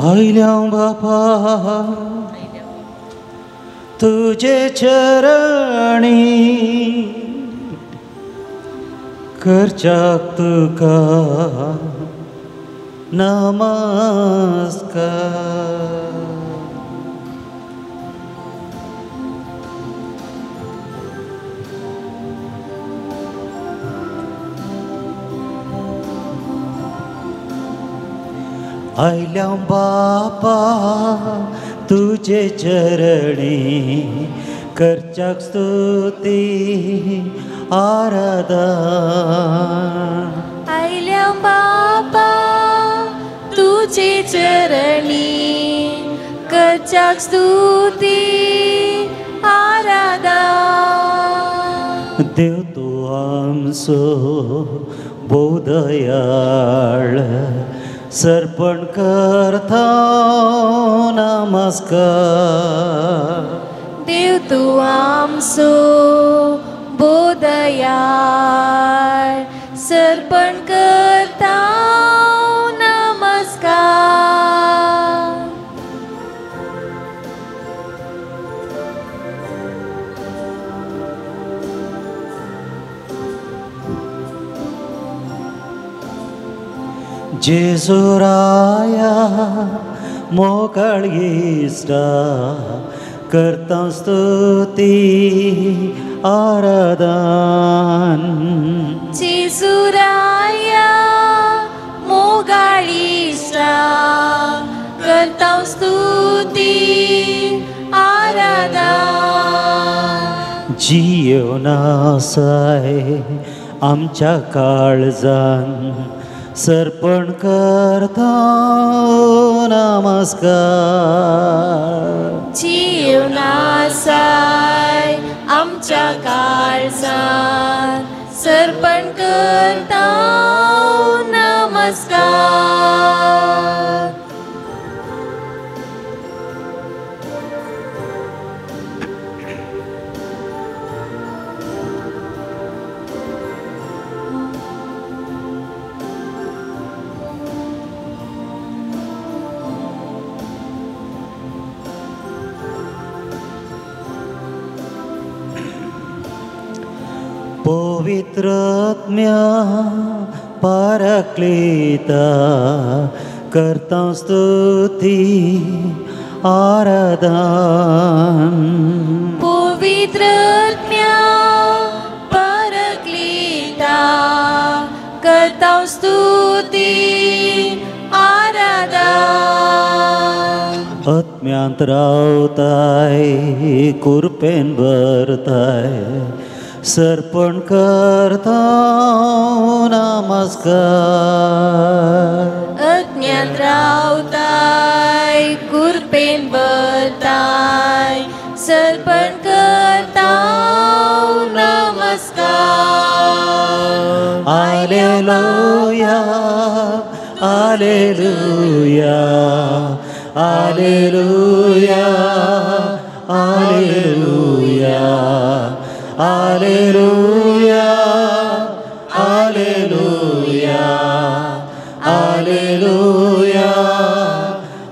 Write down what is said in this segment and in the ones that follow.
आयल्या बापा तुझे चरणी करच्याक तुका नमस्कार. आयल्या बापा तुझे चरणी करच्याक स्तुती आराधन. आयल्या बापा तुझे चरणी करच्याक स्तुती आराधन. देव तू आमचो बोधयाळ सर्पण करता नमस्कार. देव तू आमचो बोधयाळ सर्पण करता नमस्कार. जेजू राया मोकळीष्टा करता स्तुती आराधन. जेजू राया मोगाळीष्टा करता स्तुती आराधन. जीवनासाय आमच्या काळजान सर्पण करता नमस्कार. जीवनासाय आमच्या काळजान सर्पण करता नमस्कार. पवित्रात्म्या पारक्लेता करता स्तुती आराधन. पवित्रात्म्या पारक्लेता करता स्तुती आराधन. आत्म्यांत रावताय कुरपेन भरताय सर्पण करता नमस्कार. अज्ञान रावताय कुरपेन भरताय सर्पण करता नमस्कार. Hallelujah hallelujah hallelujah hallelujah hallelujah hallelujah hallelujah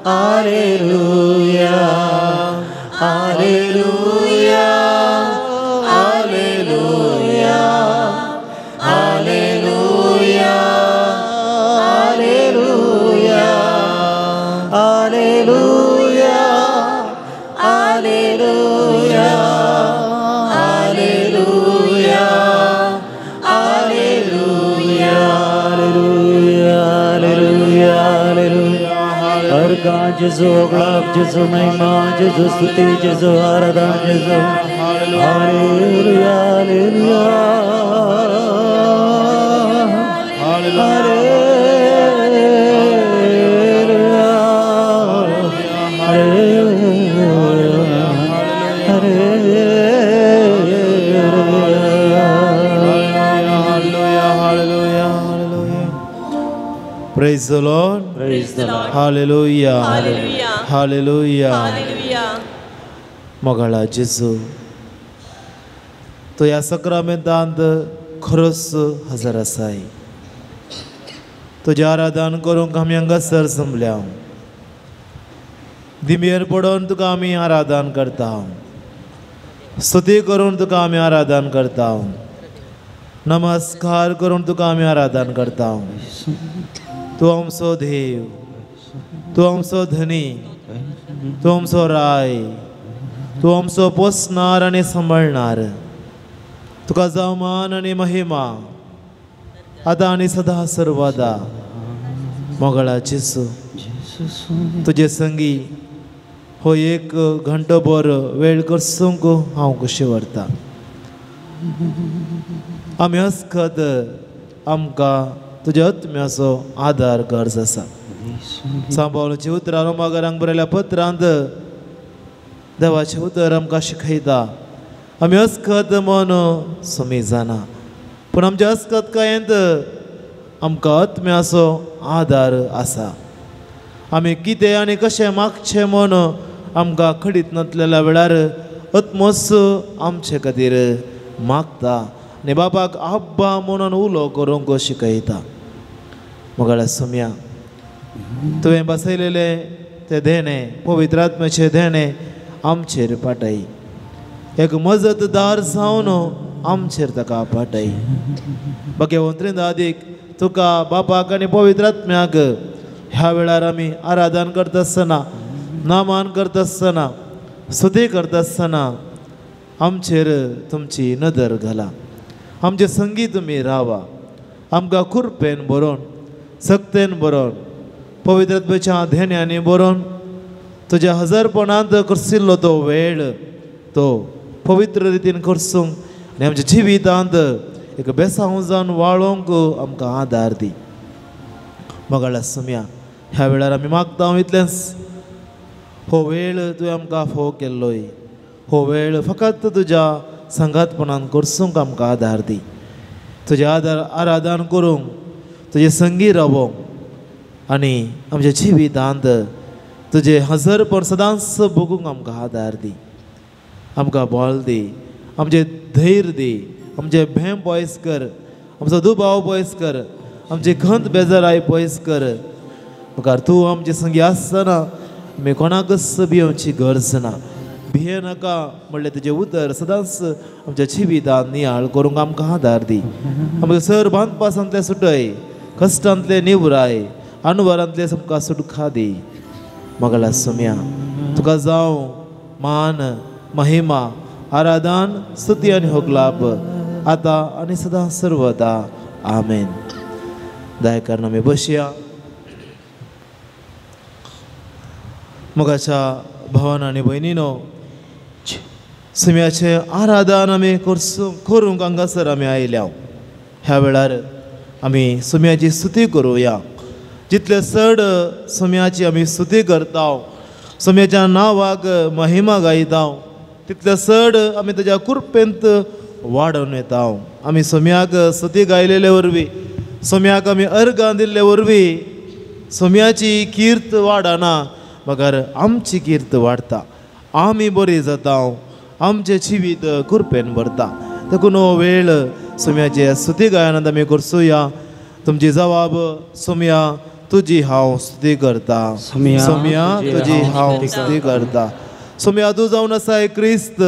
hallelujah hallelujah hallelujah hallelujah hallelujah hallelujah hallelujah hallelujah hallelujah hallelujah. अर्गा जेजू ओगळाप जेजू महिमा जेजू स्तुती जेजू आराधना जेजू hallelujah hallelujah hallelujah Praise the Lord. Praise the Lord. Hallelujah. Hallelujah. Hallelujah. Hallelujah. मोगाळा जेजू तो ह्या सक्रामेंतांत खरोच हजर आसाय. तुझें आराधन करूंक आमी हांगासर जमल्या. दिमेर पडून तुका आमी आराधन करता स्तुती करून तुका आमी आराधन करता नमस्कार करून तुका आमी आराधन करता तूं आमचो देव तूं आमचो धनी तूं आमचो राय तूं आमचो पोसणार आनी सांबाळणार तुका जावं मान आनी महिमा आतां आनी सदां सर्वदा मोगळा जेसू तुजे संगी हो एक घंटो भर वेळ करसूंक हांव कशें व्हरता आमी हसखत आमकां तुज्या आत्म्याचो आदार गरज आसा सांबाळूची उतरां रोमाकारांक बरयल्या पत्रांत देवाचें उतर आमकां शिकयता आमी हसखत मन समी जाना पूण आमच्या हसखतकायेंत आमकां आत्म्याचो आदार आसा आमी कितें आनी कशें मागचें म्हूण आमकां खडीत नासलेल्या वेळार आत्मोस आमचे खातीर मागता आनी बापाक आब्बा म्हणून उलो करूंक शिकयता मोगळ्या सोम्या तुवें बसयलेलें तें देणें पवित्र आत्म्याचें देणें आमचेर पाठय एक मजतदार जावन आमचेर ताका पाठय भगवंतरीन दादीक तुका बापाक आनी पवित्र आत्म्याक ह्या वेळार आमी आराधन करता आसतना नामान करता आसतना स्तुती करता आसतना आमचेर तुमची नदर घाला आमचे संगी तुमी रावा आमकां खुरपेन बरोवन सक्तेन बरोवन पवित्र आत्म्याच्या धेन्यांनी बरोवन तुज्या हजरपणांत करशिल्लो तो वेळ तो पवित्र रितीन करसूंक आनी आमच्या जिवितांत एक बेसांव जावन वाळोवंक आमकां आदार दी मोगळ्या सोम्या ह्या वेळार आमी मागता इतलेंच हो वेळ तुवें आमकां फोव केल्लोय हो वेळ फकत तुज्या संगातपणान करसूंक आमकां आदार दी तुजें आराधन करूंक तुजे संगी रावोंक आनी आमच्या जिवितांत तुजें हजरपण सदांच भोगूंक आमकां आदार दी आमकां बळ दी आमचें धैर्य दी आमचें भेम पयस कर आमचो दुबाव पयस कर आमची खंत बेजाराय पयस कर मुखार तूं आमचे संगी आसतना आमी कोणाकच भियोवची गरज ना भिये नाका म्हणलें तुजें उतर सदांच आमच्या जिवितांत नियाळ करूंक आमकां आदार दी आमकां सर बांदपासांतलें सुटय कश्टांतलें निवराय अनवरांतलें आमकां सुटका दी मोगळ्या सोम्या तुका जावं मान महिमा आराधन स्तुती आनी होगलाप आतां आनी सदां सर्वदा आमेन दयाकारण आमी बसया मोगाच्या भावान आनी भयणीनो सोम्याचें आराधन आमी करूंक हांगासर आमी आयल्या ह्या वेळार आमी सोम्याची स्तुती करुया जितले चड सोम्याची आमी स्तुती करता सोम्याच्या नांवाक महिमा गायता तितले चड आमी ताज्या कृपेंत वाडोवन येता आमी सोम्याक स्तुती गायलेले वरवीं सोम्याक आमी अर्गां दिल्ले वरवीं सोम्याची किर्त वाडना मगर आमची किर्त वाडटा आमी बरी जाता आमचें जिवीत कृपेन भरता देखून हो वेळ सोम्याचे स्तुती गायनांत आमी करसुया तुमची जबाब सोम्या तुजी हांव स्तुती करता सोम्या तुजी हांव स्तुती करता सोम्या तूं जावन आसाय क्रिस्त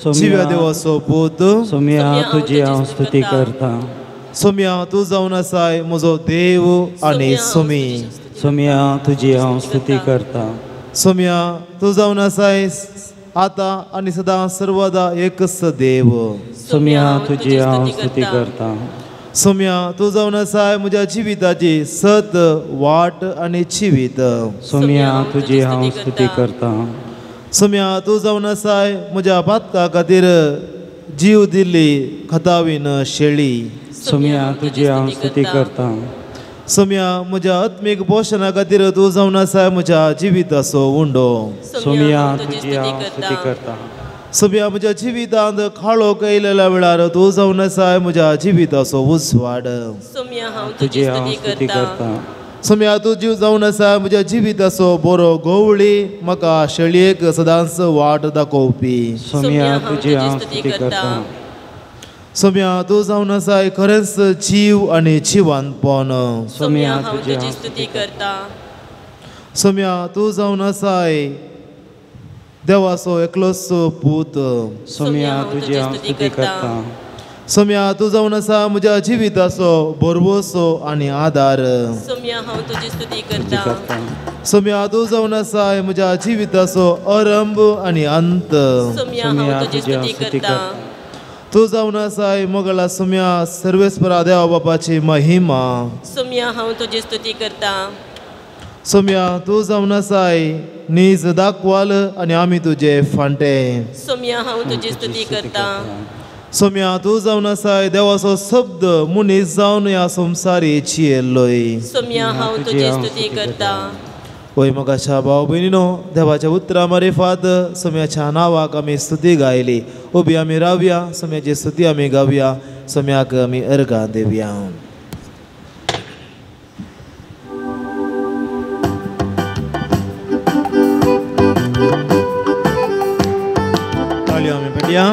जिव्या देवाचो पूत सोम्या तुजी हांव स्तुती करता सोम्या तूं जावन आसाय म्हजो देव आनी सोमी सोम्या तुजी हांव स्तुती करता सोम्या तूं जावन आसाय आतां आनी सदां सर्वदा एकच देव सोम्या तुजी हांव स्तुती करता सोम्या तूं जावन आसाय म्हज्या जिविताची सत वाट आनी जिवीत सोम्या तुजी हांव स्तुती करता सोम्या तूं जावन आसाय म्हज्या पातका खातीर जीव दिल्ली खतावीन शेळी सोम्या तुजी हांव स्तुती करता सोम्या म्हज्या आत्मीक पोशना खातीर तूं जावन आसाय म्हज्या जिविताचो उंडो सोम्या तुजी हांव स्तुती करता सोम्या म्हज्या जिवितांत खाळोक येयलेल्या वेळार तूं जावन आसाय म्हज्या जिविताचो उजवाड सोम्या हांव तुजी हांव स्तुती करता सोम्या तूं जीव जावन आसा म्हज्या जिविताचो बरो गवळी म्हाका शेळयेक सदांच वाट दाखोवपी सोम्या तुजी हांव स्तुती करता सोम्या तूं जावन आसाय खरेंच जीव आनी जिवंतपण सोम्या हांव तुजी स्तुती करता सोम्या तूं जावन आसाय देवाचो एकलोच पूत. सोम्या तुझी हांव स्तुती करता. सोम्या तूं जावन आसा म्हज्या जिविताचो भरवोसो आनी आदार. सोम्या हांव तुजी स्तुती स्तुती करता. करता. सोम्या तूं जावन आसा म्हज्या जिविताचो आरंभ आनी अंत. सोम्या हांव तुजी स्तुती करता. तूं जावन आसाय मोगला सोम्या सर्वेस्परा देवा बापाची महिमा. सोम्या हांव तुजी स्तुती करता. सोम्या तूं जावन आसाय नीज दाखवाल आनी आमी तुजे फांटे. सोम्या हांव तुजी स्तुती करता. सोम्या तूं जावन आसाय देवाचो शब्द मुनीस जावन ह्या संवसारीची येयल्लोय. सोम्या हांव तुजी स्तुती करता. वय मोगाच्या भाव भयणीनो, देवाच्या उतरा मारिफात सोम्याच्या नांवाक आमी स्तुती गायली. उबी आमी रावया, सोम्याची स्तुती आमी गावया, सोम्याक आमी अर्गां दिवया. ताळयो आमी पेटया.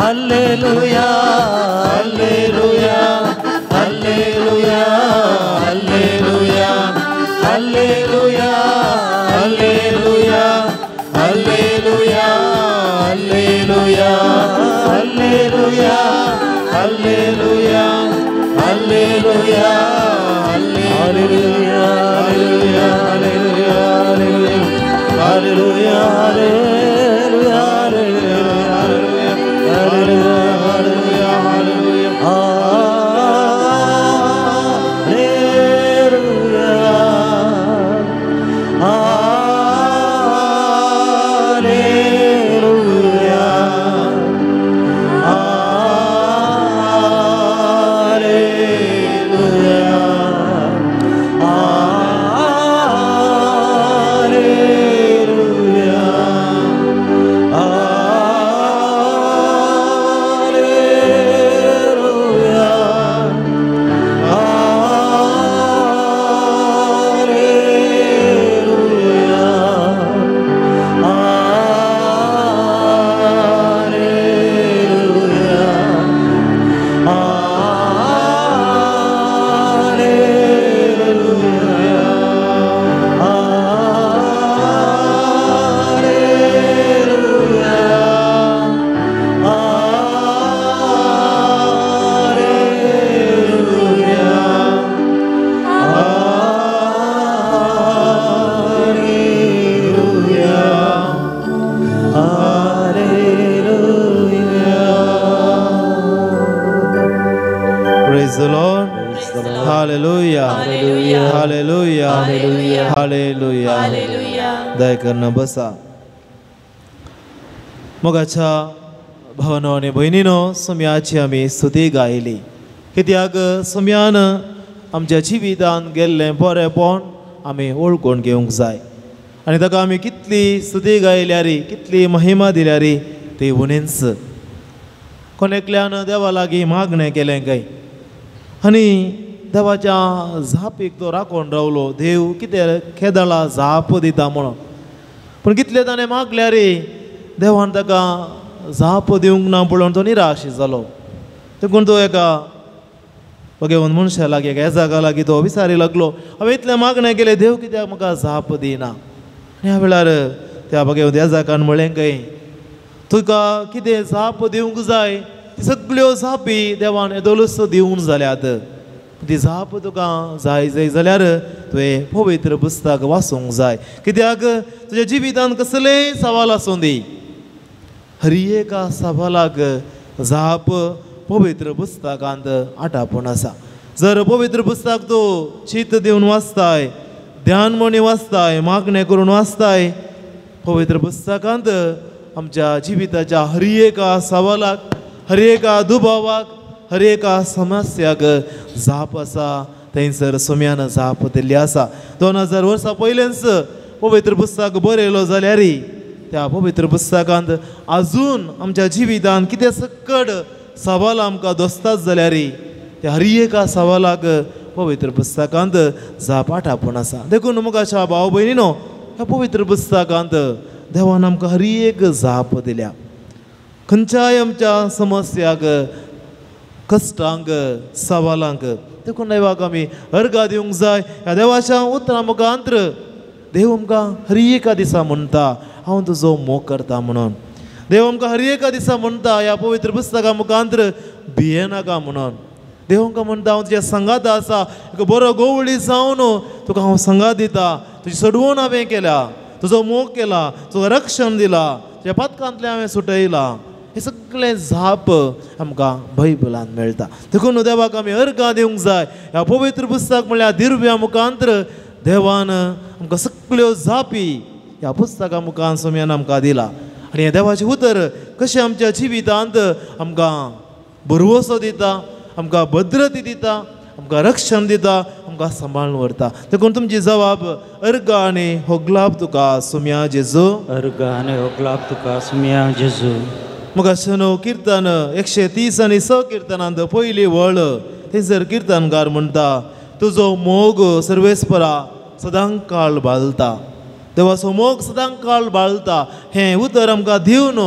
Hallelujah, hallelujah. Praise the Lord. Hallelujah. Hallelujah. Hallelujah. Hallelujah. Hallelujah. Hallelujah. दया करणं बसा. मोगाच्या भावानो आणि भयणीनो, सुम्याची आमी स्तुती गायली. कित्याक सुम्यान आमच्या जिवितान गेल्लें बरेपण आमी ओळखून घेवंक जाय. आनी ताका आमी कितली स्तुती गायल्या रे, कितली महिमा दिल्या रे, ती उणींच. कोणेकल्यान देवा लागीं मागणें केलें काय आनी देवाच्या झापीक तो राखून रावलो. देव कितें केदळा झाप दिता म्हणून. पूण कितले ताणें मागल्या रे, देवान ताका झाप दिवंक ना पळोवन तो निराश जालो. देखून तो एका घेवन मनशा लागीं एका जागा लागीं तो विचारी लागलो, हांवें इतलें मागणें केलें, देव कित्याक म्हाका झाप दिना. आनी ह्या वेळार त्या घेवन त्या जागान म्हळें काय, तुका कितें झाप दिवंक जाय ती सगळ्यो झापी देवान येदोलूच दिवून जाल्यात. ती झाप तुका जाय जाल्यार तुवें पवित्र पुस्तक वाचूंक जाय. कित्याक तुज्या जिवितान कसलेय सवाल आसूं दी, हर एका सवालाक झाप पवित्र पुस्तकांत आटापून आसा. जर पवित्र पुस्तक तूं चित्त दिवन वाचताय, ध्यान म्हणून वाचताय, मागणें करून वाचताय, पवित्र पुस्तकांत आमच्या जिविताच्या हर एका सवालाक, हर एका दुबावाक, हर एका समस्याक झाप आसा. थंयसर सुम्यान झाप दिल्ली आसा. 2000 वर्सां पयलेंच पवित्र पुस्तक बरयलो जाल्यार त्या पवित्र पुस्तकांत आजून आमच्या जिवितान कितें सकट सवाल आमकां दोसतात जाल्यार त्या हर एका सवालाक पवित्र पुस्तकांत झाप आटापून आसा. देखून मुखाच्या भाव भयणीनो, ह्या पवित्र पुस्तकांत देवान आमकां हर एक झाप दिल्या. खंयच्याय आमच्या समस्याक, कश्टांक, सवालांक देखून देवाक आमी अर्घ दिवंक जाय. ह्या देवाच्या उतरां मुखांतर देव आमकां हर एका दिसा म्हणटा, हांव तुजो मोग करता म्हणून. देव आमकां हर एका दिसा म्हणटा ह्या पवित्र पुस्तका मुखांतर भियेनाका म्हणून. देव आमकां म्हणटा, हांव तुज्या संगात आसा, एक बरो गोवळी जावन तुका हांव संगात दिता. तुजी सडवण हांवें केल्या, तुजो मोग केला, तुका रक्षण दिला, तुज्या पातकांतलें हांवें सुटयला. हे सगळें झाप आमकां बायबलान मेळटा. देखून देवाक आमी अर्घ दिवंक जाय. ह्या पवित्र पुस्तक म्हळ्यार दिव्या मुखांतर देवान आमकां सगळ्यो झापी ह्या पुस्तका मुखान सुम्यान आमकां दिला. आनी हे देवाचें उतर कशें आमच्या जिवितांत आमकां भरवोसो दिता, आमकां भद्रती दिता, आमकां रक्षण दिता, आमकां सांबाळून व्हरता. देखून तुमची जबाब अर्घ आनी होगलाप तुका सुम्या जेजू. अर्घ आनी होगलाप तुका सुम्या जेजू. मुखार किर्तन 130 आनी 6 किर्तनांत पयली वळ. थंयसर किर्तनकार म्हणटा, तुजो मोग सर्वेस्परा सदां काळ बाळता. देवाचो मोग सदां काळ बाळता. हें उतर आमकां दिवन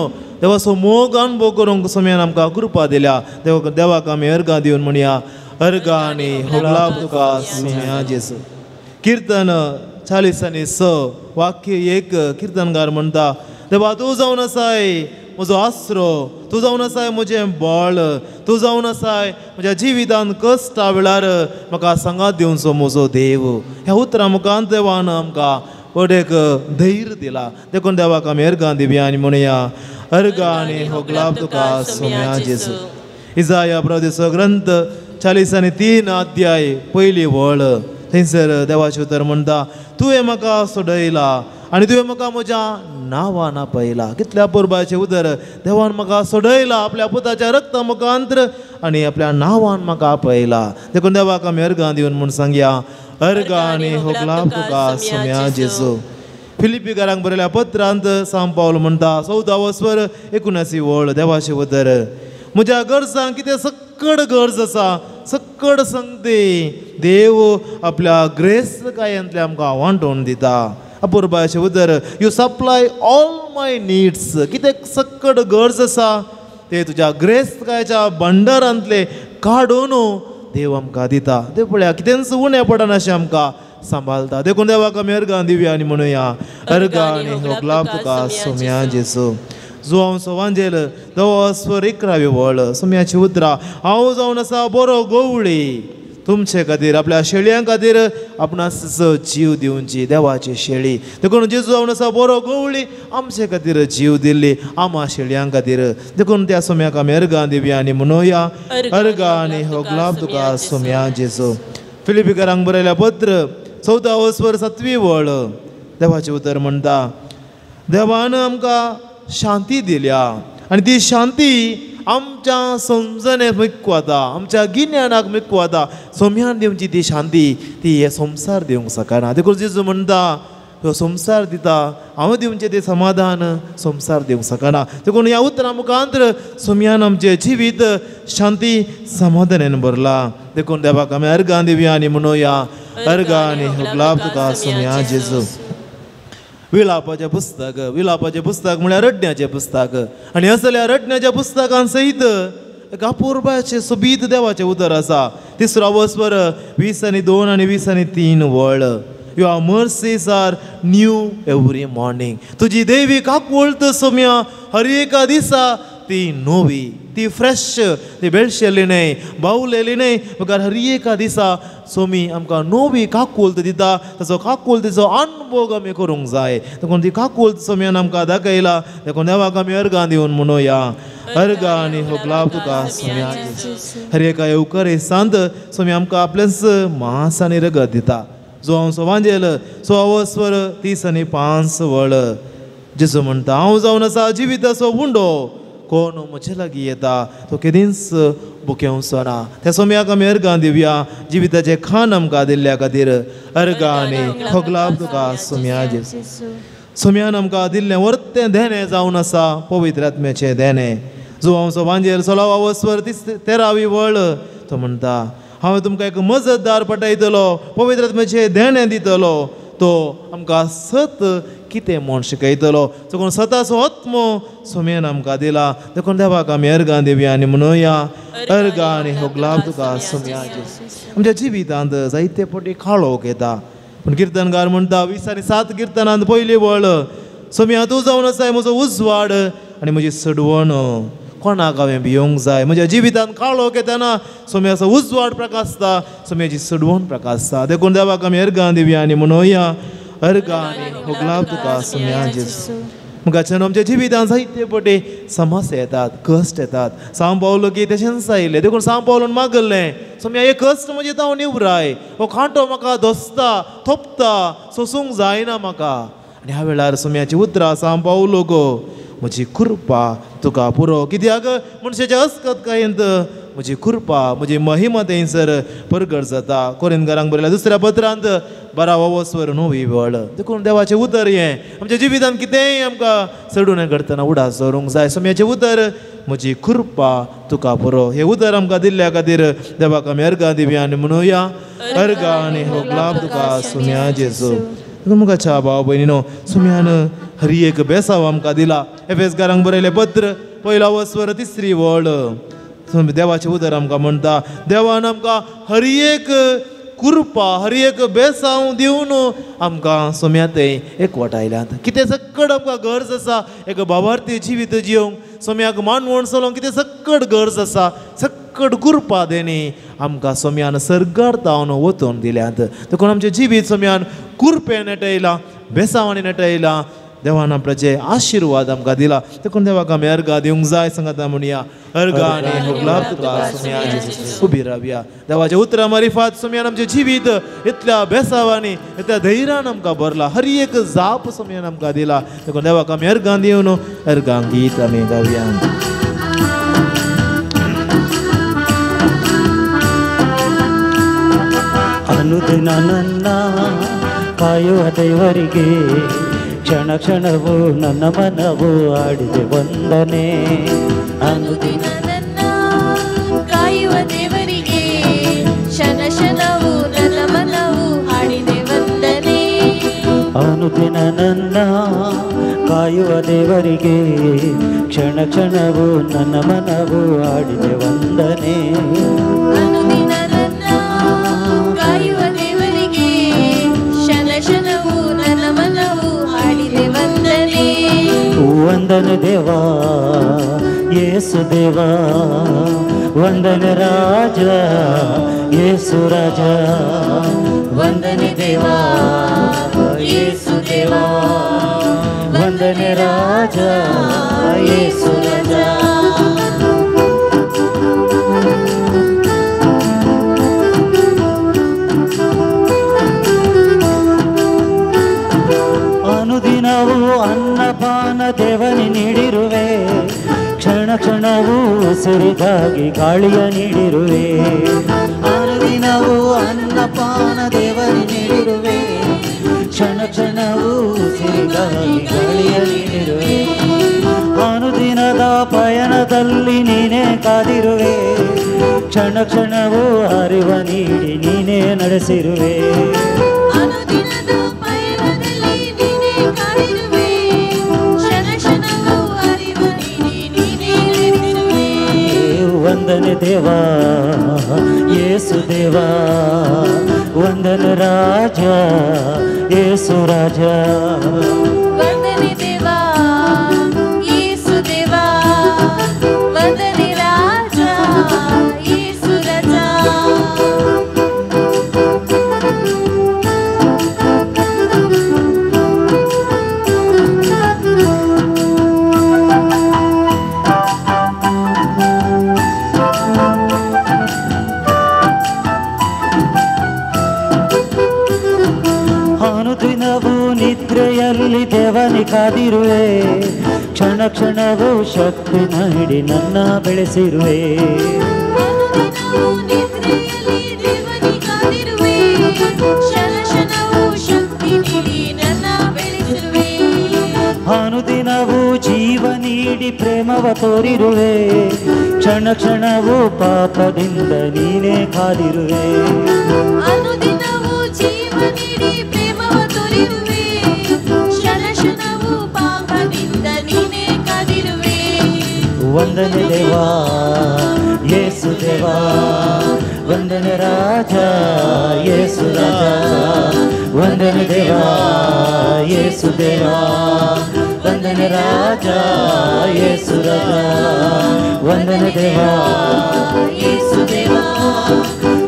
देवाचो मोग अनुभव करूंक सुम्यान आमकां कृपा दिल्या. देवाक आमी अर्घ दिवन म्हणया, अर्घ आनी होगलाप तुका सुम्या जेजू. किर्तन 40 आनी 6 वाक्य 1 किर्तनकार म्हणटा, देवा तूं जावन आसाय म्हजो आसरो, तूं जावन आसाय म्हजें बळ, तूं जावन आसाय म्हज्या जिवितांत कश्टा वेळार म्हाका सांगात दिवचो म्हजो देव. ह्या उतरां मुखांत देवान आमकां एक धैर्य दिला. देखून देवाक आमी अर्गां दिवया आनी म्हणया, अर्गां आनी होगलाप तुका सोम्या जेजू. इजाया प्रभुदेचो ग्रंथ 43 अध्याय पयली वळ. थंयसर देवाचें उतर म्हणटा, तुवें म्हाका सोडयला आनी तुवें म्हाका म्हज्या नांवान आपयला. कितल्या पुरबाचें उतर. देवान म्हाका सोडयला आपल्या पुताच्या रक्ता मुखांत्र आनी आपल्या नांवान म्हाका आपयला. देखून देवाक आमी अर्गां दिवन म्हूण सांगया, अर्गां आनी होगलाप तुका सोम्या जेजू. फिलिपिकारांक बरयल्या पत्रांत सांत पावल म्हणटा 14 स्वर 19 वळ. देवाचें उतर. म्हज्या गरजांक कितें सक्कड गरज आसा, सक्कड संगती देव आपल्या ग्रेसकायांतले आमकां वांटोवन दिता. अपुरबाचें उतर. You supply all my needs. कितें सक्कड गरज आसा ते तुज्या ग्रेसकायच्या भंडारांतले काडून देव आमकां दिता. देव पळया कितेंच उणें पडना अशें आमकां सांबाळटा. देखून देवाक आमी अर्गां दिवया आनी म्हणुया, अर्गां आनी होगलाप तुका सोम्या जेजू. जुआंवचो वांजेल 10 स्वर 11 वळ. सोम्याची उतरां. हांव जावन आसा बरो गवळी, तुमचे खातीर आपल्या शेळयां खातीर आपणास जीव दिवची. देवाची शेळी. देखून जेजू जावन आसा बरो गवळी, आमचे खातीर जीव दिल्ली आमा शेळयां खातीर. देखून त्या सोम्याक आमी अर्गां दिवया आनी म्हणुया, अर्गां आनी होगलाप तुका सोम्या जेजू. फिलिपिकारांक बरयल्या पत्र 14 स्वर 7 वळ. देवाचें उतर म्हणटा, देवान आमकां शांती दिल्या आनी ती शांती आमच्या समजणेक मिकवाता, आमच्या गिन्यानाक मिकवाता. सोम्यान दिवची ती शांती ती हे संवसार दिवंक शकना. देखून जेजू म्हणटा, ह्यो संवसार दिता, हांव दिवचें तें समाधान संवसार दिवंक शकना. देखून ह्या उतरां मुखांत्र सोम्यान आमचें जिवीत शांती समाधानान भरला. देखून देवाक आमी अर्गां दिवया आनी म्हणुया, अर्गां आनी होगलाप तुका सोम्या जेजू. विलापाचें पुस्तक म्हळ्यार रडण्याचें पुस्तक. आनी असल्या रडण्याच्या पुस्तकां सयत एक अपुरबाचें सोबीत देवाचें उतर आसा. 3 स्वर 20 आनी 2 आनी 20 आनी 3 वळ. Your mercies are new every morning. तुजी दैवीक आंखवळत सोम्या हर एका दिसा ती नवी, ती फ्रेश, ती बेळशेली न्हय, बावलेली न्हय. मुखार हर एका दिसा सोमी आमकां नवी काकूलत दिता. ताचो काकूलतेचो अनुभव आमी करूंक जाय. देखून ती काकूलत सोम्यान आमकां दाखयला. देखून देवाक आमी अर्गां दिवन म्हणुया, अर्गां आनी होगलाप तुका सोम्या जेजू. हर एका येवकारेसांत सोमी आमकां आपलेंच मांस आनी रगत दिता. जुआंवचो वांजेल 16 स्वर 30 आनी 5 वळ. जेजू म्हणटा, हांव जावन आसा जिविताचो उंडो, कोण म्हजे लागीं येता तो केदींच भुकेवचो ना. त्या सोम्याक आमी अर्गां दिवया जिविताचें खाण आमकां दिल्ल्या खातीर. अर्गां आनी होगलाप तुका सोम्या जेजू. सोम्यान आमकां दिल्लें वर्तें देणें जावन आसा पवित्र आत्म्याचें देणें. जुआंवचो वांजेल 16 स्वर 13 वळ. तो म्हणटा, हांव तुमकां एक मजतदार पटयतलो, पवित्र आत्म्याचें देणें दितलो. तो आमकां सत कितें म्हूण शिकयतलो. देखून सताचो आत्मो सोम्यान आमकां दिला. देखून देवाक आमी अर्गां दिवया आनी म्हणुया, अर्गां आनी होगलाप तुका सोम्या जेजू. आमच्या जिवितांत जायते फावटी काळोख येता, पूण किर्तनकार म्हणटा 20 आनी 7 किर्तनांत पयली वळ. सोम्या तूं जावन आसाय म्हजो उजवाड आनी म्हजी सडवण. कोणाक हांवें भियोंक जाय. म्हज्या जिवितांत काळोख येतना सोम्याचो उजवाड प्रकाशता, सोम्याची सडवण प्रकाशता. देखून देवाक आमी अर्गां दिवया आनी म्हणुया, अर्गां आनी होगलाप तुका सोम्या जेजू. मुखाच्यान आमच्या जिवितांत जायते फावटी समस्या येतात, कश्ट येतात. सांत पावलो की तशेंच आयलें. देखून सांत पावलोन मागलें, सोम्या हे कश्ट म्हजे हांव निवराय, हो कांटो म्हाका धोसता, थोपता, सोसूंक जायना म्हाका. आनी ह्या वेळार सोम्याची उतरां सांत पावलो गो, म्हजी कृपा तुका पुरो. कित्याक मनशाच्या अस्कतकायेंत म्हजी कृपा, म्हजी महिमा थंयसर प्रगट जाता. कोरिंथकारांक बरयल्या 2 पत्रांत 12 स्वर 9 वळ. देखून देवाचें उतर हें आमच्या जिवितांत कितेंय आमकां चडून घडटना उडास दवरूंक जाय. सोम्याचें उतर, म्हजी कृपा तुका पुरो. हें उतर आमकां दिल्ल्या खातीर देवाक आमी अर्गां दिवया आनी म्हणुया, अर्गां आनी होगलाप तुका सोम्या जेजू. मुखाच्या भाव भयणीनो, सोम्यान हर एक बेसांव आमकां दिला. एफेसकारांक बरयलें पत्र 1 स्वर 3 वळ. देवाचें उतर आमकां म्हणटा, देवान आमकां हर एक कृपा हर एक बेसांव दिवन आमकां सोम्यात एकवटायल्यात. कितें सक्कड आमकां गरज आसा एक भावार्थी जिवीत जियोंक, सोम्याक मानवण चलोवंक कितें सक्कड गरज आसा, सक्कड कृपा देणी आमकां सोम्यान सर्गार तावन वचोन दिल्यात. देखून आमचें जिवीत सोम्यान कृपेन नटयलां, बेसांवांनी नटयलां. देवान आपल्याचे आशिर्वाद आमकां दिला. देखून देवाक आमी अर्घा दिवंक जाय. सांगात म्हणया अर्घा आनी होगलाप तुका सोम्या जेजू. उबी रावया. देवाच्या उतरां मारिफात सोम्यान आमचें जिवीत इतल्या बेसांवांनी इतल्या धैर्यान आमकां भरला. हर एक जाप सोम्यान आमकां दिला. देखून देवाक आमी अर्घा दिवन अर्घां गीत आमी गावया. ಅನುದಿನ ನನ್ನ ಕಾಯುವ ದೇವರಿಗೆ ಕ್ಷಣ ಕ್ಷಣವೂ ನನ್ನ ಮನವು ಆಡಿದೆ ವಂದನೆ. ಅನುದಿನ ನನ್ನ ಕಾಯುವ ದೇವರಿಗೆ ಕ್ಷಣ ಕ್ಷಣವೂ ನನ್ನ ಮನವು ಹಾಡಿದೆ ವಂದನೆ. ಅನುದಿನ ನನ್ನ ಕಾಯುವ ದೇವರಿಗೆ ಕ್ಷಣ ಕ್ಷಣವೂ ನನ್ನ ಮನವು ಆಡಿದೆ ವಂದನೆ. ಅನುದಿನ ನನ್ನ ಕಾಯುವ ದೇವರಿಗೆ ಕ್ಷಣ ಕ್ಷಣವೂ ನನ್ನ ಮನವು ಹಾಡಿದೆ ವಂದನೆ. ವಂದನೆ ದೇವಾ ಯೇಸು ದೇವಾ, ವಂದನೆ ರಾಜ ಯೇಸು ರಾಜ. ವಂದನೆ ದೇವಾ ಯೇಸು ದೇವಾ, ವಂದನೆ ರಾಜ ಯೇಸು ರಾಜ. ಅನುದಿನವೂ ಅನ್ನಪಾನ ದೇವನಿ ನೀಡಿರುವೆ, ಕ್ಷಣ ಕ್ಷಣವೂ ಉಸಿರಿಗಾಗಿ ಗಾಳಿಯ ನೀಡಿರುವೆ. ಅನುದಿನವೂ ಅನ್ನಪಾನ ದೇವನಿ ನೀಡಿರುವೆ, ಕ್ಷಣ ಕ್ಷಣವೂ ಉಸಿರಿಗಾಗಿ ಗಾಳಿಯ ನೀಡಿರುವೆ. ಅನುದಿನದ ಪಯಣದಲ್ಲಿ ನೀನೇ ಕಾದಿರುವೆ, ಕ್ಷಣ ಕ್ಷಣವೂ ಅರಿವ ನೀಡಿ ನೀನೇ ನಡೆಸಿರುವೆ. ಅನುದಿನದ ಪಯಣದಲ್ಲಿ ನೀನೇ ಕಾದಿರುವೆ, ಕ್ಷಣ ಕ್ಷಣವೂ ಅರಿವು ನೀಡಿ ನೀನೇ ನಡೆಸಿರುವೆ. ವಂದನೆ ದೇವಾ ಯೇಸು ದೇವಾ, ವಂದನೆ ರಾಜ ಯೇಸು ರಾಜ. ವಂದನೆ ದೇವಾ ಯೇಸು ದೇವಾ, ವಂದನೆ ರಾಜ ಯೇಸು ರಾಜ. ಅನುದಿನವೂ ನಿದ್ರೆಯಲ್ಲಿ ದೇವನಿ ಕಾದಿರುವೆ, ಕ್ಷಣ ಕ್ಷಣವೂ ಶಕ್ತಿ ನೀಡಿ ನನ್ನ ಬೆಳೆಸಿರುವೆ. ಅನುದಿನವೂ ನಿದ್ರೆಯಲ್ಲಿ ದೇವನಿ ಕಾದಿರುವೆ, ಕ್ಷಣ ಕ್ಷಣವೂ ಶಕ್ತಿ ನೀಡಿ ನನ್ನ ಬೆಳೆಸಿರುವೆ. ಅನುದಿನವೂ ಜೀವ ನೀಡಿ ಪ್ರೇಮವ ತೋರಿರುವೆ, ಕ್ಷಣ ಕ್ಷಣವೂ ಪಾಪದಿಂದ ನೀನೇ ಕಾದಿರುವೆ. ಅನುದಿನವೂ ಜೀವ ನೀಡಿ ಪ್ರೇಮವ ತೋರಿರುವೆ, ಕ್ಷಣ ಕ್ಷಣವೂ ಪಾಪದಿಂದ ನೀನೇ ಕಾದಿರುವೆ. ವಂದನೆ ದೇವಾ ಯೇಸು ದೇವಾ, ವಂದನೆ ರಾಜ ಯೇಸು ರಾಜ. ವಂದನೆ ದೇವಾ ಯೇಸು ದೇವಾ, ವಂದನೆ ರಾಜ ಯೇಸು ರಾಜ. ವಂದನೆ ದೇವಾ ಯೇಸು ದೇವಾ,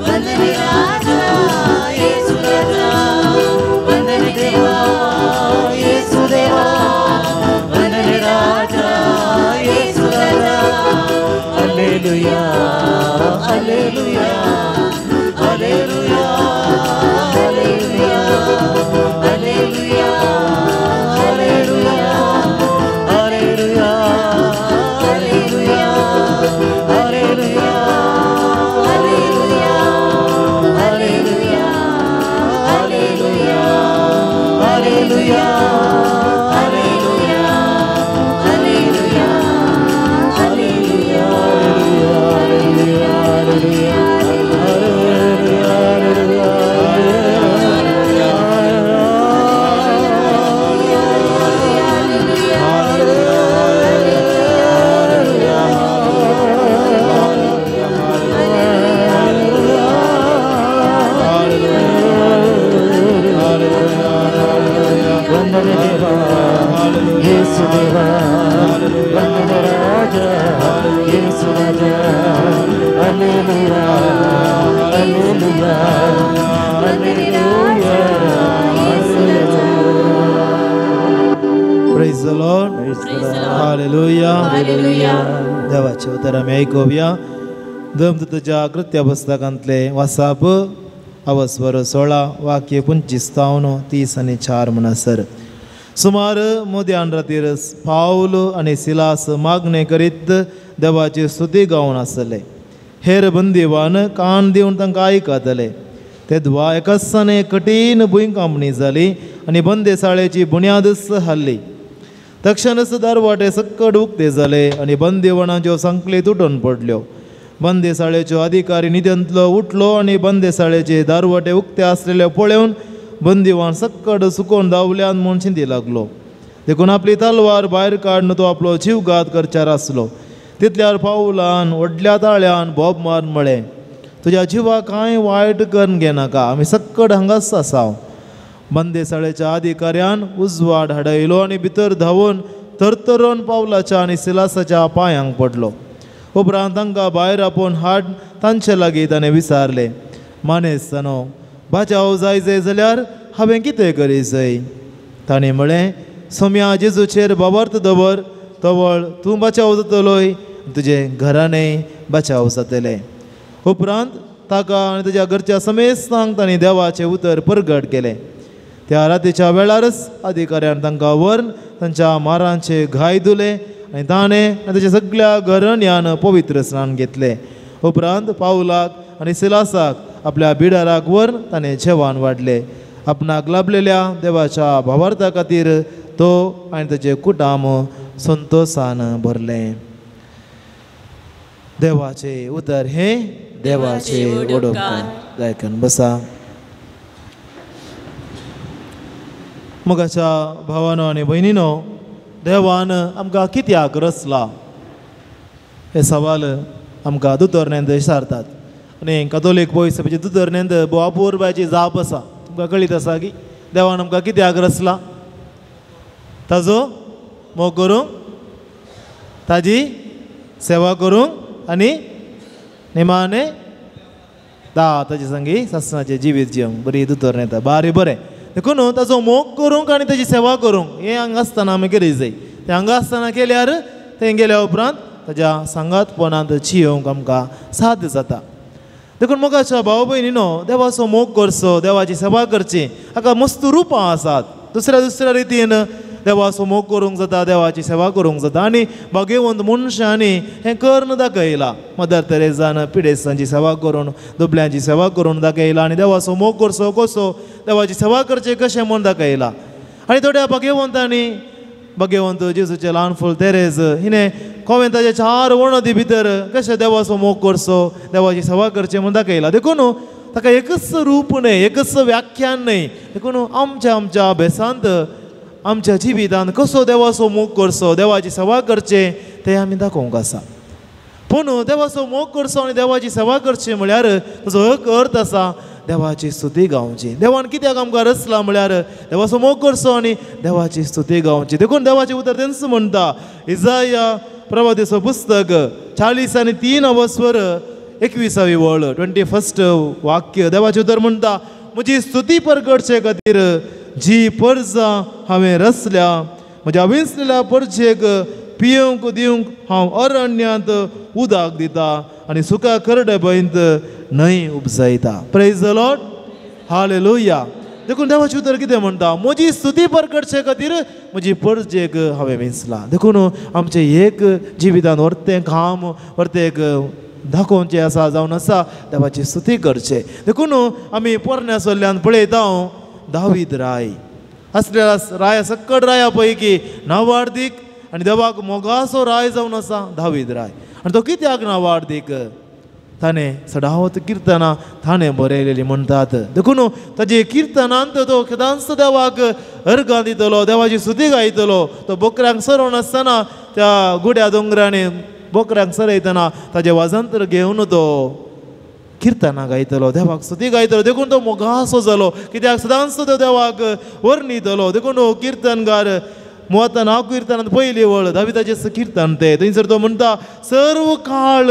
ವಂದನೆ ರಾಜ ಯೇಸು ರಾಜ. ವಂದನೆ ದೇವಾ ಯೇಸು ದೇವಾ, ವಂದನೆ ರಾಜ ಯೇಸು ರಾಜ. Hallelujah hallelujah hallelujah hallelujah hallelujah hallelujah hallelujah hallelujah hallelujah hallelujah hallelujah hallelujah hallelujah hallelujah hallelujah hallelujah hallelujah. येसुदेवा वंदन राजा येसु राजा hallelujah hallelujah hallelujah Praise the Lord. Hallelujah. देवाचे उतर आम्ही ऐकूया. धर्मदूताच्या कृत्य पुस्तकांतले वासाप अवस्वर 16 वाक्य 25-30 आणि 4 म्हणसर. सुमार मोद्यान रातीर पाऊल आणि सिलास मागणे करीत देवाची स्तुती गावन आसले. हेर बंदीवान कान दिवन तांकां आयकतले. ते द्वा एकासाने कठीण भुंयकांपणी जाली आणि बंदेसाळेची बुन्यादच हल्ली. तक्षणच दारवाटे सक्कड उक्ते जाले आणि बंदीवणाच्यो संकली तुटून पडल्यो. बंदेसाळेच्यो अधिकारी निधंतलो उठलो आणि बंदेसाळेचे दारवाटे उक्ते आसलेले पळोवन बंदीवान सक्कड सुकोवन धांवल्यान म्हूण चिंती लागलो. देखून आपली तलवार भायर काडून तो आपलो जीवघात करच्यार आसलो. तितल्यार पावलान व्हडल्या ताळ्यान बोब मारून म्हळें, तुज्या जिवाक कांय वायट करून घेनाका, आमी सक्कड हांगाच आसाव. बंदेसाळेच्या अधिकाऱ्यान उजवाड हाडयलो आणि भितर धांवून तरतरोन पावलाच्या आणि सिलासाच्या पांयांक पडलो. उपरांत तांकां भायर आपोवन हाड तांचे लागीं ताणें विचारलें, मानेस्तानो, बाचाव जाय जाल्यार हांवें कितें करी जाय? ताणें म्हळें, सोम्या जेजूचेर बाबर्थ दवर, तवळ तूं बचाव जातलोय, तुजे घराणें बचाव जातलें. उपरांत ताका आनी तुज्या घरच्या समेस्तांक ताणें देवाचें उतर परगट केलें. त्या रातीच्या वेळारच अधिकाऱ्यान तांकां व्हरून तांच्या मारांचे घाय धुले आनी ताणें आनी ताच्या सगळ्या घराण्यान पवित्र स्नान घेतलें. उपरांत पावलाक आनी सिलासाक आपल्या बिडाराक व्हरून ताणें जेवण वाडलें. आपणाक लाभलेल्या देवाच्या भावार्था खातीर तो आनी ताचें कुटुंब संतोशान भरलें. देवाचे उतर हे देवाचे वडोवकार. जायकन बसा. मोगाच्या भावानो आनी भयणीनो, देवान आमकां कित्याक रचला हे सवाल आमकां दोतोरनेंद विचारतात. आनी कातोलीक सभेचे दोतोरनेंद बोवा पोरबाची जाप आसा. तुमकां कळीत आसा की देवान आमकां कित्याक रचला? ताजो मोग करूंक, ताजी सेवा करूंक आनी निमाणे ताचे संगी ससनाचें जिवीत जिवंक. बरी दोतोरनेंद बारी बरें. देखून ताजो मोग करूंक आनी ताजी सेवा करूंक हें हांगा आसतना आमी केली जाय. तें हांगा आसतना केल्यार तें गेल्या उपरांत ताज्या सांगातपणांत जियोवंक आमकां साध्य जाता. देखून मोगाच्या भाव भयणीनो, देवाचो मोग करचो, देवाची सेवा करची, हाका मस्त रुपां आसात. दुसऱ्या रितीन देवाचो मोग करूंक जाता, देवाची सेवा करूंक जाता. आनी भाग्यवंत मनशांनी हें करून दाखयलां. मदर तेरेसान पिडेस्तांची सेवा करून, दुबळ्यांची सेवा करून दाखयलां. आनी देवाचो मोग करचो कसो, देवाची सेवा करचें कशें म्हूण दाखयलां. आनी थोड्या भाग्यवंतांनी, भाग्यवंत जेजूचें ल्हान फूल तेरेज हिणें कोवेंताच्या 4 वणदी भितर कशें देवाचो मोग करचो, देवाची सेवा करचें म्हूण दाखयलां. देखून ताका एकच रूप न्हय, एकच व्याख्यान न्हय. देखून आमच्या अभ्यासांत, आमच्या जिवितांत कसो देवाचो मोग करचो, देवाची सेवा करचें तें आमी दाखोवंक आसा. पूण देवाचो मोग करचो आनी देवाची सेवा करची म्हळ्यार ताजो एक अर्थ आसा, देवाची स्तुती गावची. देवान कित्याक आमकां रचला म्हळ्यार देवाचो मोग करचो आनी देवाची स्तुती गावची. देखून देवाचें उतर तेंच म्हणटा. इसाया प्रवादीचो पुस्तक 40:3 अवस्वर 21वी वळ 21 वाक्य. देवाचें उतर म्हणटा, म्हजी स्तुती परगटचे खातीर जी परजां हांवें रचल्या, म्हज्या विंचलेल्या परजेक पियोंक दिवंक हांव अरण्यांत उदक दिता आनी सुका करडे बंत न्हंय उपजायता. Praise the Lord. हालेलुया. देखून देवाचें उतर कितें म्हणटा? म्हजी स्तुती परगटचे खातीर म्हजी परजेक हांवें विंचला. देखून आमचें एक जिवितांत व्हरतें काम, व्हरतें दाखोवचें आसा, जावन आसा देवाची स्तुती करचें. देखून आमी पोरण्या चल्ल्यान पळयता दावीद राय असलेल्या राया सक्कड राया पैकी नावार्दीक आनी देवाक मोगाचो राय जावन आसा दावीद राय. आनी तो कित्याक नावार्दीक? ताणें सदांच किर्तनां ताणें बरयलेलीं म्हणटात. देखून ताजे किर्तनांत तो केदांच देवाक अर्गां दितलो, देवाची स्तुती गायतलो. तो बोकऱ्यांक सरवण आसतना त्या गुड्या दोंगरांनी बोकऱ्यांक सरयतना ताजें वाजंत्र घेवन तो किर्तनां गायतलो, देवाक स्तुती गायतलो. देखून तो मोगाचो जालो, कित्याक सदांच तो देवाक वर्णितलो. देखून किर्तनगार 39 किर्तनांत पयली वळ दाविदाचें किर्तन तें थंयसर तो म्हणटा सर्व काळ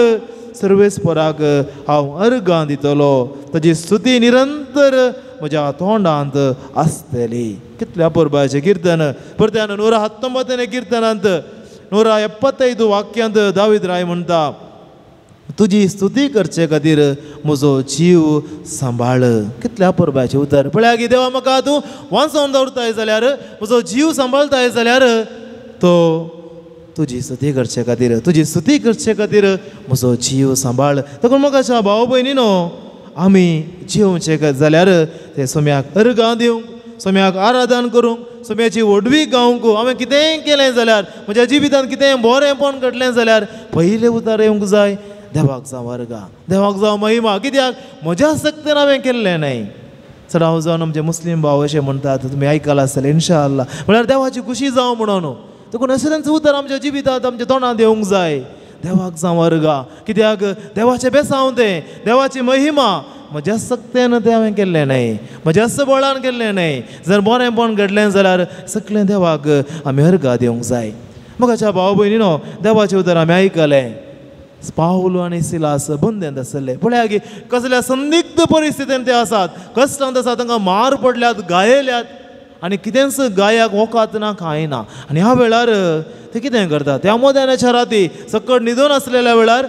सर्वेस्पराक हांव अर्गां दितलो ताची स्तुती निरंतर म्हज्या तोंडांत आसतली. कितल्या परबाचें किर्तन. परत्यान 119 किर्तनांत 175 वाक्यांत दावीद राय म्हणटा तुजी स्तुती करचे खातीर म्हजो जीव सांबाळ. कितल्या परबाचें उतर. पळया की देवा म्हाका तूं वाचोवन दवरताय जाल्यार म्हजो जीव सांबाळताय जाल्यार तो तुजी स्तुती करचे खातीर तुजी स्तुती करचे खातीर म्हजो जीव सांबाळ. देखून म्हाका भाव भयणीनो आमी जेवचे जाल्यार ते सोम्याक अर्गां दिवंक सोम्याक आराधन करूंक सोम्याची व्हडवी गावंक हांवें कितेंय केलें जाल्यार म्हज्या जिवितांत कितेंय बरेंपण घडलें जाल्यार पयलें उतर येवंक जाय देवाक जावं अर्गां देवाक जावं महिमा. कित्याक म्हज्या सक्तीन हांवें केल्लें न्हय. चडाव जावन आमचे मुस्लीम भाव अशें म्हणटात तुमी आयकलां आसतलें इन्शाअल्लाह म्हळ्यार देवाची खुशी जावं म्हणून. देखून असलेंच उतर आमच्या जिवितांत आमच्या तोंडांत येवंक जाय देवाक जावं अर्गां. कित्याक देवाचें बेसांव तें देवाची महिमा म्हज्या सक्तेन तें हांवें केल्लें न्हय म्हज्या बळान केल्लें न्हय. जर बरेंपण घडलें जाल्यार सगळें देवाक आमी अर्गां दिवंक जाय. म्हाका भाव भयणीनो देवाचें उतर आमी आयकलें पावलो आनी सिलास बंदेंत आसले. पळया की कसल्या संदिग्ध परिस्थितीन ते आसात कश्टांत आसात तांकां मार पडल्यात गायल्यात आनी कितेंच गायाक वोकात ना कांय ना. आनी ह्या वेळार ते कितें करतात त्या मोद्याच्या राती सकट न्हिदून आसलेल्या वेळार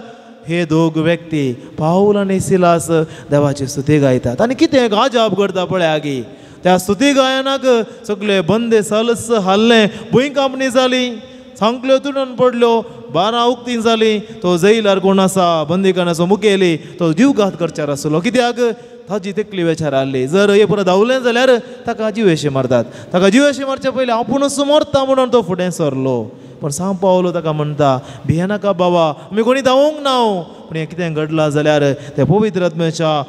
हे दोग व्यक्ती पाऊल आनी सिलास देवाची स्तुती गायतात. आनी कितें गाजाप करता पळया की त्या स्तुती गायनाक सगळे बंदे सलस हाल्ले भुंय कांपणी जाली सांकल्यो तुटून पडल्यो 12 उक्तीं जाली. तो जैलार कोण आसा बंदिकानाचो मुखेली तो जीवघात करच्यार आसलो. कित्याक ताची तकली वेचार आहली. जर हे परत धांवलें जाल्यार ताका जिवेशी मारतात. ताका जिवेशी मारचे पयलीं आपुणूच मरता म्हणून तो फुडें सरलो. पण सांग पावलो ताका म्हणटा भिये नाका बाबा आमी कोणी धांवूंक ना. पूण हें कितें घडलां जाल्यार त्या पवित्र आत्म्याच्या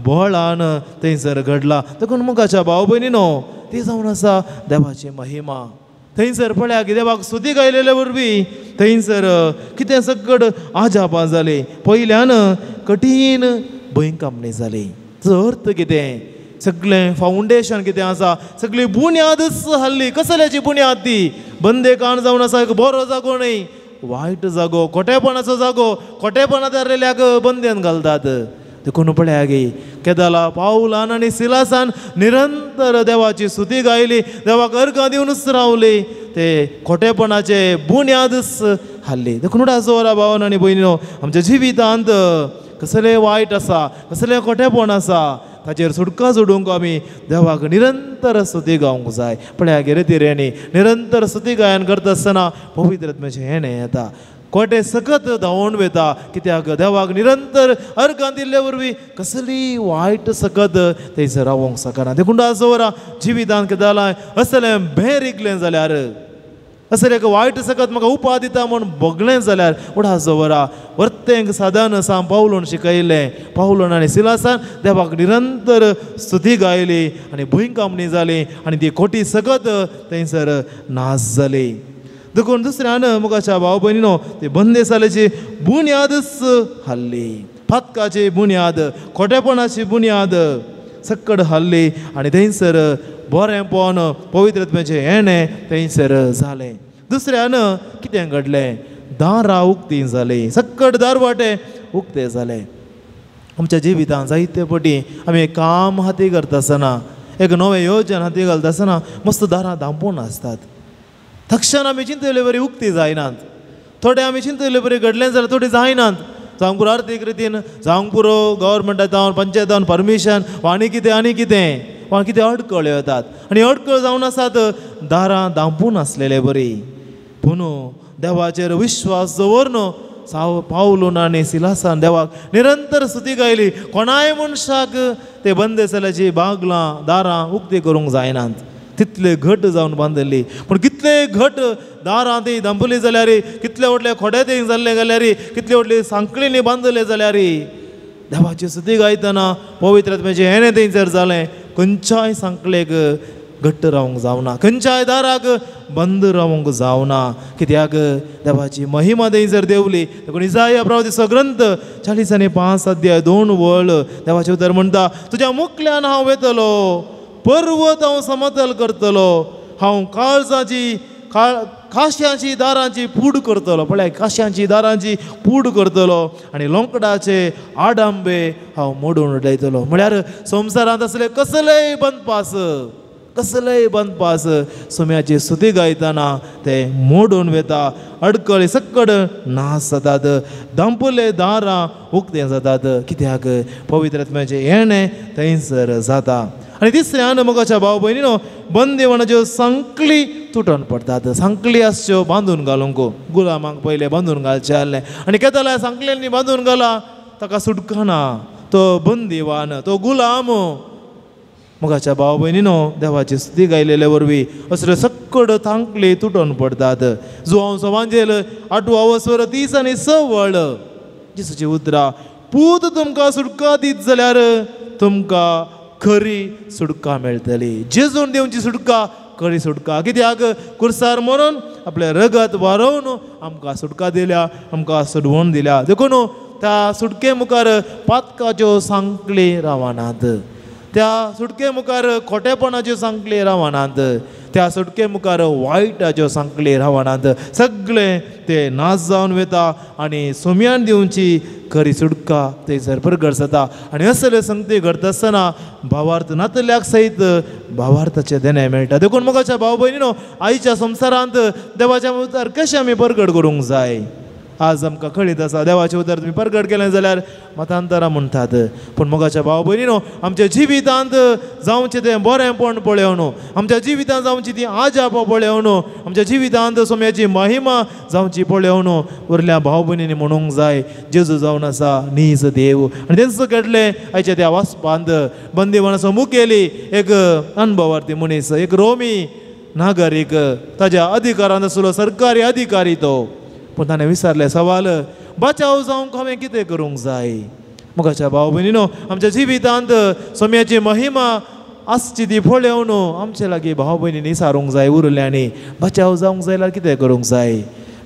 बळान थंयसर घडलां. देखून मुखाच्या भाव भयणीनो ती जावन आसा देवाची महिमा. थंयसर पळया की देवाक स्तुती गायलेल्या वरवीं थंयसर कितें सकट आजापा जाली. पयल्यान कठीण भंय कांपणी जाली. ताचो अर्थ कितें सगळें फावंडेशन कितें आसा सगळी बुन्यादच हाल्ली. कसल्याची बुन्याद ती बंदेकान जावन आसा एक बरो जागो न्हय वायट जागो खोटेपणाचो जागो. खोटेपणां जाल्ल्याक बंदेन घालतात. देखून पळया गे केदाला पावलान आनी सिलासान निरंतर देवाची स्तुती गायली देवाक अर्गां दिवनूच रावली. ते खोटेपणाचे बुन्यादच हाल्ली. देखून जोरा भावान आनी भयणीनो आमच्या जिवितांत कसलें वायट आसा कसलें खोटेपण आसा ताचेर सुटका जोडूंक आमी देवाक निरंतर स्तुती गावंक जाय. पळया गे रेतीरेनी निरंतर स्तुती गायन करता आसतना पवित्र आत्म्याचें हेणें येता. कोटे सकत धांवून वयता. कित्याक देवाक निरंतर अर्गां दिल्ले वरवीं कसली वायट सकत थंयसर रावोंक शकना. देखून जोरा जिवितांत कितें जालां असलें भेर इकलें जाल्यार असलें एक वायट सकत म्हाका उपा दिता म्हूण भोगलें जाल्यार उडाचो वरा वर्तेंक साधन सां पावलोन शिकयलें. पावलोन आनी सिलासान देवाक निरंतर स्तुती गायली आनी भुंय कांपणी जाली आनी ती खोटी सकत थंयसर नाश जाली. देखून दुसऱ्यान मुखाच्या भाव भयणीनो ती बंदेसाल्याची बुन्यादच हाल्ली. फातकाची बुन्याद खोटेपणाची बुन्याद सकट हाल्ली आनी थंयसर बरेंपण पवित्र आत्म्याचें हेणें थंयसर जालें. दुसऱ्यान कितें घडलें दारां उक्तीं जालीं सकट दारवाटे उक्ते जाले. आमच्या जिवितांत जायते फावटी आमी एक काम हाती करता आसतना एक नवें येवजण हाती घालता आसतना मस्त दारां धांपून आसतात. तक्षण आमी चिंतले बरी उक्ती जायनात. थोडे आमी चिंतले बरी घडलें जाल्यार थोडी जायनात. जावंक पुरो आर्थीक रितीन जावंक पुरो गव्हर्मेंटांत पंचायतान परमिशन आनी कितें वा कितें अडकळ्यो येतात आनी अडकळ जावन आसात दारां धांपून आसलेले बरी. पूण देवाचेर विश्वास दवरून पावलोन आनी सिलासान देवाक निरंतर स्तुती गायली. कोणाय मनशाक ते बंदेसाल्याची बागलां दारां उक्ती करूंक जायनात. तितले घट जावन बांदली. पूण कितले घट दारां ती धांपली जाल्यार कितले व्हडले खोडे ते जाल्ले जाल्यार कितले व्हडले सांकळींनी बांदले जाल्यार देवाची स्तुती गायतना पवित्र आत्म्याचें हेणें थंयसर जालें. खंयच्याय सांकळेक घट्ट रावंक जावना खंयच्याय दाराक बंद रावंक जावना. कित्याक देवाची महिमा थंयसर देवली. देखून इसाया प्रवादीचो ग्रंथ 40:5 वळ देवाचें उतर म्हणटा तुज्या मुखल्यान हांव वेतलो पर्वत हांव समतल करतलो. हांव काश्यांची दारांची पूड करतलो पळय काश्यांची दारांची पूड करतलो आनी लोंकडाचे आडांबे हांव मोडून उडयतलो म्हळ्यार संवसारांत असले कसलेय बंदपास सोम्याची स्तुती गायतना ते मोडून वेता अडकळे सकड नाश जातात दांपुले दारां उक्ते जातात कित्याक पवित्र आत्म्याचें येणें थंयसर जाता आनी तिसऱ्यान मोगाच्या भाव भयणीनो बंदिवानाच्यो सांकळी तुटून पडटात सांकळी आसच्यो बांदून घालूंक गुलामांक पयलें बांदून घालचें आहलें आनी केदोल्या सांकळ्यांनी बांदून घाला ताका सुटका ना तो बंदिवान तो गुलाम मोगाच्या भाव भयणीनो देवाची स्तुती गायलेले वरवीं असल्यो सकड सांकळी तुटून पडटात जुआंव सवांजेल 8 वसर 30 आनी 6 जेसूची उतरां पूत तुमकां सुटका दीत जाल्यार तुमकां खरी सुटका मेळटली जेजून देवची सुटका खरी सुटका कित्याक कुर्सार मरून आपले रगत वारोवन आमकां सुटका दिल्या आमकां सोडवून दिल्या देखून त्या सुटके मुखार पातकाच्यो सांकळी रावनात त्या सुटके मुखार खोटेपणाच्यो सांकळी रावनात त्या सुटके मुखार वायटाच्यो सांकळी रावनात सगळे ते नाश जावन वेता आनी सोम्यान दिवची खरी सुटका थंयसर प्रगट जाता आनी असले संगती घडता आसतना भावार्थ नातल्याक सयत भावार्थाचें देणें मेळटा देखून मोगाच्या भाव भयणीनो आयच्या संवसारांत देवाच्या उतर कशें आमी प्रगट करूंक जाय आज आमकां कळीत आसा देवाचें उतर तुमी प्रगट केलें जाल्यार मतांतरां म्हणटात पूण मोगाच्या भाव भयणीनो आमच्या जिवितांत जावचें तें बरेंपण पळयोवन आमच्या जिवितांत जावची ती आजाप पळयोवन आमच्या जिवितांत सोम्याची महिमा जावची पळयोवन उरल्या भाव भयणींनी म्हणूंक जाय जेजू जावन आसा नीज देव आनी तेंच केटले आयच्या त्या वाचपांत बंदिवानाचो मुखेली एक अनुभवार्थी मनीस एक रोमी नागरीक ताच्या अधिकारांत आसलो सरकारी अधिकारी तो पूण ताणें विचारले सवाल बचाव जावंक हांवें कितें करूंक जाय मोगाच्या भाव भयणीनो आमच्या जिवितांत सोम्याची महिमा आसची ती पळयोवन आमचे लागीं भाव भयणींनी सारूंक जाय उरल्यांनी बचाव जावंक जाय जाल्यार कितें करूंक जाय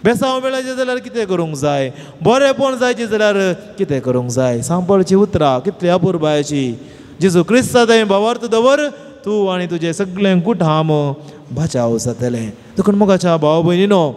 बेसांव मेळचें जाल्यार कितें करूंक जाय बरेंपण जायचें जाल्यार कितें करूंक जाय सांपळची उतरां कितली अपुर्बायची जेजू क्रिस्ता थंय भावार्थ दवर तूं आनी तुजें सगळें कुटुंब बचाव जातलें देखून मोगाच्या भाव भयणीनो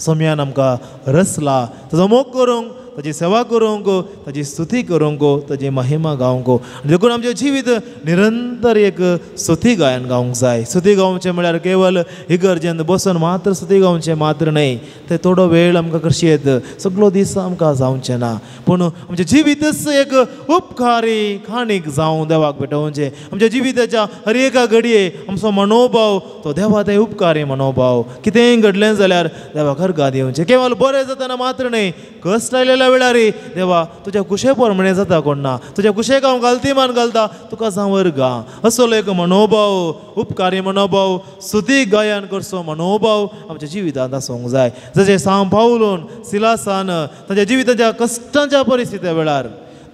सोम्यान आमकां रचला ताजो मोग करूंक ताची सेवा करूंक ताची स्तुती करूंक ताची महिमा गावंक देखून आमचें जिवीत निरंतर एक स्तुती गायन गावंक जाय स्तुती गावचें म्हळ्यार केवळ इगर्जेंत बसून मात्र स्तुती गावचें मात्र न्हय तें थोडो वेळ आमकां करचेत सगळो दीस आमकां जावचें ना पूण आमचें जिवीतच एक उपकारी खाणीक जावं देवाक भेटोवचें आमच्या जिविताच्या हर एका घडये आमचो मनोभाव तो देवा थंय उपकारी मनोभाव कितेंय घडलें जाल्यार देवाक अर्घा दिवचें केवळ बरें जातना मात्र न्हय कश्ट आयलेल्या वेळार देवा तुज्या कुशे प्रमाणे जाता कोण ना तुज्या कुशेक हांव घालतीमान घालता तुका जावं वर्गा असलो एक मनोभाव उपकारी मनोभाव स्तुती गायन करचो मनोभाव आमच्या जिवितांत आसूंक जाय जशें सांव पावलोन सिलासान ताच्या जिविताच्या कश्टांच्या परिस्थिती वेळार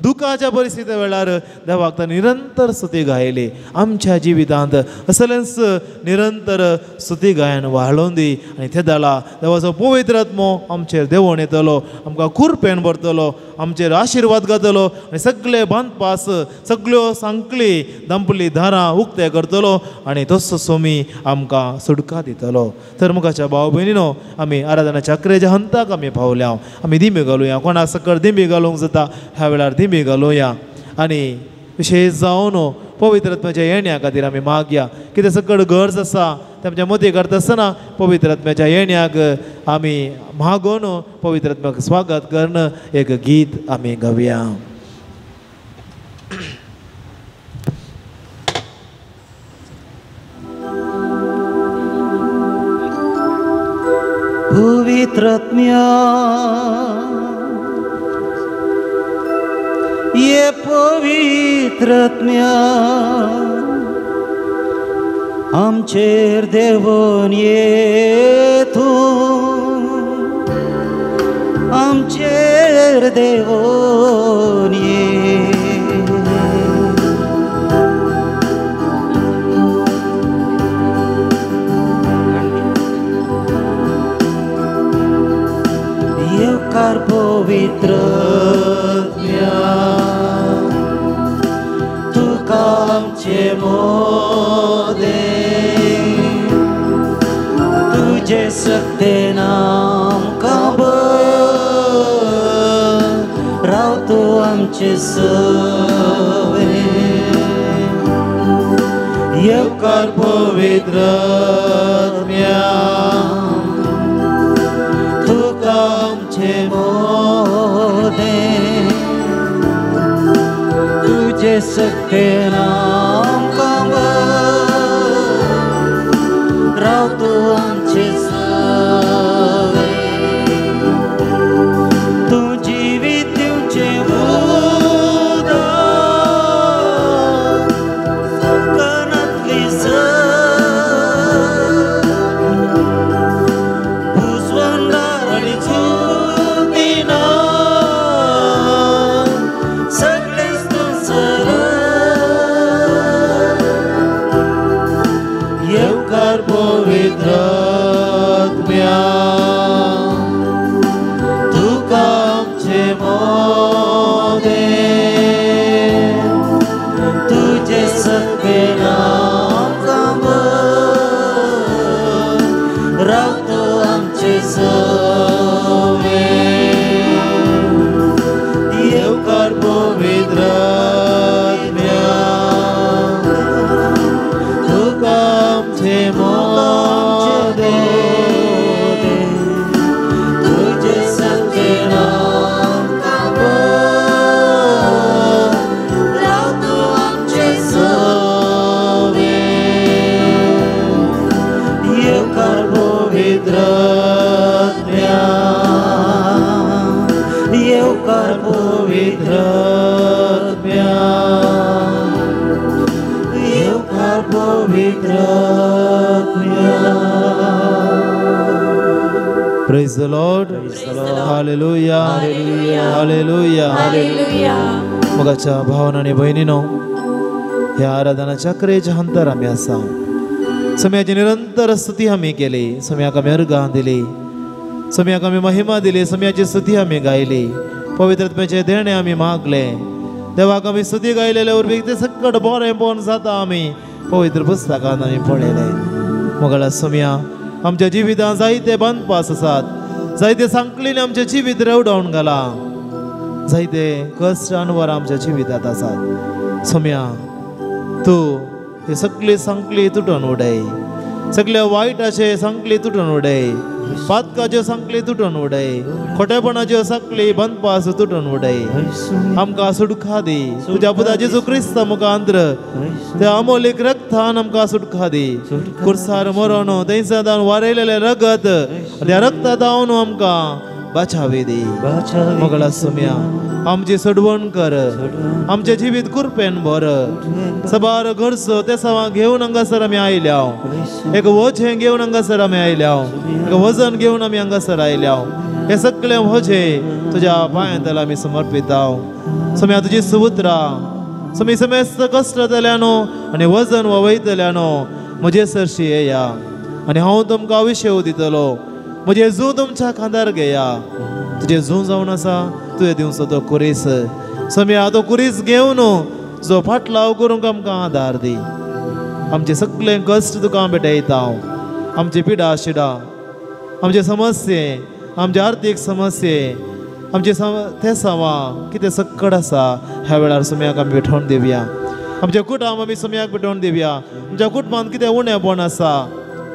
दुखाच्या परिस्थिती वेळार देवाक निरंतर स्तुती गायली आमच्या जिवितांत असलेंच निरंतर स्तुती गायन वाळोवन दी आनी ते जाला देवाचो पवित्र आत्मो आमचेर देवून येतलो आमकां खुरपेन भरतलो आमचेर आशिर्वाद घातलो आनी सगळे बांदपास सगळ्यो सांकळी दंपली दारां उक्ते करतलो आनी तसो सोमी आमकां सुटका दितलो तर मुखाच्या भाव भयणीनो आमी आराधनाच्या अकरेच्या हंताक आमी पावल्या आमी दिमी घालुया कोणाक सकयल दिमी घालूंक जाता ह्या वेळार दिमी घालुया आनी विशेश जावन पवित्र आत्म्याच्या येण्या खातीर आमी मागया कितें सकयल गरज आसा ते आमच्या मदीं करता आसतना पवित्र आत्म्याच्या येण्याक आमी मागोवन पवित्र आत्म्याक स्वागत करून एक गीत आमी गावया. पवित्र आत्म्या ये पवित्र आत्म्या आमचेर देवून ये तूं आमचेर देवून ये येवकार पवित्र तुका आमचे मोदे तुझे सकते नाम काब रावतो आमचे सवे येवकार पवित्र आत्म्या तुका आमचे मोदे तुझे सकते नाम काब रावतो आमचे सवे तू जीवित तुमचे कणातली भुजवंदार आणि चुतीना सगळेच तुमचं येवकार पवित्र आत्म्या तुका आमचे मोदे तुझे सकते नाम काब रावतो आमचे सवे येवकार पवित्र आत्म्या तुका आमचे मोदे तुझे सकते नाम काब रावतो आमचे सवे येवकार पवित्र आत्म्या येवकार पवित्र आत्म्या येवकार पवित्र आत्म्या Praise the Lord. Hallelujah. Hallelujah. मगाच्या भावांनो आणि बहिणीनो ह्या आराधनाच्या क्रेच्या अंतर आम्ही असा सम्याची निरंतर स्तुती आम्ही केली सम्याक आम्ही अर्घ दिली सम्याक आम्ही महिमा दिली सम्याची स्तुती आम्ही गायली पवित्रत्म्याचे देणे आम्ही मागले देवाक आम्ही स्तुती गायलेल्या उर्वी ते सकट बरें पोवन जाता आम्ही पवित्र पुस्तकांत आम्ही पळयले मगळा सम्या आमच्या जिवितांत जायते बंदपास आसात जायते सांकलीने आमचे जिवीत रेवडावन घाला जायते कश्ट अनवर आमच्या जिवितांत आसात सम्या तूं हे सगळी सांकली तुटून उडय सगळ्या वायटाचे सांकली तुटून उडय पातकाच्यो सांकली तुटून उडय खोटेपणाच्यो सांकली बंदपास तुटून उडय आमकां सुटका दी तुज्या पुता जेजू क्रिस्त मुखांतर त्या अमोलीक रक्तान आमकां सुटका दी कुर्सार मरोन थंयसर वारयलेले रगत त्या रक्तांत हांव आमकां बाचावी दी मगळा सम्या आमची सडवण कर आमचे जिवीत कुरपेन भर सबार घरचो ते सवा घेवन हांगासर आमी आयल्या एक वोझे घेवन हांगासर आमी आयल्या एक वजन घेवन आमी हांगासर आयल्या हे सगळे वोझे तुज्या पांयां आमी समर्पिता सम्या तुजी सुपुत्रां समी समेस्त कश्ट जाल्यानो आनी वजन वयतल्यानो म्हजे सरशी येया आनी हांव तुमकां आयुश्य दितलो म्हजे जू तुमच्या खांदार घेया तुजे जू जावन आसा तुवें दिवचो तो कुरीस सम्या तो कुरीस घेवन जो फाटलाव करूंक आमकां आदार दी आमचे सगळे कश्ट तुका भेटयता आमची पिडा शिडा आमचे समस्ये आमचे आर्थीक समस्ये आमचे ते सवा कितें सक्कड आसा ह्या वेळार सम्याक आमी भेटोवन दिवया आमचे कुटुंब आमी सम्याक भेटोवन दिवया आमच्या कुटुंबांत कितें उणेपण आसा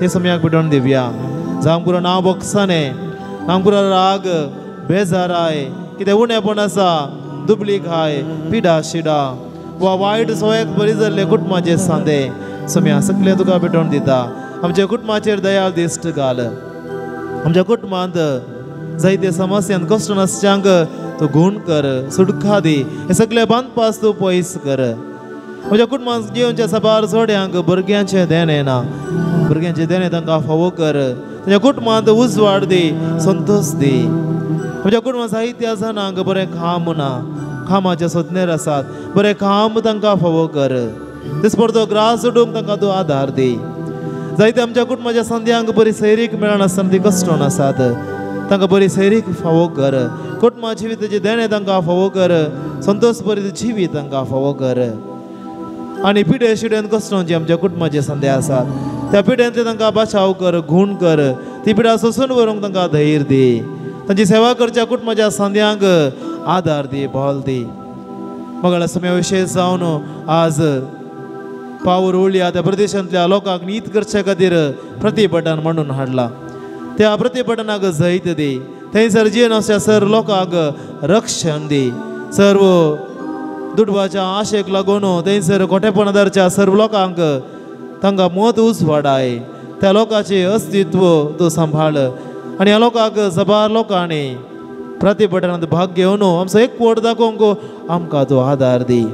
ते सम्याक भेटोवन दिवया जावं पुरो नांव बोगसाने जावं पुरो राग बेजाराय कितें उणेपण आसा दुबलीक हाय पिडा शिडा वा वायट सवयेक बरी जाल्ले कुटुंबाचे सांदे सम्या सगळे तुका भेटोवन दिता आमच्या कुटुंबाचेर दयाल दिश्ट घाल आमच्या कुटुंबांत जायते समस्यांत कश्ट नासच्यांक तूं गुण कर सुटका दी हे सगळे बांदपास तूं पयस कर म्हज्या कुटुंबांत जिवनच्या सबार जोड्यांक भुरग्यांचे देणे ना भुरग्यांचे देणे तांकां फावो कर तुज्या कुटुंबांत उजवाड दी संतोष दी म्हज्या कुटुंबांत जायत्या जाणांक बरें काम ना कामाचे सत्नेर आसात बरें काम तांकां फावो कर दिसपरतो ग्रास सोडूंक तांकां तूं आदार दी जायते आमच्या कुटुंबाच्या संद्यांक बरी सैरीक मेळनासतना ती कश्टून आसात तांकां बरी सैरीक फावो कर कुटुंबा जिविताचे देणे तांकां फावो कर संतोश बरी जिवीत तांकां फावो कर आनी पिड्या शिड्यान कसणोवची आमच्या कुटुंबाचे संदे आसात त्या पिड्यांतले तांकां बचाव कर घूण कर ती पिड्या सोसून व्हरूंक तांकां धैर्य दी तांची सेवा करच्या कुटुंबाच्या संद्यांक आदार दी बोल दी मगळा समय विशेष जावन आज पावर ओळ्या त्या प्रदेशांतल्या लोकांक नीत करचे खातीर प्रतिभटन म्हणून हाडला त्या प्रतिभटनाक जैत दी थंयसर जीवन अशा सर लोकांक रक्षण दी सर्व दुडवाच्या आशेक लागून थंयसर खोटेपणादारच्या सर्व लोकांक तांकां मत वाडाय त्या लोकांचे अस्तित्व तूं सांभाळ आनी ह्या लोकांक जबार लोकांनी प्रतिभटनांत भाग घेवन आमचो एक वोट दाखोवंक आमकां तूं आदार दी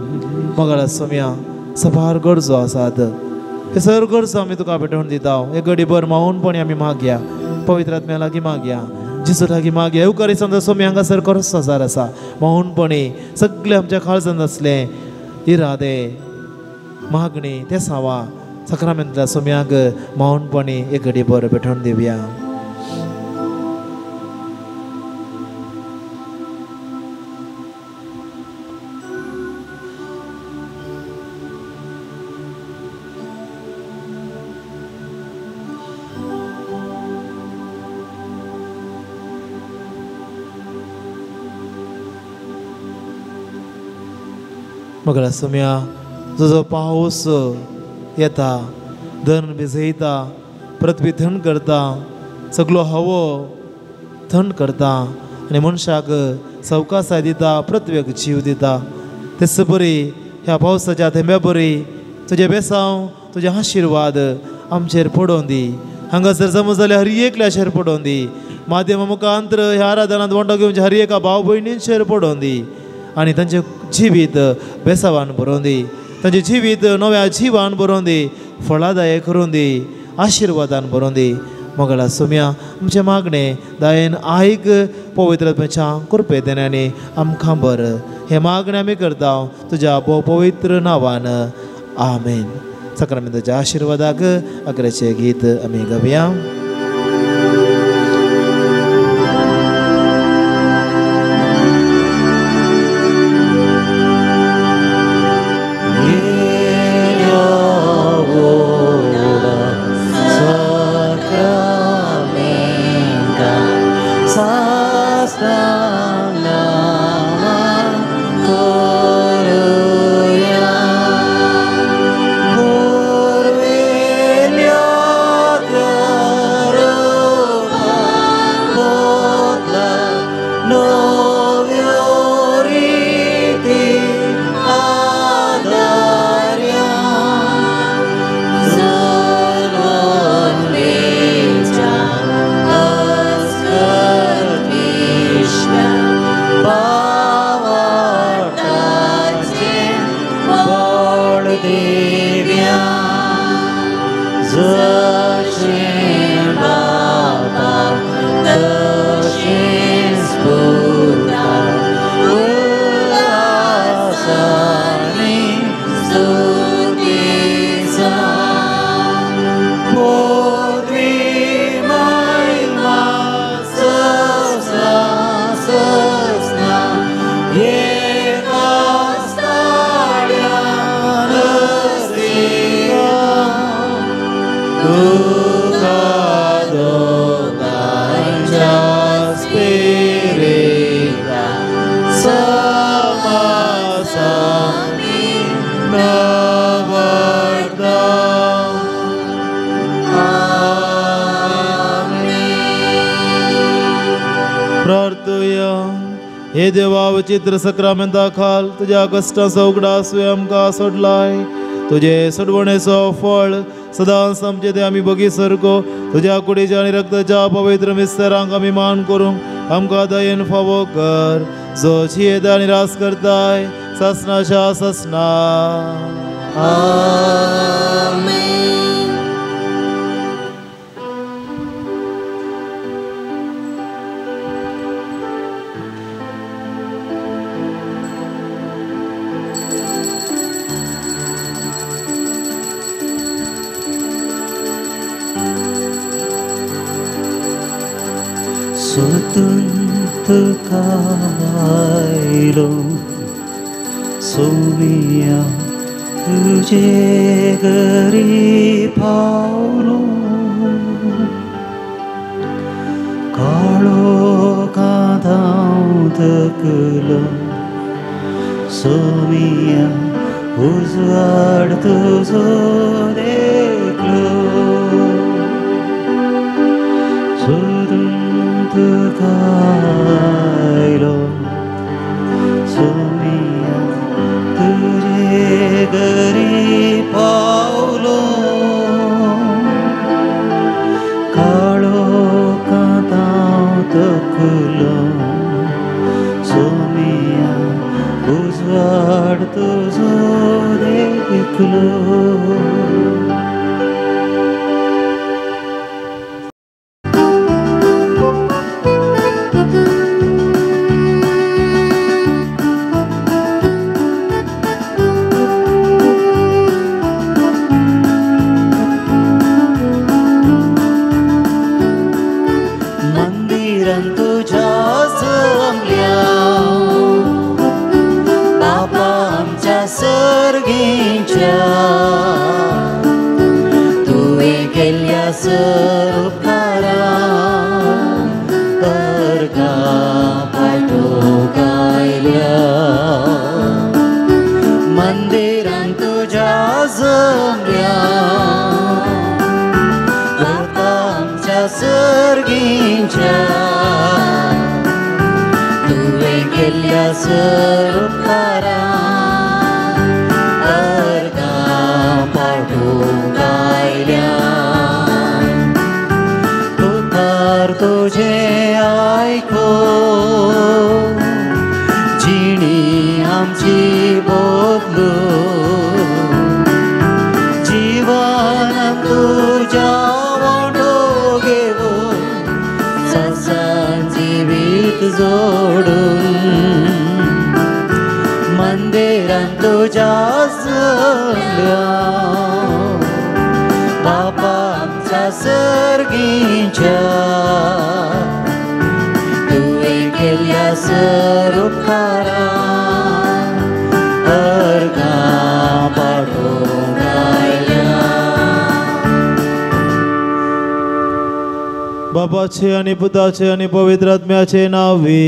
मगळा सोम्या सबार गरजो आसात हे सर गरजो आमी तुका भेटोवन दिता एक घडीभर मावूनपणी आमी मागया पवित्र आत्म्या लागीं मागया जिसू लागीं मागया येवकारीचो सोमी हांगासर खरोच हजार आसा मावूनपणी सगळे आमच्या काळजांत आसले इरादे मागणी ते सावा सक्रामेंतल्या सोम्याक मावूनपणी एक घडीभर भेटोवन दिवया मगळा सोम्या तुजो पावस येता धन भिजयता पृथ्वी थंड करता सगळो हवो थंड करता आनी मनशाक सवकासाय दिता पृथ्वेक जीव दिता तेच बरी ह्या पावसाच्या थेंब्या बरी तुजे बेसांव तुजे आशिर्वाद आमचेर पडोवन दी हांगासर जमा जाल्यार हर एकल्याचेर पडोवन दी माध्यमा मुखांतर ह्या आराधनांत वांटो घेवचे हर एका भाव भयणींचेर पडोवन दी आनी तांचें जिवीत बेसावान भरोवन दी तांचें जिवीत नव्या जिवान भरोवन दी फळादायक करून दी आशिर्वादान भरोवन दी मगळा सोम्या आमचें मागणें दायेन आयक पवित्रत्वाच्या कृपेदेण्यानी आमकां बर हें मागणें आमी करता तुज्या पवित्र नांवान आमेन सक्रामेंताच्या आशिर्वादाक अकराचें गीत आमी गावया हे देवा विचित्र सक्रामेंता खाल तुझ्या कष्टाचो उगडास आमकां सोडलाय तुझे सोडवणेचो फळ सदांच आमचे ते आमी बगी सरको तुझ्या कुडीच्या आनी रक्ताच्या पवित्र मिस्तेरांक आमी मान करूंक आमकां दयेन फावो कर जो जियेता आनी रास करताय ससनाच्या ससना स्वतंत्र कायलो सोमिया तुझे घरी पावलो काळो कांतां तकलो सोमिया उजवाड तुजो देखलो सोदून तुकायलो सोमिया तुझे घरी पावलो काळो कांतां तकलो सोमिया उजवाड तुजो देखलो बापाचे आणि पुताचे आणि पवित्र आत्म्याचे नावे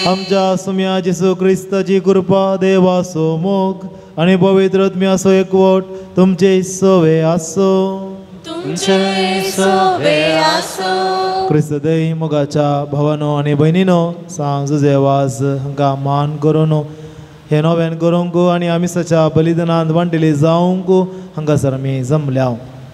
आमच्या सुम्या जिसू ख्रिस्ताची कृपा देवासो मोग आणि पवित्र आत्म्यासो एकवट तुमचे सवे आसो ख्रिस्त देय मोगाच्या भावानो आणि बहिणीनो सांग तुझे वाज हांकां मान करून हे नव्यान करूंक आणि आमिसाच्या बलिदानांत वांटिली जावंक हांगासर आमी जमल्या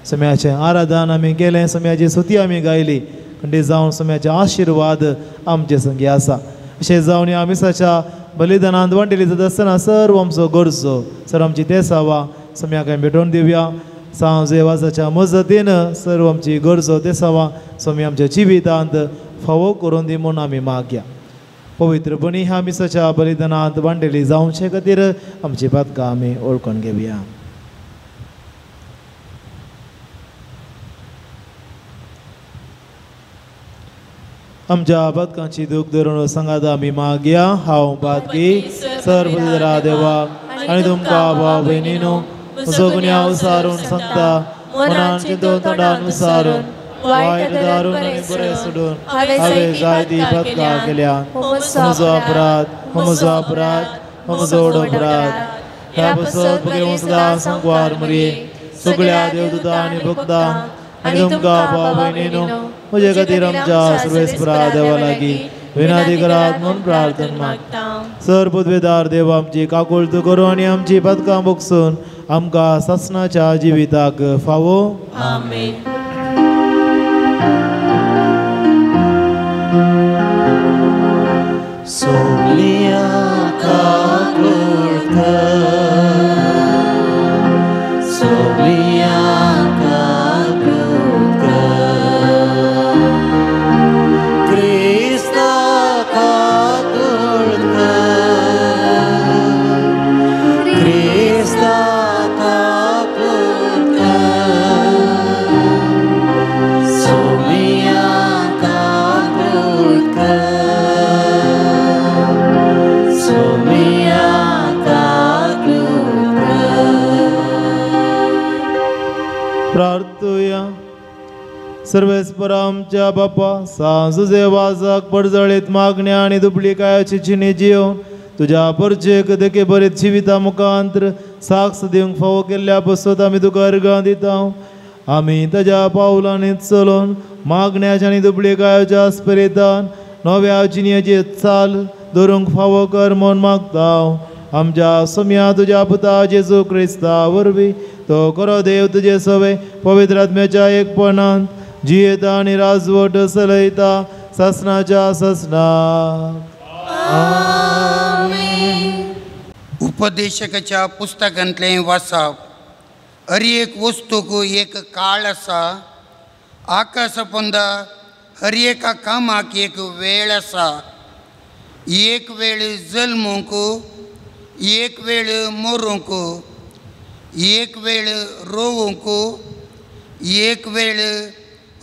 सम्याचे आराधन आमी केलें सम्याची स्तुती आमी गायली खंडी जावन सम्याचे आशिर्वाद आमचे संगी आसा अशें जावन ह्या आमिसाच्या बलिदानांत वांटिली जाता आसतना सर्व आमचो गरजो सर आमची तेसावा सम्याक भेटोवन दिवया सांजे वाजाच्या मजतीन सर्व आमची गरजो तेसावा सम्य आमच्या जिवितांत फावो करून दी म्हूण आमी मागया पवित्रपणी ह्या आमिसाच्या बलिदानांत वांटिली जावचे खातीर आमची पातकां आमी ओळखून घेवया आमच्या पातकांची दूख धरून सांगात आमी मागया हांव पातकी सर्वरा देवाक आनी तुमकां भाव भयणीनो म्हजो गुन्यांव विसारून सांगता मनान चिंतून तोंडान विसारून वायट दारून आनी बरें सोडून हांवें जायतीं पातकां केल्यात म्हजो अपराध म्हजो व्हड अपराध ह्या बसत घेवन सदां सांकवार मरये सगळ्या देवदूतां आनी भक्तां आनी तुमकां भाव भयणीनो म्हजे खातीर आमच्या सर्वेस्परा देवा लागीं विनादी करात म्हणून प्रार्थना मागता सर पदवेदार देव आमची काकुळत करूं आनी आमची पातकां बोगसून आमकां सासणाच्या जिविताक फावो आमेन सोमिया काकुळत सोमिया सर्वेस्परा आमच्या बापा सांजुजे वाजाक पडजळीत मागण्या आणि दुबळी कायाची चिनी जिवन तुझ्या परचेक देखे बरीत जिविता मुखांतर साक्ष दिवंक फावो केल्ल्या बसत आमी तुका अर्गां दिता आमी ताज्या पावलांनी चलोन मागण्याच्या आनी दुबळी कायाच्या आस्परितान नव्या जिणेची चाल दवरूंक फावो कर म्हूण मागता आमच्या सम्या तुज्या पुता जेजू क्रिस्ता वरवीं तो करो देव तुजे सवे पवित्र आत्म्याच्या एकपणांत जियेता आनी राजवट चलयता ससनाच्या ससनाक उपदेशकाच्या पुस्तकांतलें वाचप हर एक वस्तूक एक काळ आसा आकाश पंदा हर एका कामाक एक वेळ आसा एक वेळ जल्मूंक एक वेळ मरूंक एक वेळ रोवूंक एक वेळ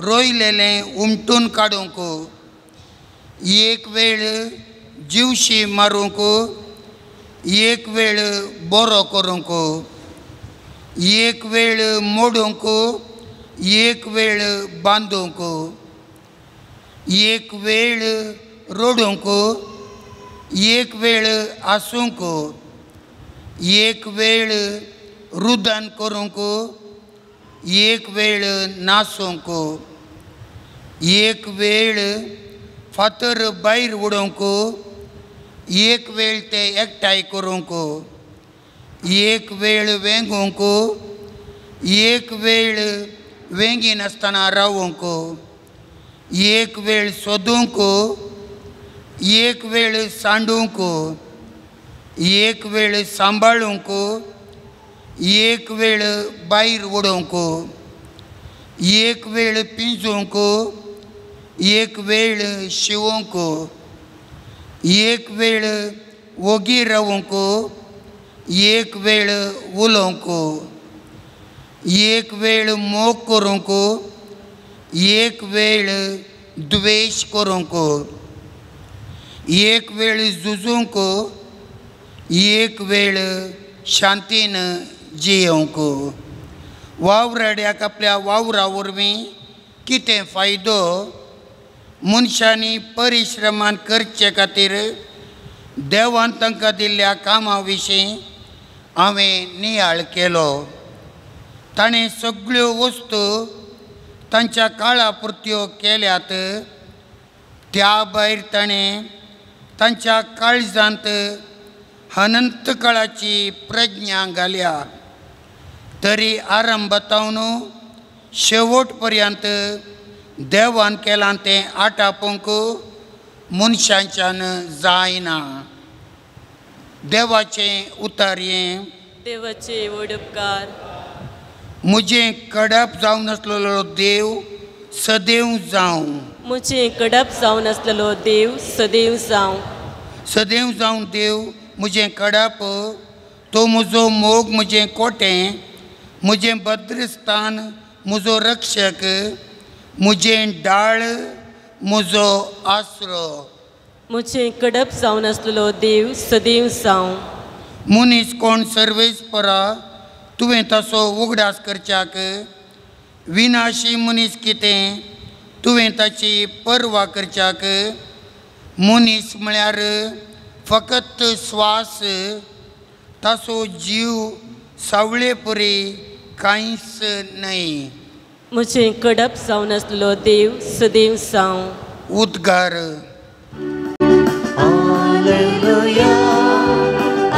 रोयलेलें उमटून काडूंक एक वेळ जीवशी मारूंक एक वेळ बरो करूंक एक वेळ मोडूंक एक वेळ बांदूंक एक वेळ रोडूंक एक वेळ आसूंक एक वेळ रुदन करूंक एक वेळ नासूंक एक वेळ फातर भायर उडोवंक एक वेळ ते एकठांय करूंक एक वेळ वेंगूंक एक वेळ वेंगी नासतना रावूंक एक वेळ सोदूंक एक वेळ सांडूंक एक वेळ सांबाळूंक एक वेळ भायर उडोवंक एक वेळ पिंजूंक एक वेळ शिवूंक एक वेळ वोगी रावूंक एक वेळ उलोवंक एक वेळ मोग करूंक एक वेळ द्वेश करूंक एक वेळ झुजूंक एक वेळ शांतीन जियोंक वावराड्याक आपल्या वावरा वरवीं कितें फायदो मनशांनी परिश्रमान करचे खातीर देवान तांकां दिल्ल्या कामा विशीं हांवें नियाळ केलो ताणें सगळ्यो वस्तू तांच्या काळा पुरत्यो केल्यात त्या भायर ताणें तांच्या काळजांत अनंत काळाची प्रज्ञा घाल्या तरी आरंभातावन शेवट पर्यंत देवान केलां तें आटापूंक मनशांच्यान जायना देवाचें उतर हें देवाचे वडपकार म्हजें कडप जावन आसलेलो देव सदैव जावं म्हजें कडप जावन आसलेलो देव सदैव जावं सदैव जावं देव म्हजें कडप तो म्हजो मोग म्हजें कोटें म्हजें भद्रस्थान म्हजो रक्षक म्हजें डाळ म्हजो आसरो म्हजें कडप जावन आसलेलो देव सदैव जावं मनीस कोण सर्वेस्परा तुवें तसो उगडास करच्याक विनाशी मनीस कितें तुवें ताची पर्वा करच्याक मनीस म्हळ्यार फकत स्वास ताचो जीव सावळे परी कांयच न्हय म्हजें कडप जावन आसलेलो देव सदैव जावं उद्गार Alleluia,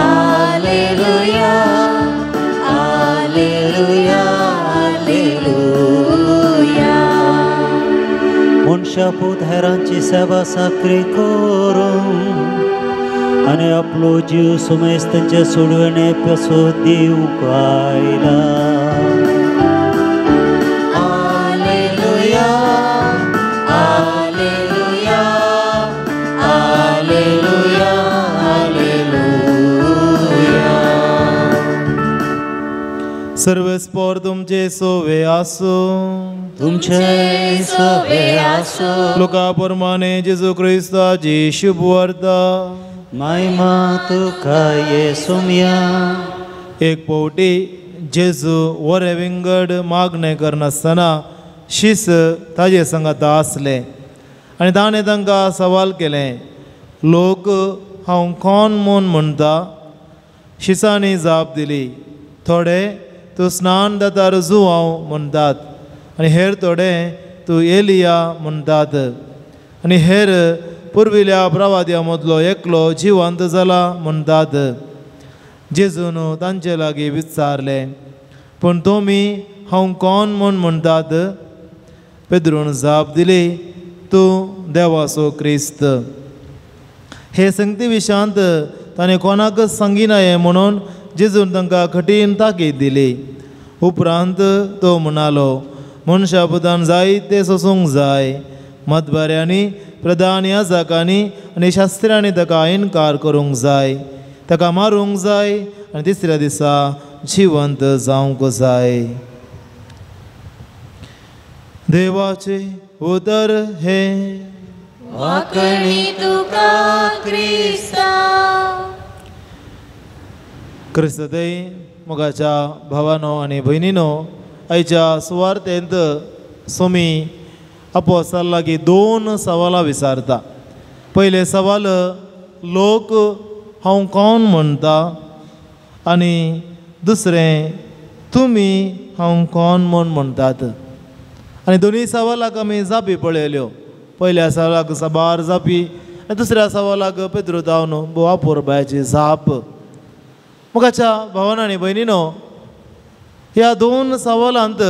Alleluia, Alleluia, Alleluia. मनशा पूत हेरांची सेवा साखरी करून आनी आपलो जीव सुमेस्तांचे सोडवणे पेसो दिवंक आयला Alleluia, Alleluia, Alleluia, Alleluia. सर्वेस्पर तुमचे सोवे आसो तुमचे सवे आसो लोका प्रमाणे जेजू क्रिस्ताची शुभ वार्ता महिमा तुका येसुम्या एक पावटी जेजू वरे विंगड मागणें करनासतना शीस ताजे संगाता आसले आनी ताणें तांकां सवाल केलें, लोक हांव कोण म्हूण म्हणटा? शिसांनी जाप दिली, थोडे तूं स्नान जाता रुजू हांव म्हणटात, आनी हेर थोडे तूं एलिया म्हणटात, आनी हेर पुर्विल्या प्रवाद्या मदलो एकलो जिवंत जाला म्हणटात. जेजून तांचे लागीं विचारलें, पूण तुमी हांव कोण म्हूण म्हणटात? पेद्रून जाप दिली, तूं देवाचो क्रिस्त. हे संगती विशांत ताणें कोणाकच सांगिनाये म्हणून जेजून तांकां कठीण ताकीद दिली. उपरांत तो म्हणालो, मनशा पुतान जाय ते सोसूंक जाय. मतबऱ्यांनी, प्रधान याजकांनी आनी शास्त्रांनी ताका इन्कार करूंक जाय, ताका मारूंक जाय आनी तिसऱ्या दिसा जिवंत जावंक जाय. देवाचे उतर हे वाकणी तुका क्रिस्ता. क्रिस्तय मोगाच्या भावानो आनी भयणीनो, आयच्या सुवार्तेंत सोमी अपोस्ताला लागीं 2 सवालां विचारता. पयले सवाल, लोक हांव कोण म्हणटा? आनी दुसरें, तुमी हांव कोण म्हूण म्हणटात? आनी दोनी सवालाक आमी जापी पळयल्यो. पयल्या सवालाक साबार जापी आनी दुसऱ्या सवालाक पेद्रू जावन बोवा पोरबायची जाप. मोगाच्या भावानो आनी भयणीनो, ह्या 2 सवालांत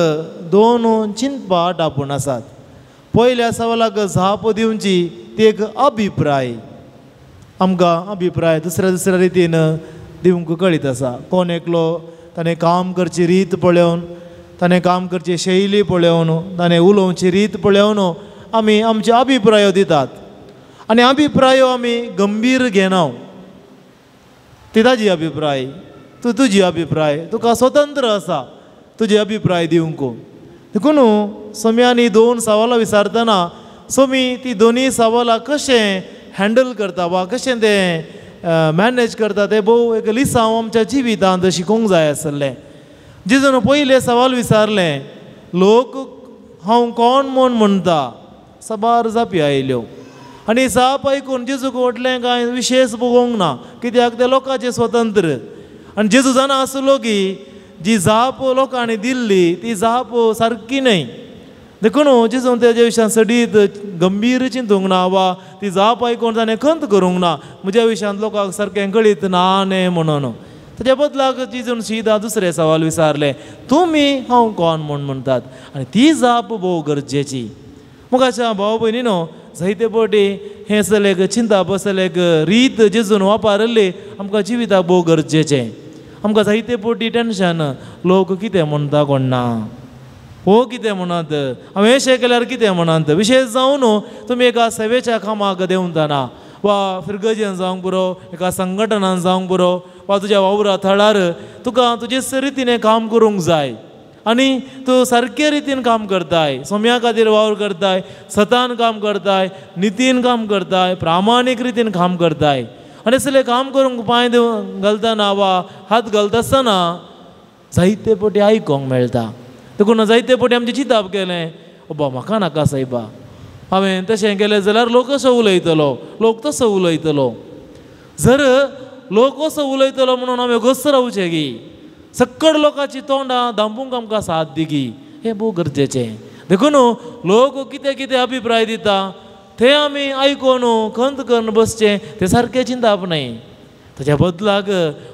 2 चिंतपाट आपूण आसात. पयल्या सवालाक जाप दिवची ती एक अभिप्राय. आमकां अभिप्राय दुसऱ्या रितीन दिवंक कळीत आसा. कोण एकलो ताणें काम करची रीत पळोवन, ताणें काम करची शैली पळोवन, ताणें उलोवची रीत पळोवन आमी आमचे अभिप्राय दितात. आनी अभिप्राय आमी गंभीर घेना. ती ताजी अभिप्राय, तूं तुजी अभिप्राय, तुका स्वतंत्र आसा तुजे अभिप्राय दिवंक. देखून सोम्यांनी 2 सवालां विचारतना सोमी ती दोनी सवालां कशें हँडल करता वा कशें तें मॅनेज करता तें भोव एक लिसांव आमच्या जिवितांत शिकोवंक जाय आसलें. जेजून पयले सवाल विचारलें, लोक हांव कोण म्हूण म्हणटा? साबार जापी आयल्यो आनी जाप आयकून जेजूक व्हडलें कांय विशेश भोगोंक ना, कित्याक ते लोकांचें स्वतंत्र. आनी जेजू जाणा आसलो की जी जाप लोकांनी दिल्ली ती जाप सारकी न्हय. देखून जेजून तेजे विशयान सडीत गंभीर चिंतूंक ना वा ती जाप आयकून ताणें खंत करूंक ना, म्हज्या विशयान लोकांक सारकें कळीत ना न्ही म्हणून. ताच्या बदलाक जेजून सीदा दुसरे सवाल विचारले, तुमी हांव कोण म्हूण म्हणटात? आनी ती जाप भोव गरजेची. मोगाच्या भाव भयणीनो, जायते फावटी हें सलेक चिंता बसलेक रीत जेजून वापरली आमकां जिविताक भोव गरजेचें. आमकां जायते फावटी टेन्शन, लोक कितें म्हणटा कोण ना, हो कितें म्हणत, हांवें अशें केल्यार कितें म्हणत. विशेश जावन तुमी एका सेवेच्या कामाक देंवतना वा फिरगजेन जावंक पुरो, एका संघटनान जावंक पुरो, वा तुज्या वावरा थळार तुका तुजे रितीन काम करूंक जाय आनी तूं सारके रितीन काम करताय, सोम्या खातीर वावर करताय, सतान काम करताय, नितीन काम करताय, प्रामाणीक रितीन काम करताय. आनी असलें काम करूंक पांय घालतना वा हात घालता आसतना जायते फावटी आयकोंक मेळटा. देखून जायते फावटी आमचें चिंतप केलें, बाबा म्हाका नाका सायबा, हांवें तशें केलें जाल्यार लोक कसो उलयतलो, लोक तसो उलयतलो. जर लोक कसो उलयतलो म्हणून हांवें घस रावचें गी, सक्कड लोकांची तोंडां धांपूंक आमकां साथ दी गी, हें भोव गरजेचें. देखून लोक कितें कितें अभिप्राय दिता ते आमी आयकून खंत करून बसचें तें सारकें चिंतप न्हय. ताच्या बदलाक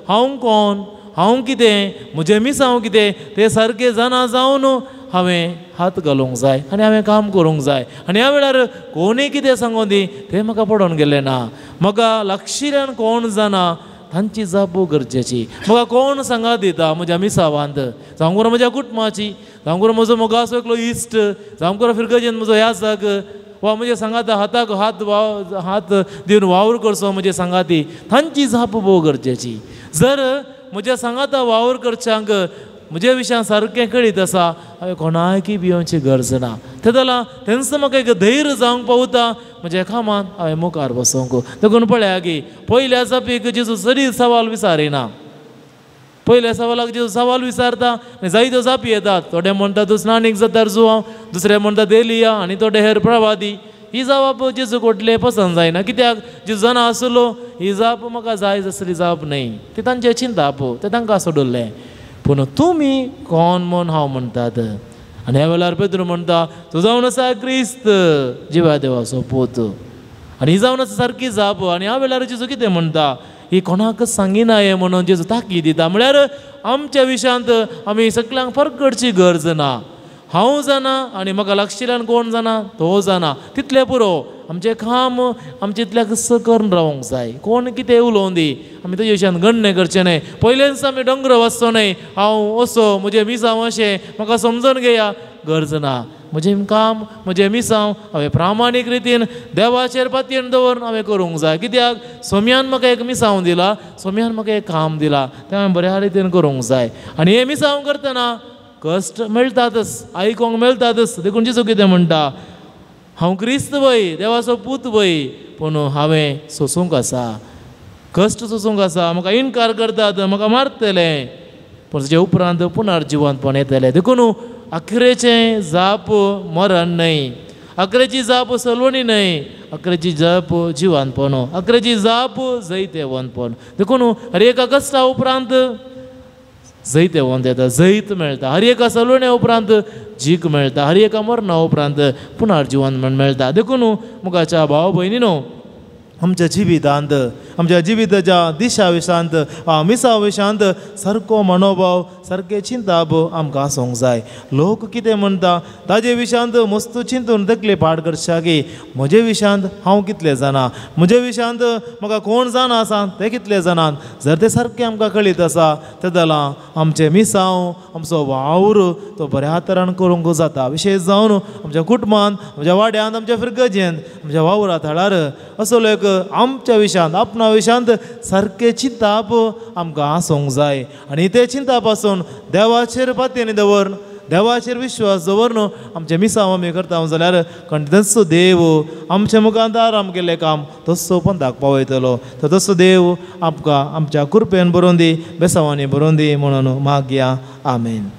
हांव कोण, हांव कितें, म्हजें मिसांव कितें तें सारकें जाणा जावन हांवें हात घालूंक जाय आनी हांवें काम करूंक जाय. आनी ह्या वेळार कोणूय कितें सांगूं दी तें म्हाका पडोवन गेलें ना. म्हाका लागशिल्ल्यान कोण जाणा तांची जाप गरजेची. म्हाका कोण सांगात दिता म्हज्या मिसावांत, जावं करून म्हज्या कुटुंबाची, जावं करून म्हजो मोगाचो एकलो इश्ट, जावं करून फिरगजेन म्हजो याजक, वा म्हजे सांगाता हाताक हात दिवन वावर करचो म्हजे सांगाती, तांची जाप भोव गरजेची. जर म्हज्या सांगाता वावर करच्यांक म्हज्या विशयान सारकें कळीत आसा, हांवें कोणायकी भिवची गरज ना. तें जाल्यार तेंच म्हाका एक धैर्य जावंक पावता म्हज्या कामांत हांवें मुखार बसोंक. देखून पळया की पयल्या जापीक जेजू सरी सवाल विचारिना. पयल्या सवालाक जेजू सवाल विचारता आनी जायत्यो जापी येतात. थोडे म्हणटा तूं स्नानीक जातार जुवां, दुसरे म्हणटात एलिया आनी थोडे हेर प्रवादी. ही जाप जेजू कोटले पसंद जायना. कित्याक जेजू जाणा आसलो ही जाप म्हाका जाय जसली जाप न्हय. ती तांचे चिंता ते तांकां सोडुल्लें. पूण तुमी कोण म्हूण हांव म्हणटात. आनी ह्या वेळार पेद्रू म्हणटा तूं जावन आसा क्रिस्त जिवा देवाचो पूत. आनी ही जावन आसा सारकी जाप. आनी ह्या वेळार जेजू कितें म्हणटा ही कोणाकच सांगिना हे म्हणून जेजू ताकी दिता. म्हळ्यार आमच्या विशयांत आमी सगळ्यांक फरक करची गरज ना. हांव जाणा आनी म्हाका लागशिल्ल्यान कोण जाणा तो जाणा तितलें पुरो. आमचें काम आमचें इतल्या कस करून रावंक जाय. कोण कितें उलोवन दी आमी तेजे विशयान गण्य करचें न्हय. पयलेच आमी दोंगर वचचो न्हय. हांव असो म्हजें मिसांव अशें म्हाका समजून घेया गरज ना. म्हजें काम म्हजें मिसांव हांवें प्रामाणीक रितीन देवाचेर पातयेन दवरून हांवें करूंक जाय. कित्याक सोम्यान म्हाका एक मिसांव दिला, सोम्यान म्हाका एक काम दिलां तें हांवें बऱ्या रितीन करूंक जाय. आनी हें मिसांव करतना कश्ट मेळटातच, आयकोंक मेळटातच. देखून जेजू कितें म्हणटा हांव क्रिस्त वय देवाचो पूत वय पूण हांवें सोसूंक आसा, कश्ट सोसूंक आसा. म्हाका इन्कार करतात, म्हाका मारतले पूण तेजे उपरांत पुनर्जिवंतपण येतलें. देखून अखरेचें जाप मरण न्हय, अखरेची जाप सलवणी न्हय, अखरेची जाप जिवंतपण, अखरेची जाप जैतेवंतपण. देखून हर एका कश्टा उपरांत जैतेवंत येता, जैत मेळटा. हर एका सलवण्या उपरांत जीक मेळटा. हर एका मरणा उपरांत पुनर्जिवंतपण मेळटा. देखून मुखाच्या भाव भयणीनो आमच्या जिवितांत आमच्या जिविताच्या दिशा विशांत मिसा विशांत सारको मनोभाव सारके चिंताप आमकां आसूंक जाय. लोक कितें म्हणटा ताजे विशांत मस्त चिंतून तकले पाड करच्या की म्हजे विशांत हांव कितलें जाणा, म्हजे विशांत म्हाका कोण जाणा आसा ते कितले जाणात. जर ते सारकें आमकां कळीत आसा ते जाल्यार आमचे मिसांव आमचो वावर तो बऱ्या तरान करूंक जाता. विशेश जावन आमच्या कुटुंबांत, आमच्या वाड्यांत, आमच्या फिरगजेंत, आमच्या वावरा थळार असो एक आमच्या विशांत आपणा विशांत सारके चिंताप आमकां आसूंक जाय. आनी ते चिंता पासून देवाचेर पातयेन दवरून देवाचेर विश्वास दवरून आमचे मिसांव आमी करता जाल्यार तसो देव आमच्या मुखांत आराम केल्लें काम तसो पंथाक पावयतलो. तर तसो देव आमकां आमच्या कृपेन बरोवन दी, बेसांवांनी बरोवन दी म्हणून मागया. आमेन.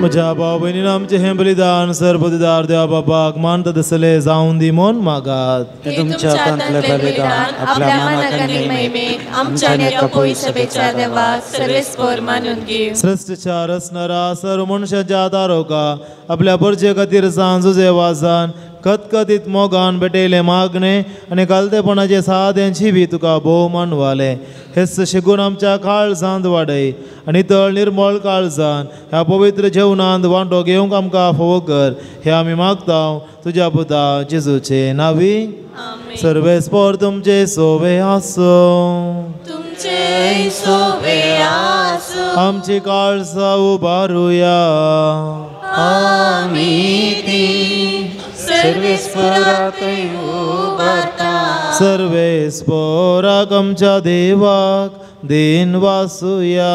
म्हज्या भाव भयणीनो आमचे हें बलिदान सर्वबलिदार देवा बापाक मानता तसले जावन दी म्हूण मागात. हे तुमच्या हातांतलें बलिदान आपल्या मनाक आनी महिमेक आमच्या आनी एका पवित्र सभेच्या देवाक सर्वेस्पर मानून घेव. सृश्टीच्या रचणारा सर्व मनशाच्या आदारोका आपल्या परचे खातीर सांजुजे वासान खतखतीत मोगान भेटयले मागणे आनी कालतेपणाचे साद्यांची बी तुका भोवमान वाले. हेच शिकून आमच्या काळजांत वाडय आनी तळ निर्मळ काळजान ह्या पवित्र जेवणांत वांटो घेवंक आमकां फोव कर. हे आमी मागता तुज्या पुता जेजूचे नांवी. सर्वेस्पर तुमचे सोवे आसो. जय सोवे आसो आमची काळसा उबारूया आमी ती सर्वेस्परात उबारता सर्वेस्पराक आमच्या देवाक दिन वासूया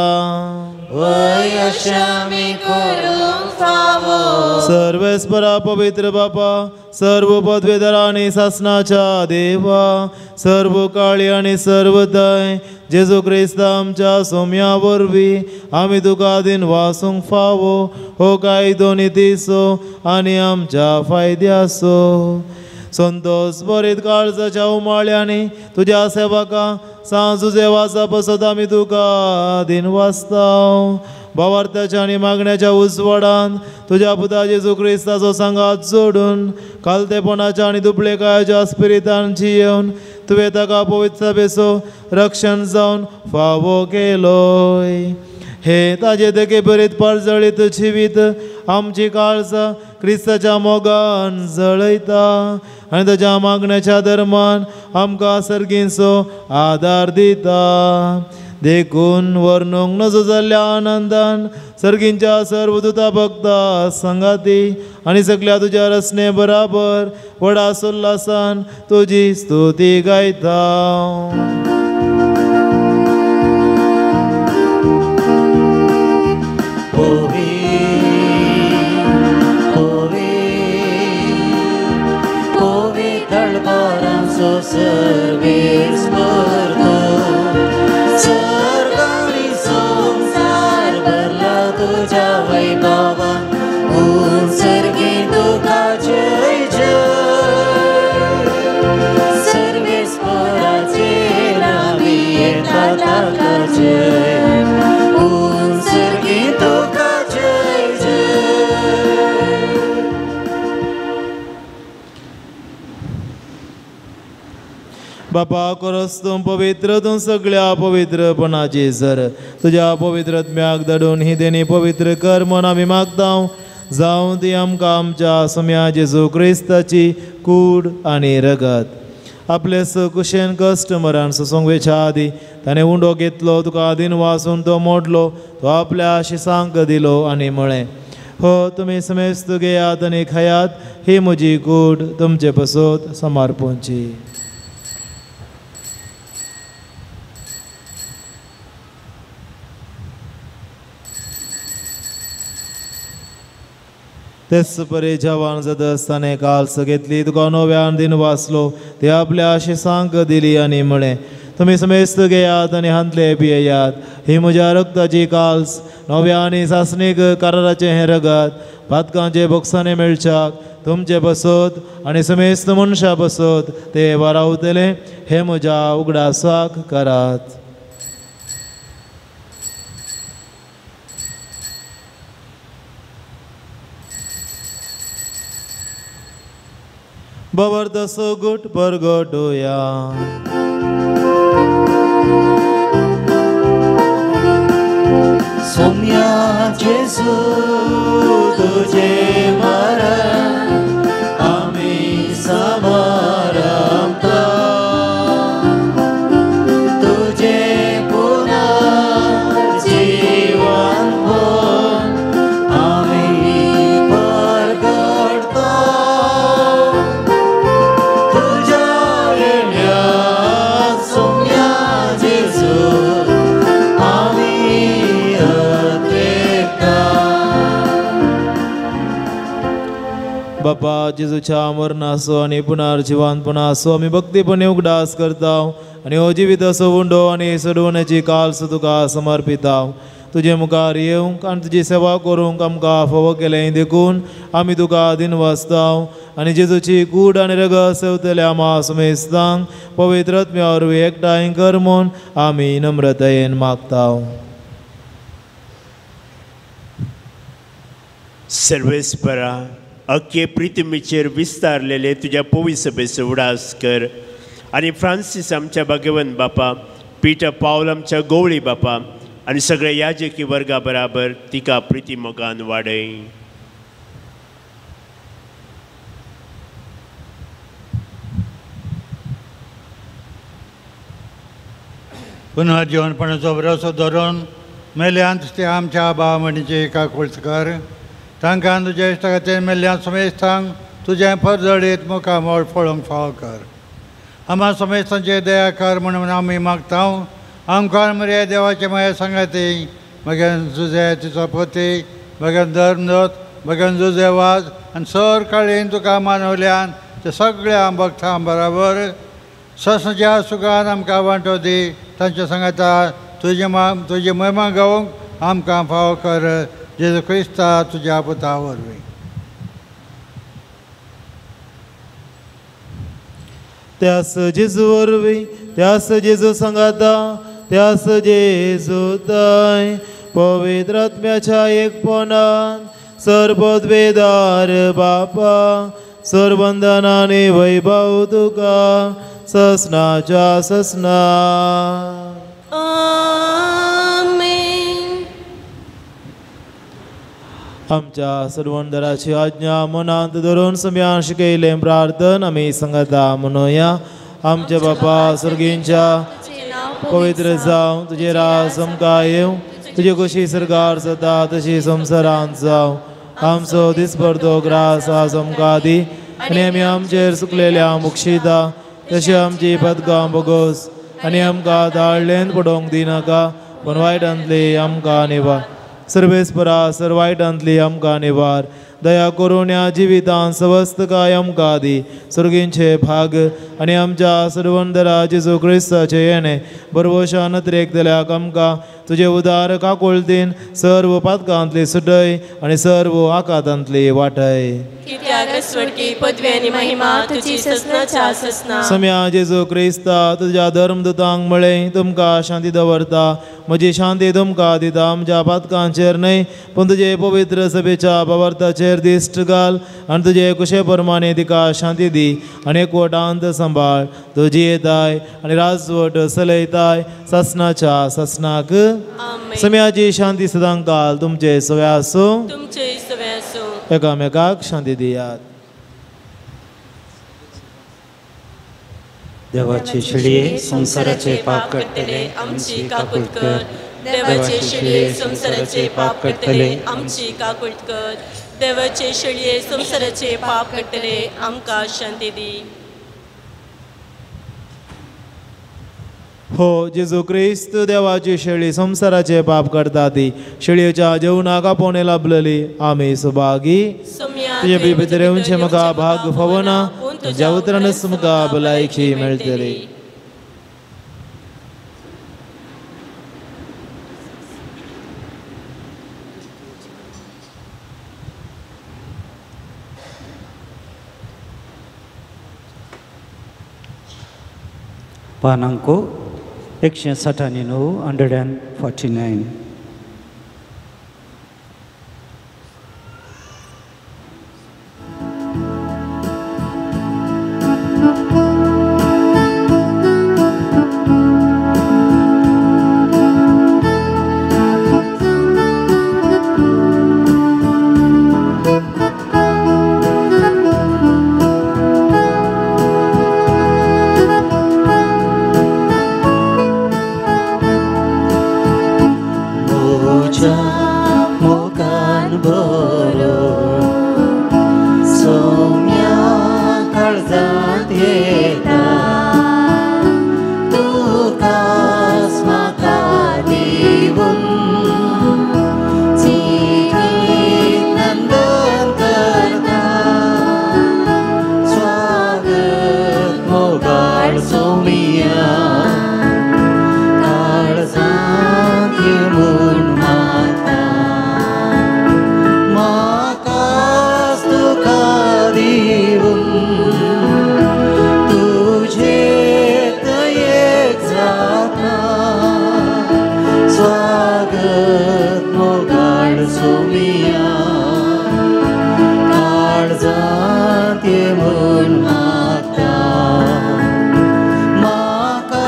वय आमी करूंक फावो सर्वेस्परा पवित्र बापा सर्व पदवीधर आणि शासनाच्या देवा सर्व काळी आणि सर्व दय जेजू क्रिस्त आमच्या सोम्या वरवीं आमी तुका दिन वासूंक फावो हो काय दोनी दिसो आनी आमच्या फायद्यासो संतोष बरीत काळजाच्या उमाळ्यांनी तुझ्या सेवका सांजुजे वाचा पसत आमी तुका दिन वाचताव भावार्थाच्या आणि मागण्याच्या उजवाडांत तुझ्या पुता जेजू क्रिस्ताचो सांगात जोडून कालतेपणाच्या आणि दुबळेकायाच्या स्पिरितान जियेवन तुवें ताका पवित्र सभेचो रक्षण जावन फावो केलोय हे ताजे देखे बरीत पळजळीत जिवीत आमची काळजा क्रिस्ताच्या मोगान जळयता आनी ताच्या मागण्याच्या धर्मान आमकां सर्गींचो आदार दिता देखून वर्णूंक नजो जाल्ल्या आनंदान सर्गींच्या सर्व दुता भक्ता संगाती आनी सगळ्या तुज्या रचने बराबर व्हडा सोल्लासान तुजी स्तुती गायता सर्वेस भरतो स्वर्गानी संसार भरला तुझ्या वैभवान सर्गी तुका जय जय सर्वेस्पराचे नावी येता ताका जय सर्गी तुका जय जय बापा खरोच तूं पवित्र तूं सगळ्या पवित्रपणाची सर तुज्या पवित्रत्म्याक धडून ही देणी पवित्र कर म्हूण आमी मागतां जावं ती आमकां आमच्या सोम्या जेजू क्रिस्ताची कूड आनी रगत आपले कुशेन कस्टमरान ससोंगवेच्या आदी ताणें उंडो घेतलो तुका दिन वाचून तो मोडलो तो आपल्या शिसांक दिलो आनी म्हळें हो तुमी समेस्त घेयात आनी खायात ही म्हजी कूड तुमचे पसोत समर्पूंची तेच परे जवान जात आसतना काल्स घेतली तुका नव्यान दिन वाचलो ते आपल्या शिसांक दिली आनी म्हळें तुमी समेस्त घेयात आनी हांतले पियेयात ही म्हज्या रक्ताची काल्स नव्या आनी सासणीक कराराचें हें रगत पातकांचे बोक्सांनी मेळच्याक तुमचे बसत आनी समेस्त मनशां बसत ते वारावतले हे म्हज्या उगडासाक करात बवरदसो गुट परगटोया सोम्या जेजू तुझे मरण आमी समारंभता तुझे पुनर्जीवन भोवन आमी परगटता तुझ्या येण्याक सोम्या जेजू बापा जेजूच्या मरणाचो आनी पुनर्जिवानपणाचो आमी भक्तीपणे उगडास करताव आनी हो जिवीत असो उंडो आनी सोडवण्याची काल्स तुका समर्पिताव तुजे मुखार येवंक आनी तुजी सेवा करूंक आमकां फावो केलें देखून आमी तुका दिन वाचताव आनी जेजूची कूड आनी रगत सेवतल्या आमा समेस्तांक पवित्र आत्म्या वरवीं एकठांय कर म्हूण आमी नम्रतायेन मागताव सर्वेस्परा अख्खे प्रितीमेचेर विस्तारलेले तुज्या पवित्र सभेचो उडास कर आनी फ्रांसीस आमच्या भाग्यवन बापा पिटर पावल आमच्या गवळी बापा आनी सगळे याजकी वर्गा बराबर तिका प्रिती मोगान वाडय पुन्हा जेवणपणाचो बरोसो धरून मेल्यांत ते आमच्या भावमणीचे काकुळट कर. तांकां तुज्या इश्टा खातीर मेल्ल्या समेस्तांक तुजें परजडीत मुखामोळ पळोवंक फाव कर. आम्हा समेस्तांचे दया कर म्हणून आमी मागतां. आमकां मरे देवाचे माया सांगाती मगेन जुजे तिचो पती मगेन धर्मदोत मगेन जुजे वाज आनी सर काळीन तुका मानवल्यान ते सगळ्या भक्तां बरोबर ससाच्या सुखान आमकां वांटो दी. तांच्या सांगाता तुजी महिमा गावूंक आमकां फाव कर. जेजू क्रिस्ता तुज्या पुता वरवीं. त्यास जेजू वरवीं त्यास जेजू सांगाता त्यास जेजू ताय पवित्र आत्म्याच्या एकपणान सर्वोद्वेदार बापा सर्वंदनाने वैभव तुका ससनाच्या ससना. आमच्या सर्वंदराची आज्ञा मनांत धरून सम्यान शिकयलें प्रार्थन आमी सांगता म्हणुया. आमच्या बापा सुर्गींच्या पवित्र जावं तुजे राज आमकां येवं तुजे कशी सरकार जाता तशी संवसारांत जावं. आमचो दिसभरतो ग्रास आज आमकां दी आनी आमी आमचेर सुकलेल्या मुक्षिता तशी आमची पदकां बोगोस आनी आमकां धाडलेंत पडोवंक दिनाका पूण वायटांतली आमकां निवार. सर्वेस्परा सर वायटांतली आमकां निवार. दया करून ह्या जिवितांत स्वस्थ काय आमकां दी. सुर्गींचे भाग आनी आमच्या सर्वंदरा जेजू क्रिस्ताचे येणे बरवशा नत्रेक जाल्याक आमकां तुजे उदार काकुळतीन सर्व पातकांतली सुटय आनी सर्व आकांतांतली वाटय. सम्या जेजू क्रिस्ता तुज्या धर्मदुतांक म्हळें तुमकां शांती दवरता. म्हजी शांती तुमकां दिता. आमच्या पातकांचेर न्हय पूण तुजे पवित्र सभेच्या भावार्थाचेर दिश्ट घाल आनी तुजे कुशे प्रमाणे तिका शांती दी आनी एकवटांत सांबाळ. तुजी येताय आनी राजवट चलयताय ससनाच्या ससनाक. सम्याची शांती सदांच काल तुमचे सवे आसूं. एकामेकाक शांती दियात. देवाचे शिळये संसाराचे पाप काडटले आमची काकुळट कर. देवाचे शिळये संसाराचे पाप काडटले आमची काकुळट कर. देवाचे शिळये संसाराचे पाप काडटले आमकां शांती दी. हो जेजू क्रिस्त देवाची शेळी संसाराचे पाप करता ती शेळयेच्या जेवणाक आपोवणे लाभलेली आमी सुभागी. तुजे भितर येवचे म्हाका भाग फवना तुज्या उतरानच म्हाका भलायकी मेळटली. पानांको 149. माका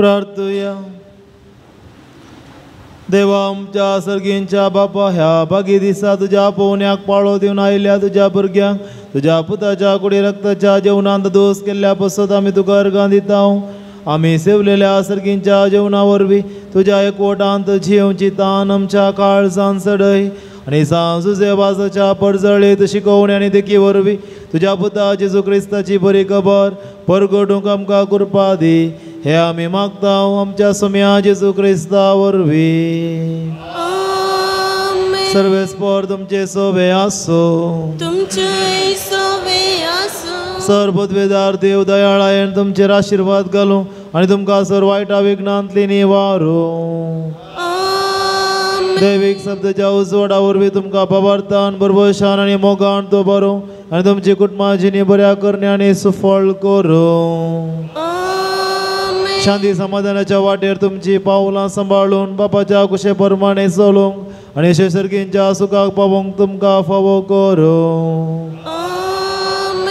प्रार्थुया. देवा आमच्या सर्गींच्या बापा, ह्या बागी दिसा तुझ्या पोवण्याक पाळो दिवन आयल्या तुझ्या भुरग्यांक तुझ्या पुताच्या कुडी रक्ताच्या जेवणांत दोस केल्ल्या पासत आमी तुका अर्गां दिता. आमी सेवलेल्या सर्गींच्या जेवणा वरवीं तुझ्या एकवटांत जिवची तान आमच्या काळजांत चडय आनी सांजू जेवासाच्या पडजळीत शिकोवणी आनी देखी वरवीं तुझ्या पुता जेजू क्रिस्ताची बरी खबर परगटूंक आमकां कृपा दी. हे आमी मागता आमच्या सोम्या जेजू क्रिस्ता वरवीं. सर्वेस्पर तुमचे सोबे आसो. तुमचे सोबे आसो. सर्वोद्वेदार देव दयाळायन तुमचेर आशीर्वाद घालूं आनी तुमकां सर्व वायटा विघ्नांतली निवारो. दैवीक शब्दाच्या उजवाडा वरवीं तुमकां पवार्थान बरबशान आनी मोगान तो बरो आनी तुमची कुटुंबाची बऱ्या करण्यानी सुफळ करूं. शांती समाधानाच्या वाटेर तुमची पावलां सांबाळून बापाच्या कुशे प्रमाणे चलोवंक आनी सर्गींच्या सुखाक पावोवंक तुमकां फावो करूं.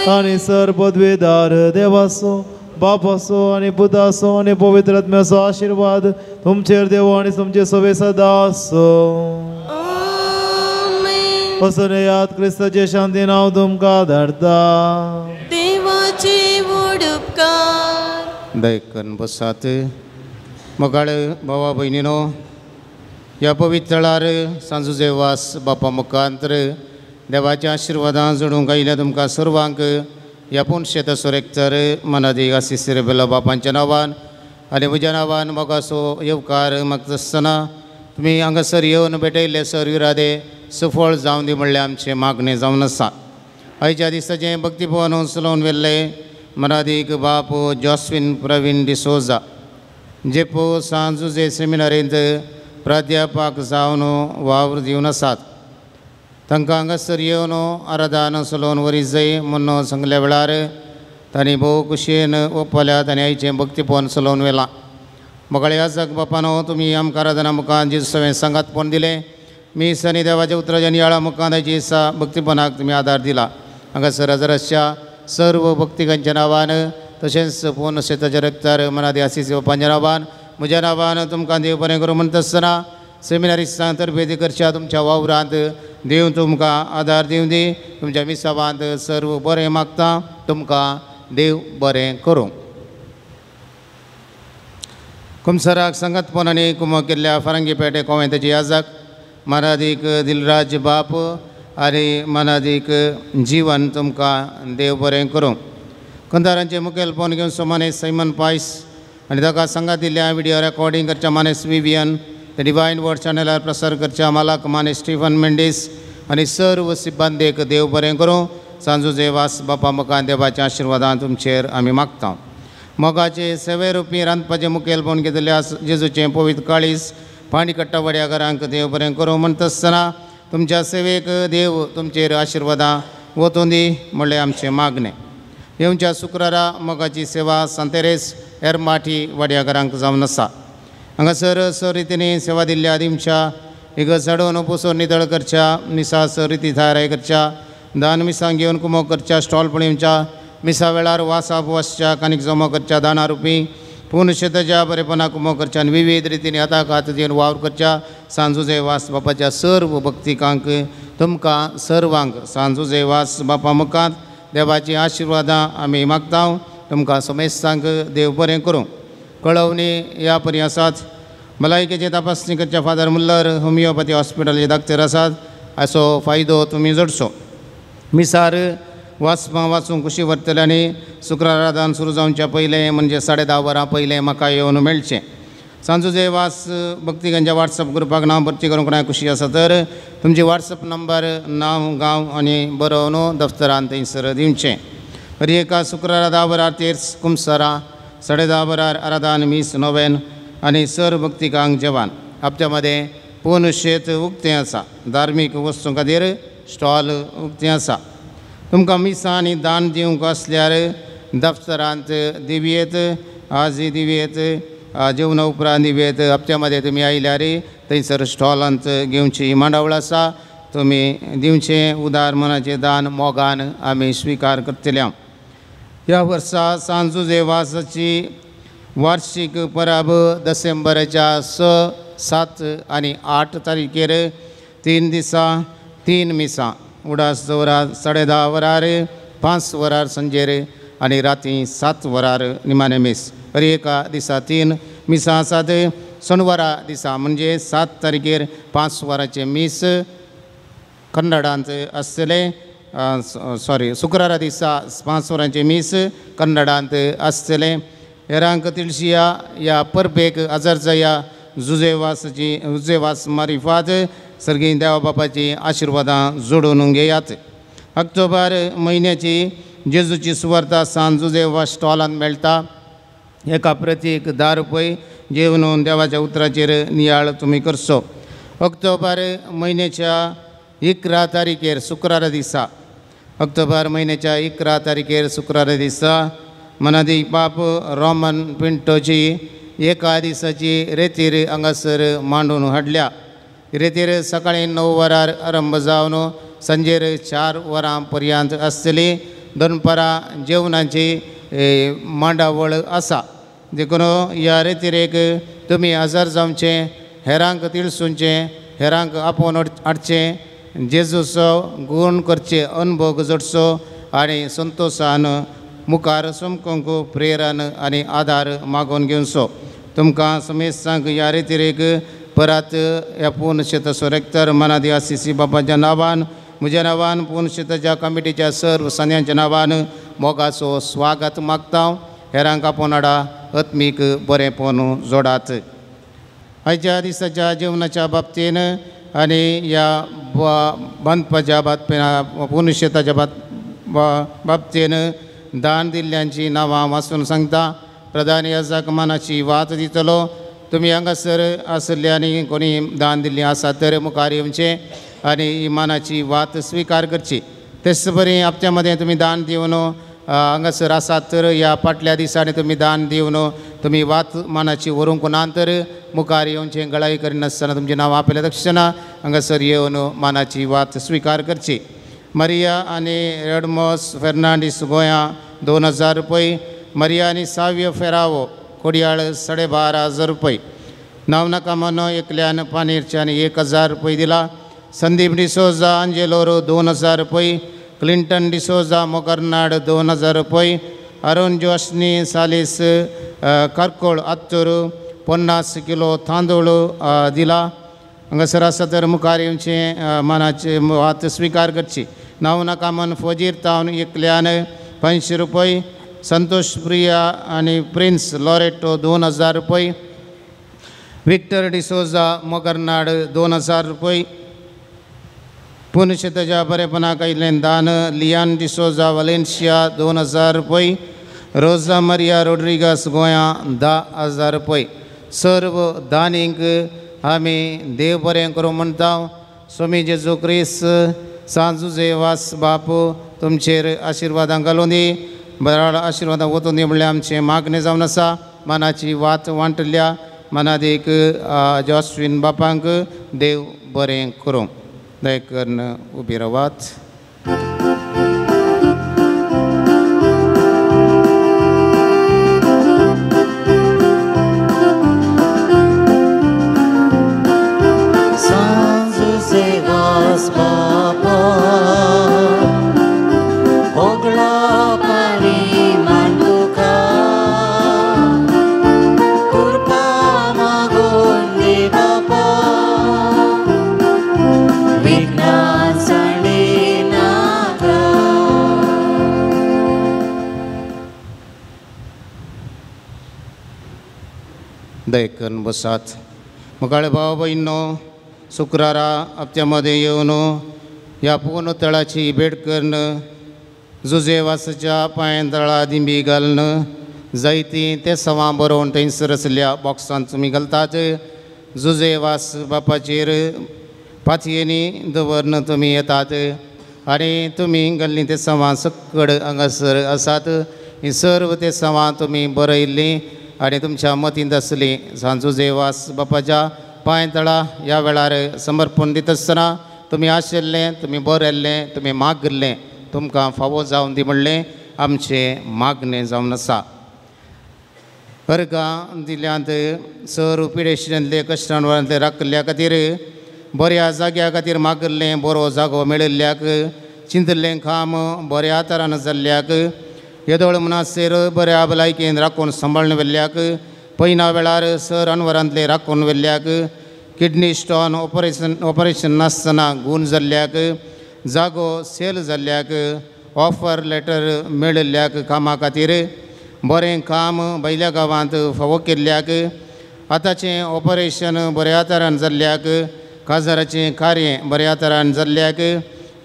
आनी सर पदवेदार देवाचो बापाचो आनी पुताचो आनी पवित्र आत्म्याचो आशीर्वाद तुमचेर देवो आनी तुमचे सवे सदा आसो. वचून येयात, क्रिस्ताचे शांतीन हांव तुमकां धाडटा. देवाचे व्हड उपकार. दयकन बसात. मोगाळ भावा भयणीनो, ह्या पवित्र वेळार सांजू जेवास बापा मुखांतर देवाच्या आशिर्वादां जोडूंक आयल्या तुमकां सर्वांक ह्या पुणशेत सोरेक्तर मनादीक आसीस बेला बापांच्या नांवान आनी म्हज्या नांवान मोगाचो येवकार मागता आसतना तुमी हांगासर येवन भेटयल्ले सर विरादे सफळ जावन दी म्हणलें आमचें मागणें जावन आसा. आयच्या दिसाचें भक्तीभवन उंचलोवन व्हेल्ले मनादीक बाप जॉस्विन प्रवीण डिसोजा जेपो सांजुजे सेमिनारींत प्राध्यापक जावन वावर दिवन आसात. तांकां हांगासर येवन आराधन चलोवन वरी जय म्हणून सांगल्या वेळार तांणी भोव खुशयेन ओपल्यात आनी आयचें भक्तीपण चलोवन व्हेलां. मोगाळे आजक बापानो, तुमी आमकां आराधना मुखांत जेजू सवें सांगातपण दिलें. मी सनी देवाच्या उतराच्या नियाळा मुखांत आयच्या दिसा भक्तीपणाक तुमी आदार दिला. हांगासर हजराच्या सर्व भक्तिकांच्या नांवान तशेंच पूर्ण शेताच्या रक्तार मनादी आसीस बापांच्या नांवान म्हज्या नांवान तुमकां देव बरें करूं म्हणटा आसतना सेमिनारिस्टां तरबेदी करच्या तुमच्या वावरांत देव तुमकां आदार दिवं दी. तुमच्या मिसावांत सर्व बरें मागता. तुमकां देव बरें करूं. कुमसराक संगतपण आनी कुमो केल्ल्या फरंगी पेटे कोवेंताची याजक मनादीक दिलराज बाप आनी मनादीक जीवन तुमकां देव बरें करूं. कंदारांचें मुखेलपण घेवन सोमाने सैमन पायस आनी ताका संगात दिल्ल्या व्हिडिओ रेकॉर्डिंग करच्या मानेस विवियन, द डिवायन वर्ड चॅनलार प्रसार करच्या मालाक माने स्टीफन मेंडीस आनी सर्व सिब्बंदेक देव बरें करूं. सांजू जेवास बापा मुखान देवाच्या आशिर्वादान तुमचेर आमी मागता. मोगाचे सेवे रुपी रांदपाचें मुखेलपण घेतिल्ल्या जेजूचें पवित्र काळीस पाणी कट्टा वड्या घरांक देव बरें करूं म्हणटा आसतना तुमच्या सेवेक देव तुमचेर आशिर्वादां वचून दी म्हणलें आमचें मागणें. येवच्या शुक्रारा मोगाची सेवा सांतेरेस एरमाठी वाड्या घरांक जावन आसा. हांगासर सरितींनी सेवा दिल्ल्या दिमच्या इगर्ज हाडून पुसून नितळ करच्या, मिसा सरिती थाराय करच्या, दान मिसां घेवन कुमो करच्या, स्टॉल पळोवच्या, मिसा वेळार वासाप वासच्या, कानीक जमो करच्या दाना रुपी पूर्ण शेताच्या बरेपणा कुमो करच्या आनी विविध रितींनी हाताक हात दिवन वावर करच्या. सांजूजे वास बापाच्या सर्व भक्तिकांक तुमकां सर्वांक सांजूजे वास बापा मुखांत देवाची आशिर्वादां आमी मागता. तुमकां समेस्तांक देव बरें करूं. कळवणी ह्या परी आसात. भलायकेची तपासणी करच्या फादर मुल्लर होमिओपॅथी हॉस्पिटलाचे दाक्तर आसात. हाचो फायदो तुमी जोडचो. मिसार वाचपां वाचूंक कशी व्हरतले आनी शुक्राराधन सुरू जावच्या पयलें म्हणजे 10:30 वरां पयलें म्हाका येवन मेळचें. सांजूजे वास भक्तिकांच्या वॉट्सअप ग्रुपाक नांव भरती करूंक कोणाक खुशी आसा तर तुमची वॉट्सअप नंबर, नांव, गांव आनी बरोवन दफ्तरांत थंयसर दिवचें. हरी एका शुक्रारा 10 वरार तेर्स कुमसरा, 10:30 वरार आराधन मीस नोवेन आनी सर भक्तिकांक जेवण. हप्त्या मदें पूर्ण शेत उक्तें आसा. धार्मीक वस्तूं खातीर स्टॉल उक्तें आसा. तुमकां मिसां आनी दान दिवंक आसल्यार दफ्तरांत दिवयेत, आजी दिवयेत, जेवणा उपरांत दिवयेत. हप्त्या मदें तुमी आयल्यार थंयसर स्टॉलांत घेवची मांडावळ आसा. तुमी दिवचें. उदार मनाचें दान मोगान आमी स्विकार करतल्या. ह्या वर्सा सांजूजे वासाची वार्षिक परब डिसेंबरच्या 6, 7 आणि 8 तारखेर 3 दिसा 3 मिसां उडास दवरात 10:30 वरार 5 वरार संजेर आणि राती 7 वरार निमाणे मीस. एका दिसा 3 मिसां आसात. शेनवारा दिसा म्हणजे 7 तारखेर 5 वरांचे मीस कन्नडांत आसतले. शुक्रारा दिसा 5 वरांचे मीस कन्नडांत आसतले. हेरांक तिळशिया या परबेक हजर जाया. जुजेवास मारिफात सर्गी देवा बापाची आशिर्वादां जोडून घेयात. ऑक्टोबर म्हयन्याची जेजूची सुवार्ता सांज जुजेवास स्टॉलांत मेळटा. एका प्रत्येक 10 रुपये जेवण देवाच्या उतराचेर नियाळ तुमी करचो. ऑक्टोबर म्हयन्याच्या 11 तारखेर शुक्रारा दिसा शुक्रारा दिसा मनादी बाप रोमन पिंटोची एका दिसाची रेतीर हांगासर मांडून हाडल्या. रेतीर सकाळीं 9 वरार आरंभ जावन संजेर 4 वरां पर्यंत आसतली. दनपारां जेवणाची मांडावळ आसा. देखून ह्या रेतीरेक तुमी हजर जावचें, हेरांक तिळसूंचें, हेरांक आपोवन हाडचें, जेजूचो गुण करचे अनुभव जोडचो आनी संतोशान मुखार सोमकोंक प्रेरण आनी आदार मागून घेवचो. तुमकां समेत सांग ह्या रेतीरेक परत ह्या पुनशेताचो रेक्तर मनादी आसिसी बापाच्या नांवान, म्हज्या नांवान, पुनशेताच्या कमिटीच्या सर्व सन्यांच्या नांवान मोगाचो स्वागत मागता. हेरांक आपोवन हाडा, आत्मीक बरेंपण जोडात. आयच्या दिसाच्या जेवणाच्या बाबतीन आनी ह्या बांदपाच्या पुनशेताच्या बाबतीन दान दिल्ल्यांची नांवां वाचून सांगता. प्रधान याजक मानाची वात दितलो. तुमी हांगासर आसले आनी कोणी दान दिल्लीं आसा तर मुखार येवचें आनी ही मानाची वात स्विकार करची. तेच बरें हप्त्या मदें तुमी दान दिवन हांगासर आसात तर ह्या फाटल्या दिसांनी तुमी दान दिवन तुमी वात मानाची व्हरूंक ना तर मुखार येवचें. गळाई करिनासतना तुमचें नांव आपल्या दक्षिणा हांगासर येवन मानाची वात स्विकार करची. मरिया आनी रेडमोस फेर्नांडीस गोंया 2000 रुपये. मरिया आनी साव्य फेरावो खोडयाळ 12,500 रुपये. नावनाका मनो एकल्यान पानीरच्यान 1000 रुपये दिला. संदीप डिसोजा आंजेलोर 2000 रुपये. क्लिंटन डिसोजा मोगरनाड 2000 रुपये. अरुण जोशनी सालीस कारकोळ आत्तूर 50 किलो तांदूळ दिला. हांगासर आसा तर मुखार येवचें, मानाची वात स्विकार करची. नावनाका मन फजीर तावन एकल्यान 500 रुपये. संतोष प्रिया आनी प्रिन्स लॉरेटो 2000 रुपये. विक्टर डिसोजा मोगरनाड 2000 रुपये. पुनशेताच्या बरेपणाक आयिल्लें दान लियान डिसोजा वालेन्सिया 2000 रुपये. रोजा मारिया रोड्रिगास गोंया 10,000 रुपये. सर्व दानींक आमी देव बरें करूं म्हणटा. स्वामी जेजू क्रिस्त सांजुजेवास बाप तुमचेर आशिर्वादां घालून दी. बराळ आशिर्वादां वतून दी म्हणल्यार आमचें मागणें जावन आसा. मानाची वात वांटल्या मनादीक जॉस्विन बापांक देव बरें करूं. दय करून उबी रावात. सांजुजेवास बापा ओगळा पाणी मांडुका कृपा मागून दे बापा. विघ्नां सांडे नाका. दय करून बसात. मुखाळे भाव भयणो, शुक्रारा हप्त्यामध्ये येवन ह्या पूर्ण तळाची भेट करून जुजेवासाच्या पांय तळा दिंबी घालून जायतीं ते सवां बरोवन थंयसर आसल्या बॉक्सांत तुमी घालतात. जुजेवास बापाचेर पातयेनी दवरून तुमी येतात आनी तुमी घाल्लीं ते सवां सकड हांगासर आसात. हीं सर्व ते सवां तुमी बरयल्लीं आनी तुमच्या मतींत आसलीं. सांजुजेवास बापाच्या पांय तळा ह्या वेळार समर्पण दिता आसतना तुमी आशिल्लें, तुमी बरयल्लें, तुमी मागल्लें तुमकां फावो जावन दी म्हणलें आमचें मागणें जावन आसा. अर्गा दिल्यांत सर पिडेशिरांतले कश्टांवरांतले राखल्या खातीर बऱ्या जाग्या खातीर मागल्लें बरो जागो मेळिल्ल्याक चिंतल्लें काम बऱ्या तरान जाल्ल्याक येदोळ मनासेर बऱ्या भलायकेन राखून सांबाळून व्हेल्ल्याक पयना वेळार सर अनवरांतले राखून व्हेल्ल्याक किडनी स्टोन ऑपरेशन नासतना गूण जाल्ल्याक जागो सेल जाल्ल्याक ऑफर लेटर मेळिल्ल्याक कामा खातीर बरें काम भायल्या गांवांत फावो केल्ल्याक आतांचें ऑपरेशन बऱ्या तरान जाल्ल्याक काजाराचें कार्य बऱ्या तरान जाल्ल्याक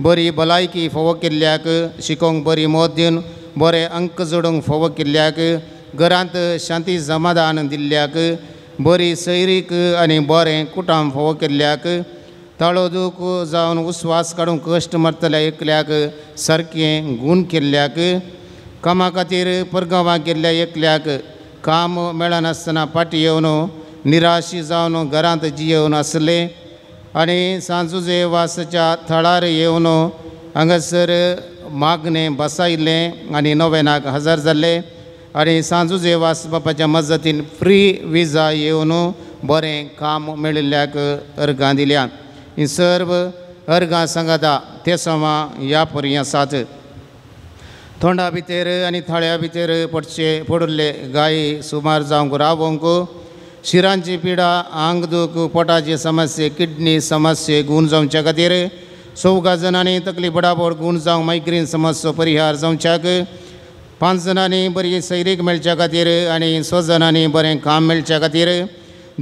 बरी भलायकी फावो केल्ल्याक शिकोवंक बरी मोद दिवन बरे अंक जोडूंक फावो केल्ल्याक घरांत शांती समाधान दिल्ल्याक बरी सैरीक आनी बरें कुटाम फावो केल्ल्याक ताळोदूक जावन उस्वास काडूंक कश्ट मारतल्या एकल्याक सारकें गूण केल्ल्याक कामा खातीर परगांवां गेल्ल्या एकल्याक काम मेळनासतना फाटीं येवन निराशी जावन घरांत जियेवन आसले आनी सांजुजे वासाच्या थळार येवन हांगासर मागणें बसायलें आनी नोवेनाक हजर जाले आनी सांजुजे वास बापाच्या मजतीन फ्री विजा येवन बरें काम मेळिल्ल्याक अर्गां दिल्या ही सर्व अर्गां सांगाता ते समा ह्या पर्यंत तोंडा भितर आनी थाळ्या भितर पडुल्ले गायी सुमार जावंक रावंक शिरांची पिडा आंग दूख पोटाची समस्या किडनी समस्या गूण जावच्या खातीर 14 जाणांनी तकली बडाबड गूण जावंक मायग्रेन समस्या परिहार जावच्याक 5 जाणांनी बरी सैरीक मेळच्या खातीर आनी 6 जाणांनी बरें काम मेळच्या खातीर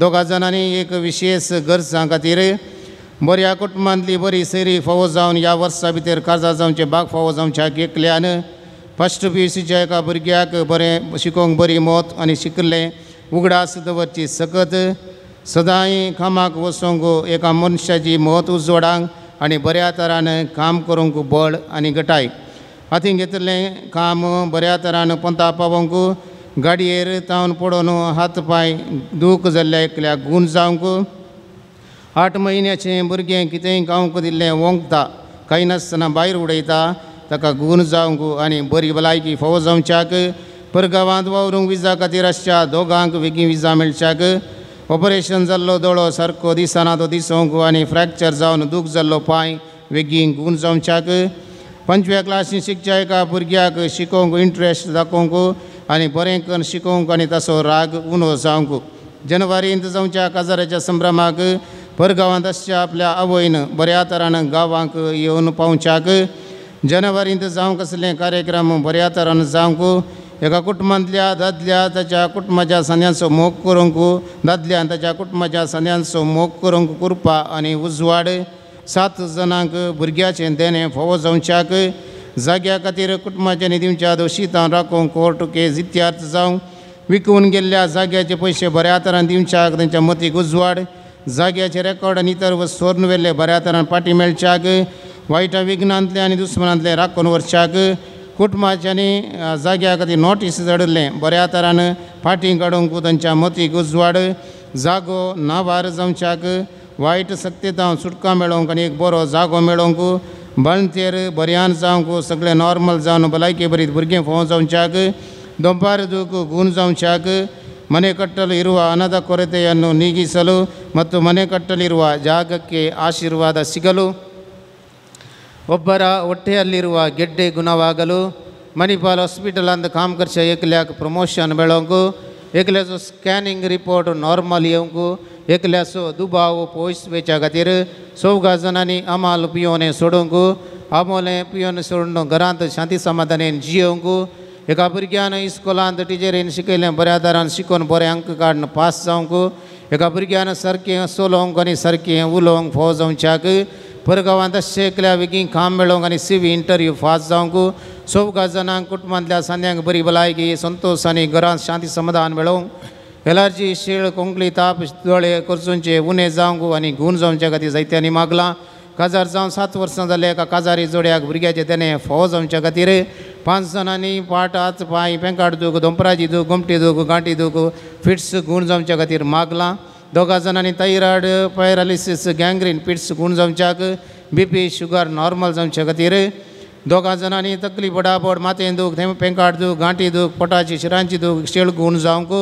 2 जाणांनी एक विशेष गरजां खातीर बऱ्या कुटुंबांतली बरी सैरीक फावो जावन ह्या वर्सा भितर काजार जावचे भाग फावो जावच्याक एकल्यान फस्ट PUCच्या एका भुरग्याक बरें शिकोवंक बरी मोत आनी शिकलें उगडास दवरची सकत सदांय कामाक वचोंक एका मनशाची मोत उजवाडांक आनी बऱ्या तरान काम करूंक बळ आनी गटाय हातीन घेतिल्लें काम बऱ्या तरान पंता पावोवंक गाडयेर तावन पडोवन हात पांय दूख जाल्ल्या एकल्याक गूण जावंक 8 म्हयन्याचें भुरगें कितेंय खावंक दिल्लें वोंगता कांय नासतना भायर उडयता ताका गूण जावंक आनी बरी भलायकी फावो जावच्याक परगांवांत वावरूंक विजा खातीर आसच्या दोगांक वेगळी विजा मेळच्याक ऑपरेशन जाल्लो दोळो सारको दिसना तो दिसोवंक आनी फ्रॅक्चर जावन दूख जाल्लो पांय वेगळी गूण जावच्याक 5व्या क्लासीन शिकच्या एका भुरग्याक शिकोवंक इंट्रस्ट दाखोवंक आनी बरें करून शिकोवंक आनी ताचो राग उणो जावंक जनवरींत जावच्या काजाराच्या संभ्रमाक परगांवांत आसच्या आपल्या आवयन बऱ्या तरान गांवांक येवन पावच्याक जनवरींत जावंक असलें कार्यक्रम बऱ्या तरान जावंक एका कुटुंबांतल्या दादल्या ताच्या कुटुंबाच्या सन्यांचो मोग करूंक दादल्यान ताच्या कुटुंबाच्या सन्यांचो मोग करूंक कृपा आनी उजवाड 7 जाणांक भुरग्याचें देणें फावो जावच्याक जाग्या खातीर कुटुंबाच्या निधीच्या दोशीतान राखूंक कोर्ट केस इत्यार्थ जावंक विकून गेल्ल्या जाग्याचे पयशे बऱ्या तरान दिवच्याक तांच्या मतीक उजवाड जाग्याचे रेकॉर्ड आनी इतर वस्तू सोरून व्हेल्ले बऱ्या तरान फाटीं मेळच्याक वायटा विघ्नांतले आनी दुस्मनांतले राखून व्हरच्याक कुटुंबाच्यांनी जाग्या खातीर नोटीस धाडिल्लें बऱ्या तरान फाटीं काडूंक तांच्या मतीक उजवाड जागो नाभार जावच्याक वायट सक्तीतां सुटका मेळोवंक आनी एक बरो जागो मेळोवंक बाळंतेर बऱ्यान जावंक सगळें नॉर्मल जावन भलायकी बरी भुरगें फावो जावच्याक ದೊಂಬಾರ ದೂಕು ಗೂನ್ ಜಾಂಚಾಕ್ ಮನೆ ಕಟ್ಟಲು ಇರುವ ಹಣದ ಕೊರತೆಯನ್ನು ನೀಗಿಸಲು ಮತ್ತು ಮನೆ ಕಟ್ಟಲಿರುವ ಜಾಗಕ್ಕೆ ಆಶೀರ್ವಾದ ಸಿಗಲು ಒಬ್ಬರ ಹೊಟ್ಟೆಯಲ್ಲಿರುವ ಗೆಡ್ಡೆ ಗುಣವಾಗಲು ಮಣಿಪಾಲ್ हॉस्पिटल अंद काम करचे एकल्याक प्रमोशन मेळोवंक एकल्याचो स्कॅनिंग रिपोर्ट नॉर्मल येवंक एकल्याचो दुबाव पयस वेच्या खातीर 14 जाणांनी अमाल पियोने सोडूंक आमोलें पियोन सोडून घरांत शांती समाधानान जियोवंक एका भुरग्यान इस्कोलांत टिचरीन शिकयलें बऱ्या तरान शिकून बरे अंक काडून पास जावंक एका भुरग्यान सारकें सोलोवंक आनी सारकें उलोवंक फाव जावच्याक परगांवांत अशें एकल्या बेगीन काम मेळोवंक आनी CV इंटरव्यू फास्ट जावंक 14 जाणांक कुटुंबांतल्या सांद्यांक बरी भलायकी संतोश आनी घरांत शांती समाधान मेळोवंक एलर्जी शीळ कोंकणी ताप दोळे करचूंचे उणे जावंक आनी गूण जावच्या खातीर जायत्यांनी मागलां काजार जावन 7 वर्सां जाले एका काजारी जोड्याक भुरग्याचे तेणें फाव जावच्या खातीर 5 जाणांनी पाट हात पांय पेंकाड दूख दोंपराची दूख घुमटी दूख गांठी दूख फिट्स गूण जावच्या खातीर मागलां 2 जाणांनी थायरॉयड पॅरालिसीस गँग्रीन फिट्स गूण जावच्याक BP शुगर नॉर्मल जावच्या खातीर दोगा जाणांनी तकली पडापड मातेन दूख पेंकाट दूख गांठी दूख पोटाची शिरांची दूख शेळ गुण जावंक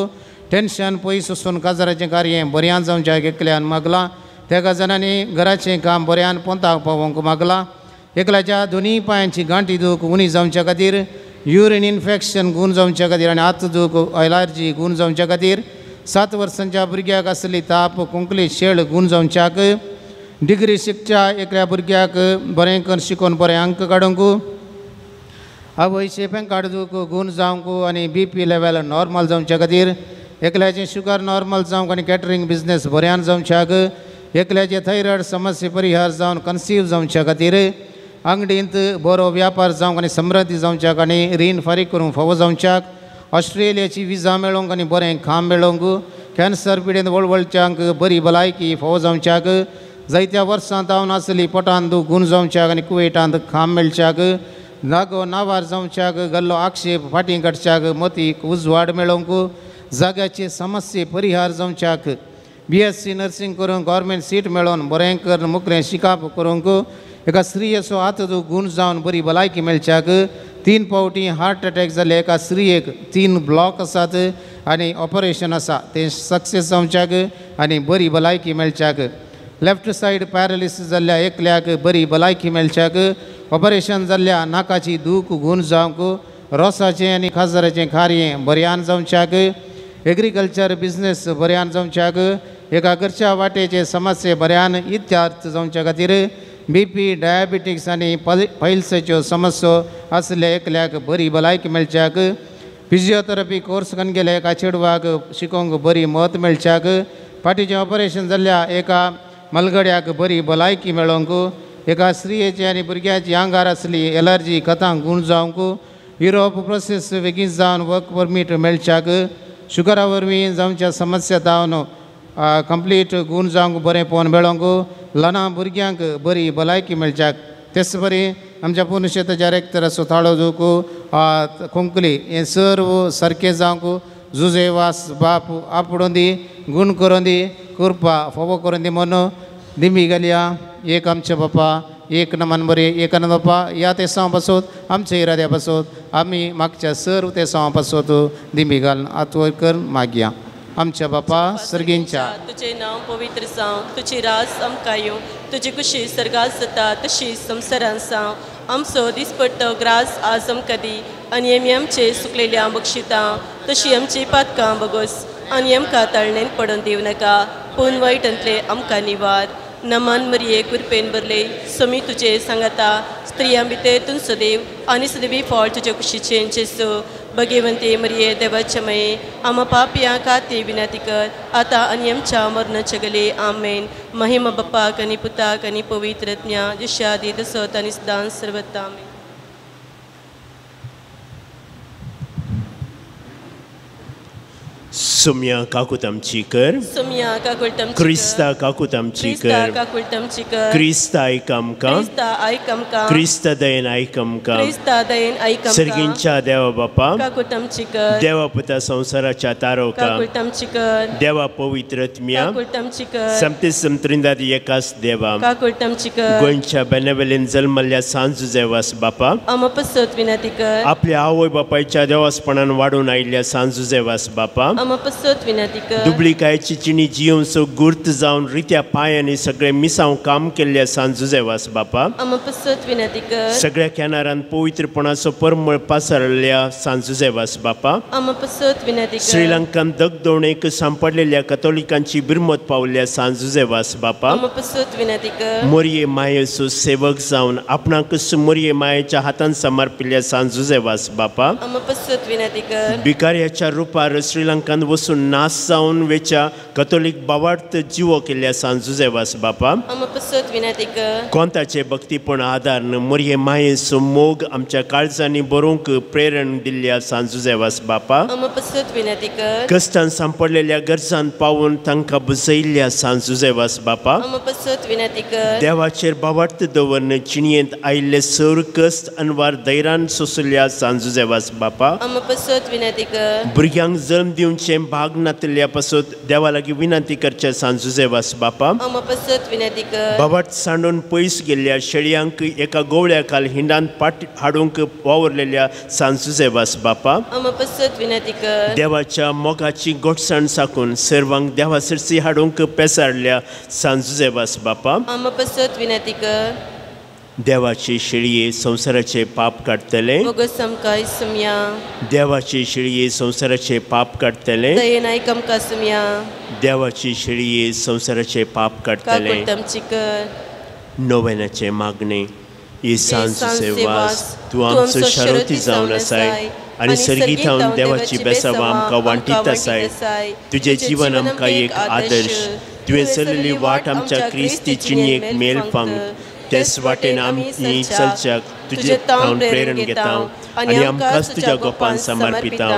टेन्शन पयस वचून काजाराचें कार्य बऱ्यान जावच्या एकल्यान मागलां तेका जाणांनी घराचें काम बऱ्यान पोंताक पावोवंक मागलां एकल्याच्या दोनी पांयांची गांठी दूख उणी जावच्या खातीर युरीन इन्फेक्शन गूण जावच्या खातीर आनी हात दूख एलर्जी गूण जावच्या खातीर 7 वर्सांच्या भुरग्याक आसली ताप कोंकली शेळ गूण जावच्याक डिग्री शिकच्या एकल्या भुरग्याक बरें कर शिकोवन बरें अंक काडूंक आवयचे पेंकाट दूख गूण जावंक आनी BP लेवल नॉर्मल जावच्या खातीर एकल्याचें शुगर नॉर्मल जावंक आनी कॅटरिंग बिझनेस बऱ्यान जावच्याक एकल्याचे थायरॉयड समस्या परिहार जावन कन्सीव जावच्या खातीर अंगडींत बरो व्यापार जावंक आनी समृद्धी जावच्याक आनी रीण फारीक करूंक फावो जावच्याक ऑस्ट्रेलियाची विजा मेळोवंक आनी बरें काम मेळोवंक कॅन्सर पिडेंत वळवळच्यांक बरी भलायकी फावो जावच्याक जायत्या वर्सां तावन आसली पोटान दूख गूण जावच्याक आनी कुवेटांत काम मेळच्याक जागो नावार जावच्याक गल्लो आक्षेप फाटीं काडच्याक मतीक उजवाड मेळोवंक जाग्याचे समस्ये परिहार जावच्याक BSc नर्सींग करूंक गव्हर्मेंट सीट मेळोवन बरें कर मुखलें शिकाप करूंक एका स्त्रियेचो हात दूख गूण जावन बरी भलायकी मेळच्याक 3 फावटी हार्ट अटॅक जाल्ले एका स्त्रियेक 3 ब्लॉक आसात आनी ऑपरेशन आसा तें सक्सेस जावच्याक आनी बरी भलायकी मेळच्याक लेफ्ट सायड पॅरालिसीस जाल्ल्या एकल्याक बरी भलायकी मेळच्याक ऑपरेशन जाल्ल्या नाकाची दूख गूण जावंक रोसाचें आनी खाजराचें कार्य बऱ्यान जावच्याक एग्रीकल्चर बिझनेस बऱ्यान जावच्याक एका घरच्या वाटेचे समस्या बऱ्यान इत्यार्थ जावच्या खातीर BP डायबिटीक्स आनी पायल्साच्यो समस्या आसल्या एकल्याक बरी भलायकी मेळच्याक फिजिओथेरपी कोर्स करून गेल्या एका चेडवाक शिकोवंक बरी मत मेळच्याक फाटीचें ऑपरेशन जाल्ल्या एका मलगड्याक बरी भलायकी मेळोवंक एका स्त्रियेची आनी भुरग्याची आंगार आसली एलर्जी खतांक गूण जावंक युरोप प्रोसेस बेगीन जावन वर्क परमीट मेळच्याक शुगरा वरवीं जावच्या समस्या तावन कंप्लीट गूण जावंक बरें पोवन मेळोवंक ल्हान भुरग्यांक बरी भलायकी मेळच्याक तेच बरी आमच्या पूर्ण शेताच्या रेक्तर सुताळो दूख कोंकली हें सर्व सारकें जावंक जुजे वास बाप आपडून दी गूण करून दी कृपा फोवो करून दी म्हणून दिमी घालया एक आमचे बापा एक नमन बरे एक आनंद बापा या तेसां पासत आमच्या इराद्या पासत आमी मागच्या सर्व तेसां पासत दिमी घालून आत्वय कर मागया आमच्या बापा सर्गींच्या तुझे नाव पवित्र जावं तुजी रास आमकां येवं तुजी कुशी सर्गास जाता तशी संवसारांत जावं आमचो दिसपट्टो ग्रास आज आमकां दी आनी आमी आमचे सुकलेल्या बक्षितां तशी आमची पातकां बगोस आनी आमकां ताळणेन पडोवन दिवं नाका पूण वायटांतले आमकां निवार नमन मरिये कृपेन बरले समी तुजे सांगाता स्त्रियां भितर तुमचो देव आनी सदैवी फळ तुजे कुशीचें जेसू भगवंते मरिये देवाचे मये आम पापियां खातीर विनंती कर आतां आनी आमच्या मरणाचे गले आमेन महिमा बापाक आनी पुताक आनी पवित्र आत्म्या जशा आदी तसोच आनी सदां सर्वदा आमेन. सुम्या काकूत आमची कर सुम्या काकूट आमची क्रिस्ता काकूत आमची कर काकूट आमची कर क्रिस्ता आयक आमकां क्रिस्ता आयक आमकां क्रिस्ता दयेन आयक आमकां क्रिस्ता दयेन आयक आमकां सर्गींच्या देवा बापा काकूट आमची कर देवा पुता संवसाराच्या तारोका काकूट आमची कर देवा पवित्र आत्म्या काकूट आमची कर समते समत्रिंदाद एकाच देवा काकूट आमची कर गोंयच्या बेनेवेलेन जल्मल्ल्या सांजू जेवास बापा आम पसत विनंती कर आपल्या आवय बापायच्या देवासपणान वाडून आयिल्ल्या सांजू जेवास बापा आम पसत विनंती कर दुबळीकायची चिनी जियोंचो गुर्त जावन रित्या पांयांनी सगळे मिसांव काम केल्ल्या सांजू जेवास बापा आम पसत विनंती कर सगळ्या किनारान पवित्रपणाचो परमळ पासरल्या सांजू जेवास बापा आम पसत विनंती कर श्रीलंकान दगदोणेक सांपडलेल्या कथोलिकांची बिरमत पावल्या सांजू जेवास बापा आम पसत विनंती कर मोरये मायेचो सेवक जावन आपणाकच मोरये मायेच्या हातान समर्पिल्ल्या सांजू जेवास बापा आम पसत विनंती कर भिकाऱ्याच्या रुपार श्रीलंकान वचून नास जावन वेच्या कथोलिक बावार्थ जिवो केल्ल्या सांजू जेवास बापा आम पसत विनंती कर कोंताचे भक्तीपण आदारन मोरये मायेचो मोग आमच्या काळजांनी बरोवंक प्रेरण दिल्ल्या सांजू जेवास बापा आम पसत विनंती कर कश्टान सांपडलेल्या गरजांत पावून तांकां बुजयल्ल्या सांजू जेवास बापा आम पसत विनंती कर देवाचेर बावार्थ दवरन चिणयेंत आयिल्ले सौर कस्त अनवार दैरान सोंसल्या सांजू जेवास बापा आम पसत विनंती कर भुरग्यांक जल्म दिवचे भाग नातल्या पासून देवा लागीं विनंती करचे सांजुजे वास बापा आम पसत विनंती कर बाबत सांडून पयस गेल्ल्या शेळयांक एका गवळ्या काल हिंडान पाट हाडूंक वावरलेल्या सांजुजे वास बापा आम पसत विनंती कर देवाच्या मोगाची गोठसाण साकून सर्वांक देवा सरसी हाडूंक पेसारल्या सांजुजे वास बापा आम पसत विनंती कर देवाचे शेळये संसाराचे पाप काडतले मोगस आमकां इसम्या देवाचे शेळये संसाराचे पाप काडतले दयेन आयक आमकां इसम्या देवाची शेळये संसाराचे पाप काडतले काकूट आमची कर नोवेनाचे मागणे ये सांजुचे वास तूं आमचो शारोती जावन आसाय आनी सर्गीत हांव देवाची बेसावां आमकां वांटीत आसाय तुजें जीवन आमकां एक आदर्श तुवें चलिल्ली वाट आमच्या क्रिस्ती चिणयेक मेल पांग तेच वाटेन आमी चलच्याक तुजे हांव प्रेरण घेता आनी आमकांच तुज्या गोपान समर्पिता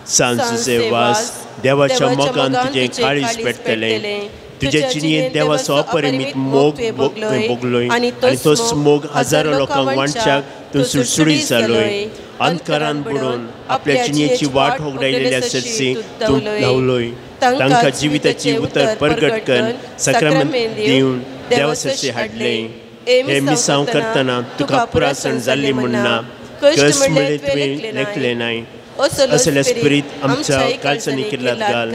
सांजुचे वास देवाच्या मोगान तुजें काळीज पेटतलें तुज्या चिणयेन देवाचो अपरिमीत मोग भोगलोय आनी तोच मोग हजारो लोकांक वांटच्याक तूं सुडसुडीत जालोय अंधकारान बुडोवन आपल्या चिणयेची वाट होगडायलेल्या सरसी तूं धांवलोय तांकां जिविताची उतर परगट कर सक्रामेंत दिवन देवा सरशी हाडले हे मिसांव करतना तुका पुरासण जाल्ली म्हणना कस म्हणले तुवें लेखलें नाय असले स्पिरीत आमच्या काळजांनी किल्लात घाल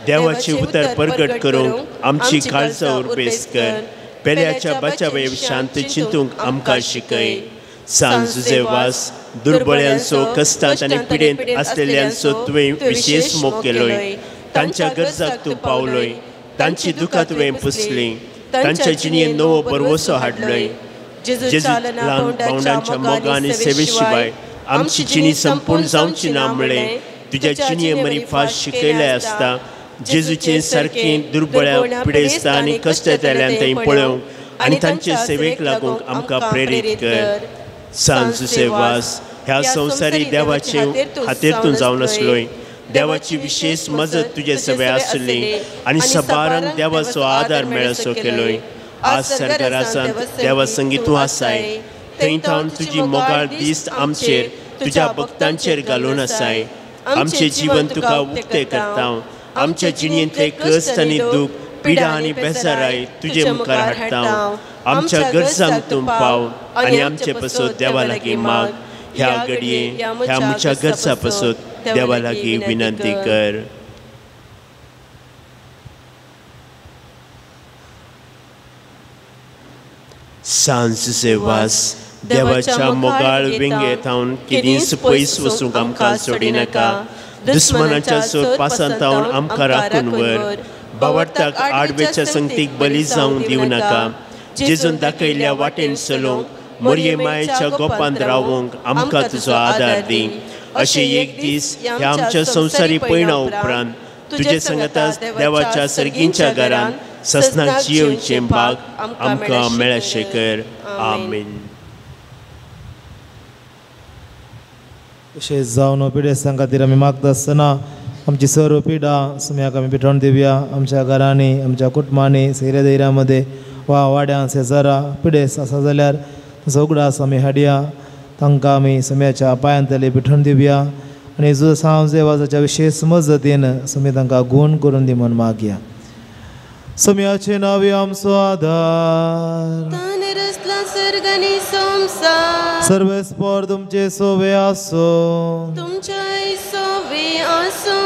देवाची उतर परगट करूंक आमची काळजां उर्बेस कर पेल्याच्या बचावे शांत चिंतूंक आमकां शिकय सांजुचे वास दुर्बळ्यांचो कश्टांत आनी पिडेंत आसलेल्यांचो तुवें विशेश मोग केलोय तांच्या गरजाक तूं पावलोय तांची दुखां तुवें पुसलीं तांच्या जिणयेन नवो परवसो हाडलोय जेजू ल्हान पावंडांच्या मोगा आनी सेवे शिवाय आमची जिणी संपूर्ण जावची ना म्हणलें तुज्या जिणये मरी फास्ट शिकयलें आसता जेजूचें सारकें दुर्बळ्या पिडेस्ता आनी कश्ट येताल्यांत थंय पळोवंक आनी तांचे सेवेक लागूंक आमकां प्रेरीत कर सांजुचे वास ह्या संवसारी देवाचे हातेरतून जावन आसलोय देवाची विशेष मजत तुजे सवे आसली आनी सबारांक देवाचो आदार मेळसो केलोय आज सरकारासान देवा संगी तूं आसाय थंय थावन तुजी मोगाळ दीस आमचेर तुज्या भक्तांचेर घालून आसाय आमचें जीवन तुका उक्तें करता आमच्या जिणयेंतले कश्ट आनी दूख पिडा आनी बेजाराय तुजे मुखार हाडटा आमच्या गरजांक तूं पाव आनी आमचे पासून देवा लागीं माग ह्या घडये ह्या म्हज्या गरजा पासून देवा लागीं विनंती कर सांजुचे वास देवाच्या मोगाळ विंगेत हांव किदींच पयस वचूंक आमकां सोडिनाका दुस्मनाच्या सोद पासांत हांव आमकां राखून व्हर बावडटाक आडवेच्या संगतीक बली जावंक दिवं नाका जेजून दाखयल्ल्या वाटेन चलोवंक मोरये मायेच्या गोपांत रावूंक आमकां तुजो आदार दी अशें एक दीस ह्या आमच्या संवसारी पयणा उपरांत तुजे संगतास देवाच्या सर्गींच्या घरान ससनाक जियोवचें भाग आमकां मेळशें कर आमीन अशें जावन पिडेस्तां खातीर आमी मागता आसतना आमची सर्व पिडा सुम्याक आमी पिठोवन दिवया आमच्या घरांनी आमच्या कुटुंबांनी सैऱ्या दैऱ्या मदें वा वाड्यां शेजारा पिडेस्त आसा जाल्यार तसो उगडास आमी हाडया तांकां आमी सुम्याच्या पांयांतले पिठोवन दिवया आनी जो सांजे वाजाच्या विशेष मजतीन सुमी तांकां गूण करून दी म्हूण मागया सुम्याचे नांव आमचो आधार सर्गनी संसार सर्व स्पोर तुमचे सोवे आसो तुमच्या सोवे आसो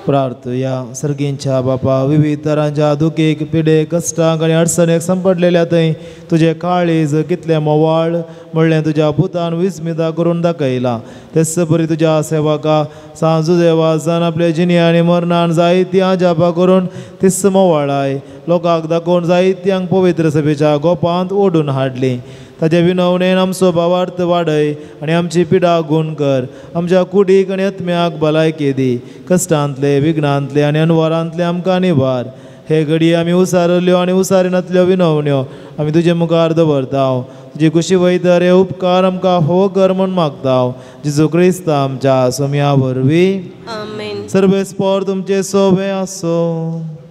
प्रार्थया सर्गींच्या बापा विविध तरांच्या दुखेक पिडे कश्टांक आनी अडचणेक संपडलेल्या थंय तुजे काळीज कितलें मोवाळ म्हणलें तुज्या पुतान विस्मिता करून दाखयला तेच बरी तुज्या सेवका सांजुचे वासान आपले जिणी आनी मरणान जायत्या जापा करून तिस मोवाळाय लोकांक दाखोवन जायत्यांक पवित्र सभेच्या गोपांत ओडून हाडली ताचे विनवणेन आमचो भावार्थ वाडय आनी आमची पिडा गूण कर आमच्या कुडीक आनी आत्म्याक भलायकी दी कश्टांतले विघ्नांतले आनी अनवरांतले आमकां निवार हे घडये आमी उसारल्यो आनी उसारिनातल्यो विनवण्यो आमी तुजे मुखार दवरता तुजी खुशी वयतर हे उपकार आमकां हो कर म्हूण मागता जेजू क्रिस्त आमच्या सोम्या वरवीं आमेन सर्व स्पोर तुमचे सोवे आसो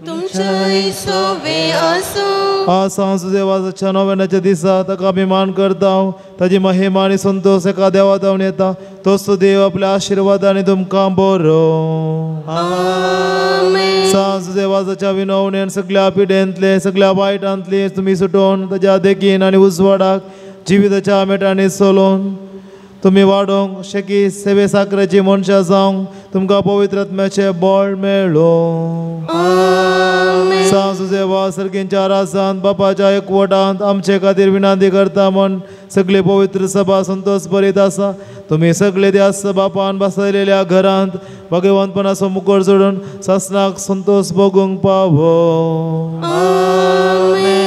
तुमचे सोवे आसूं आज सांज देवाच्या नव्याच्या दिसा ताका आमी मान करता ताजी महिमा आनी संतोष एका देवा जावन येता तोच देव आपल्या आशिर्वादाने तुमकां बरो सांज देवाच्या विनवणेन सगळ्या पिडेंतले सगळ्या वायटांतले तुमी सुटोवन ताच्या देखीन आनी उजवाडाक जिविताच्या मेटांनी चलोवन तुमी वाडोवंक शेकी सेवे साकऱ्याची मनशां जावंक तुमकां पवित्र आत्म्याचे बळ मेळो सांज देवा सर्गींच्या रासांत बापाच्या एकवटांत आमचे खातीर विनंती करता म्हण सगळी पवित्र सभा संतोष भरीत आसा तुमी सगळे त्याच बापान बसयलेल्या घरांत भगवंतपणाचो मुकोर जोडून सासणाक संतोष भोगूंक पावो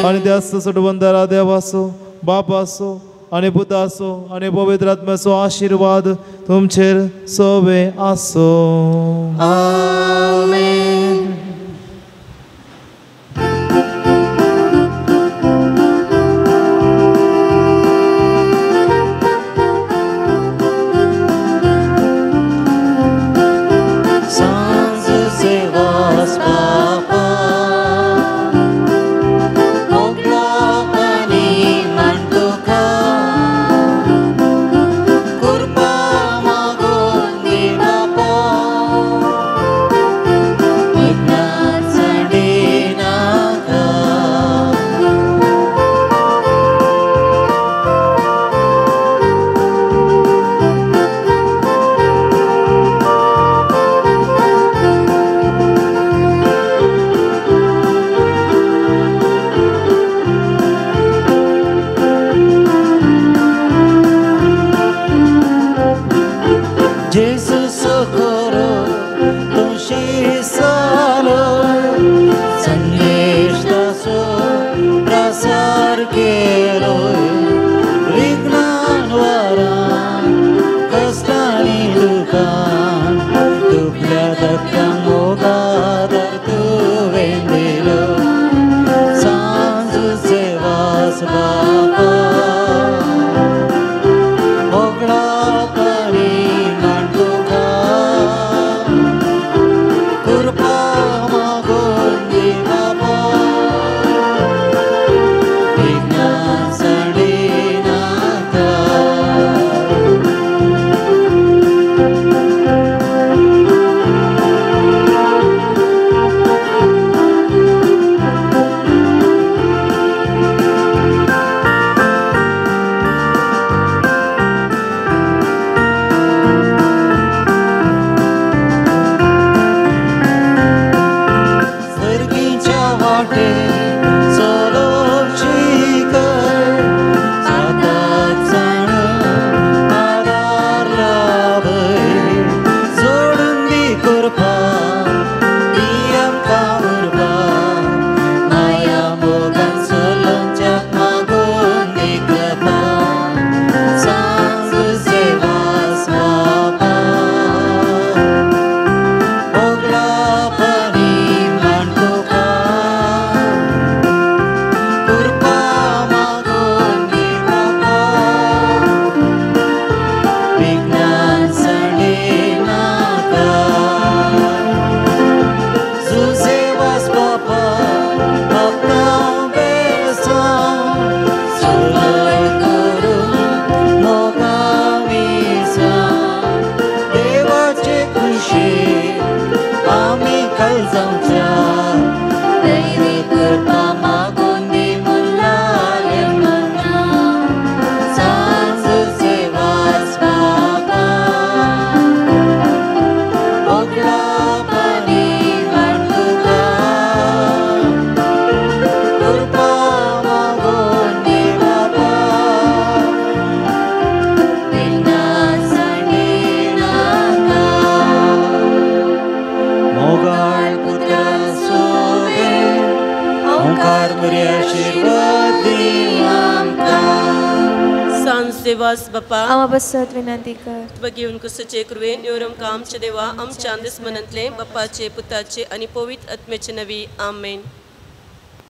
आनी त्याच सोडवंदारा देवाचो बापाचो आनी पुताचो आनी पवित्र आत्म्याचो आशिर्वाद तुमचेर सोवे आसो देवास बापा आम्हा बसत विनंती कर बघेऊन कुसचे कृवे न्यूरम कामचे देवा आमच्या दुश्मनांतले बापाचे पुताचे आणि पवित्र आत्म्याचे नवी आमेन.